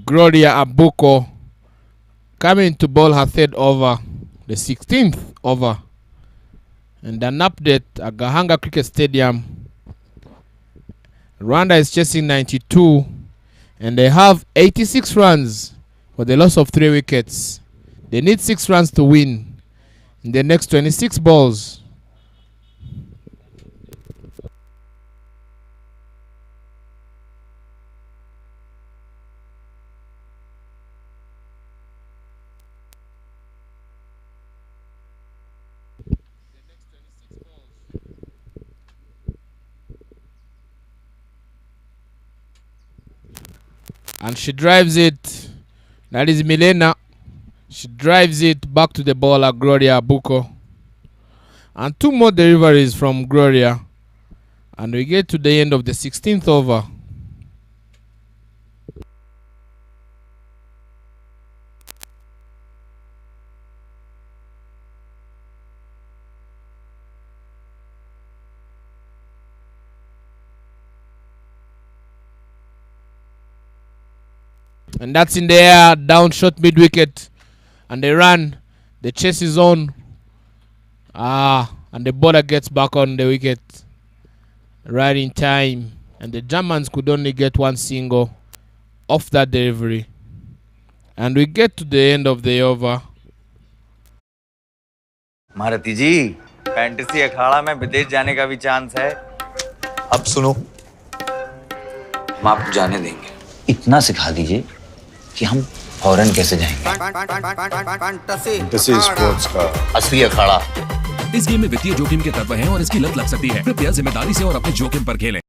Gloria Abuko coming to bowl her third over, the 16th over. And an update at Gahanga Cricket Stadium. Rwanda is chasing 92, and they have 86 runs for the loss of 3 wickets. They need 6 runs to win in the next 26 balls. And she drives it. That is Milena. She drives it back to the bowler, Gloria Abuko. And 2 more deliveries from Gloria. And we get to the end of the 16th over. And that's in the air, down short mid wicket. And they run. The chase is on. And the bowler gets back on the wicket right in time and the Germans could only get one single off that delivery. And we get to the end of the over. महारथी जी, fantasy अखाड़ा में विदेश जाने का भी chance है। अब सुनो, हम आपको जाने देंगे। इतना सिखा दीजिए कि हम फौरन कैसे जाएंगे। फैंटेसी स्पोर्ट्स का असली अखाड़ा। इस गेम में वित्तीय जोखिम के तत्व हैं और इसकी लत लग सकती है। कृपया जिम्मेदारी से और अपने जोखिम पर खेलें।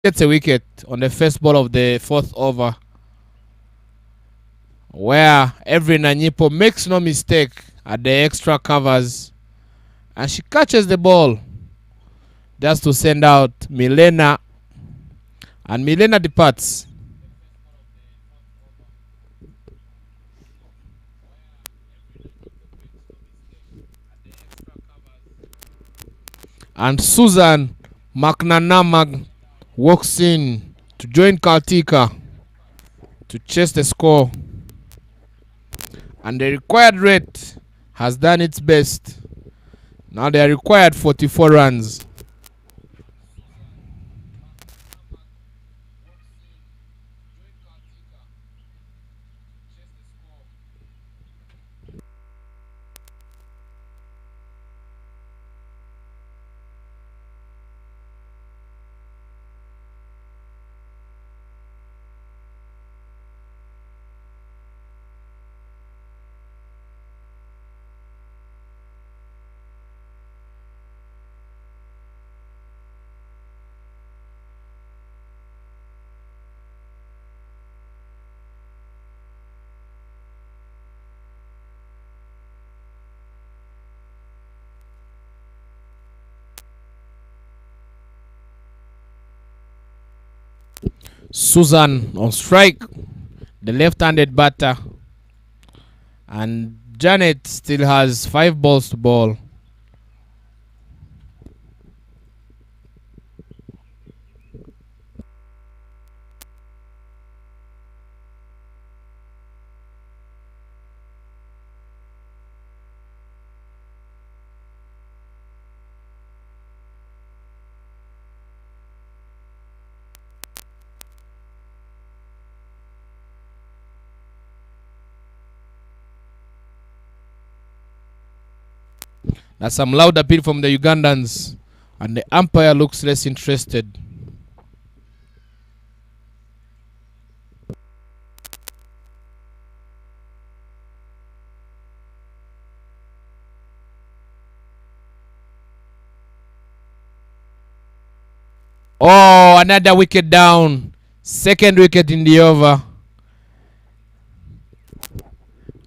Gets a wicket on the first ball of the fourth over, where every Nanyipo makes no mistake at the extra covers, and she catches the ball just to send out Milena, and Milena departs. And Susan McNanamag walks in to join Kartika to chase the score. And the required rate has done its best. Now they are required 44 runs. Susan on strike, the left-handed batter, and Janet still has 5 balls to bowl. That's some loud appeal from the Ugandans, and the umpire looks less interested. Oh, another wicket down. Second wicket in the over.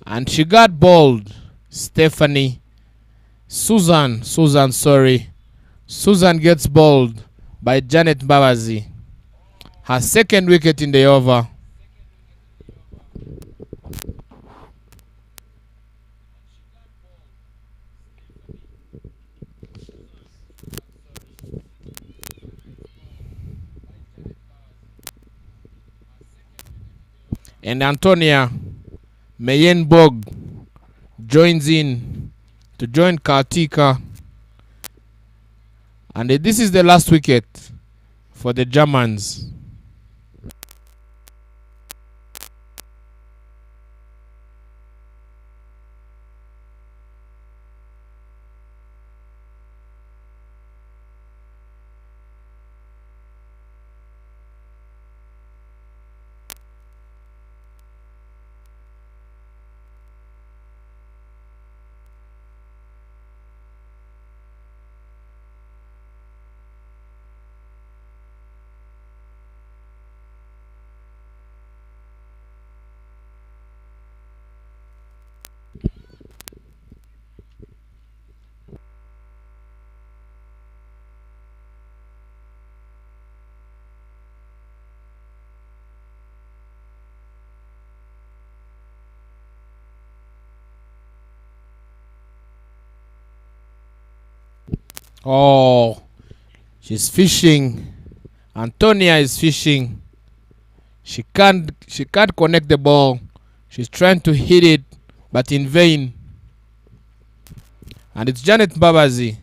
And she got bowled. Susan gets bowled by Janet Babazi. Her second wicket in the over. And Antonia Meyenbog joins in to join Kartika. And this is the last wicket for the Germans. Oh, she's fishing. Antonia is fishing. She can't connect the ball. She's trying to hit it, but in vain. And it's Janet Babazi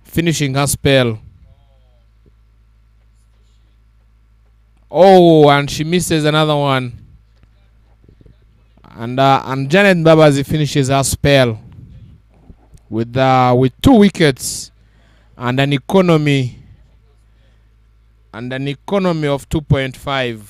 finishing her spell. Oh, and she misses another one. And Janet Babazi finishes her spell with 2 wickets and an economy of 2.5.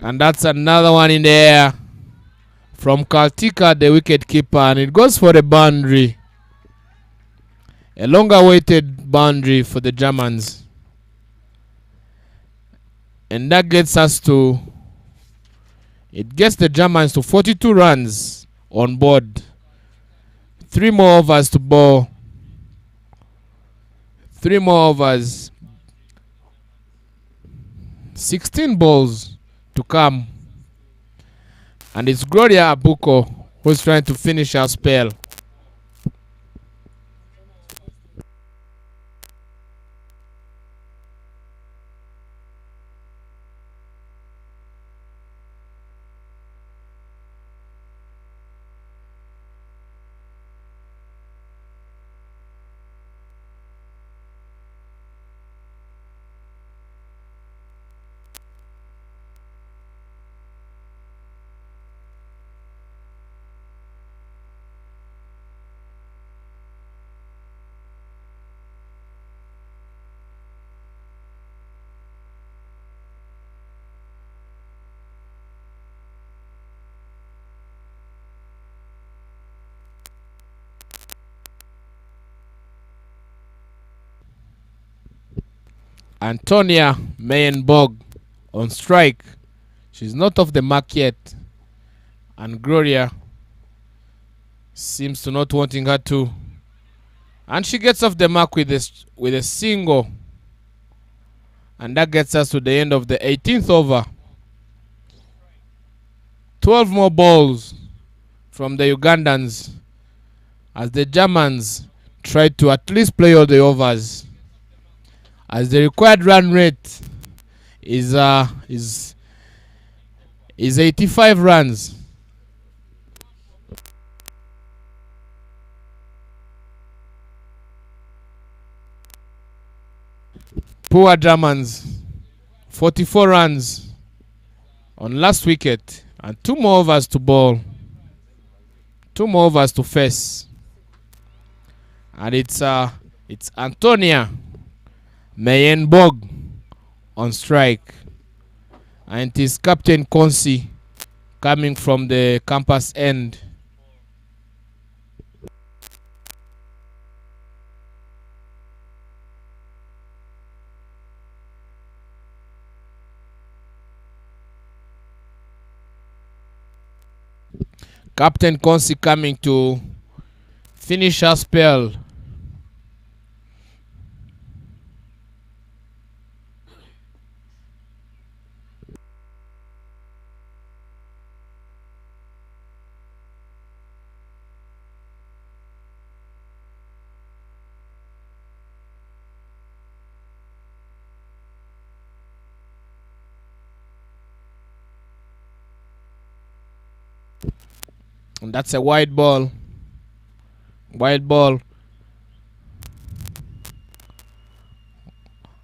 And that's another one in the air from Kaltika, the wicket keeper, and it goes for a boundary. A long awaited boundary for the Germans. And that gets the Germans to 42 runs on board. 3 more overs to bowl. 3 more overs. 16 balls to come. And it's Gloria Abuko who's trying to finish her spell. Antonia Meyenborg on strike. She's not off the mark yet. And Gloria seems to not wanting her to. And she gets off the mark with a single. And that gets us to the end of the 18th over. 12 more balls from the Ugandans as the Germans try to at least play all the overs. As the required run rate is 85 runs. Poor Germans, 44 runs on last wicket, and 2 more overs to bowl. 2 more overs to face. And it's Antonia Meyenborg on strike, and it is Captain Konsi coming from the campus end. Captain Konsi coming to finish her spell. And that's a wide ball. Wide ball.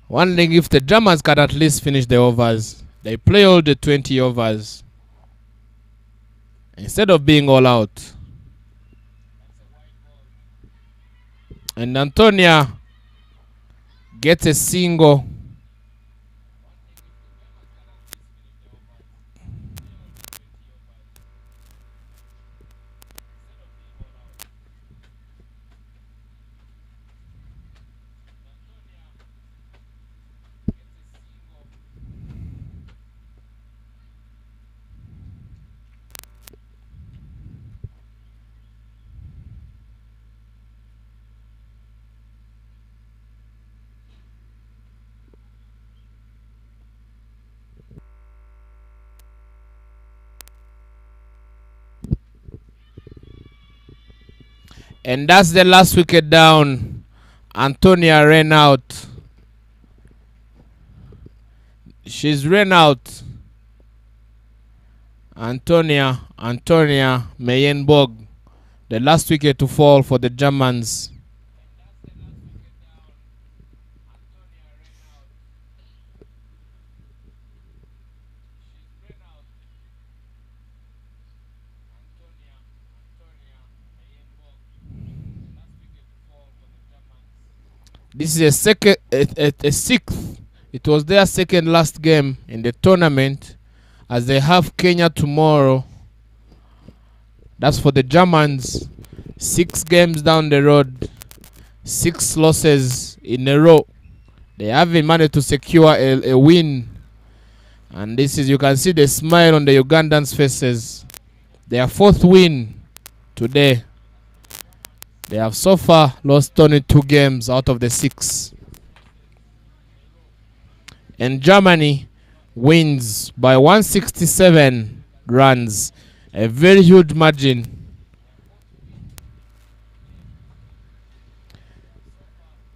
Wondering if the Germans can at least finish the overs. They play all the 20 overs. instead of being all out. And Antonia gets a single. And that's the last wicket down. Antonia ran out. She's ran out. Antonia Meyenborg, the last wicket to fall for the Germans. This is a sixth. It was their second last game in the tournament, as they have Kenya tomorrow. That's for the Germans. 6 games down the road, 6 losses in a row. They haven't managed to secure a win. And this is, you can see the smile on the Ugandans' faces. Their 4th win today. They have so far lost only 2 games out of the 6. And Germany wins by 167 runs. A very huge margin.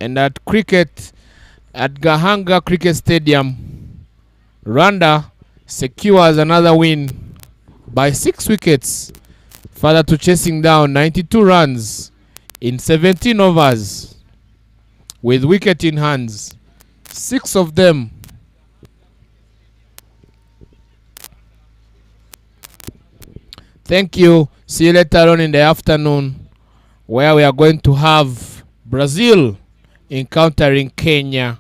And at cricket, at Gahanga Cricket Stadium, Rwanda secures another win by 6 wickets, further to chasing down 92 runs in 17 overs with wicket in hands. 6 of them. Thank you. See you later on in the afternoon, where we are going to have Brazil encountering Kenya.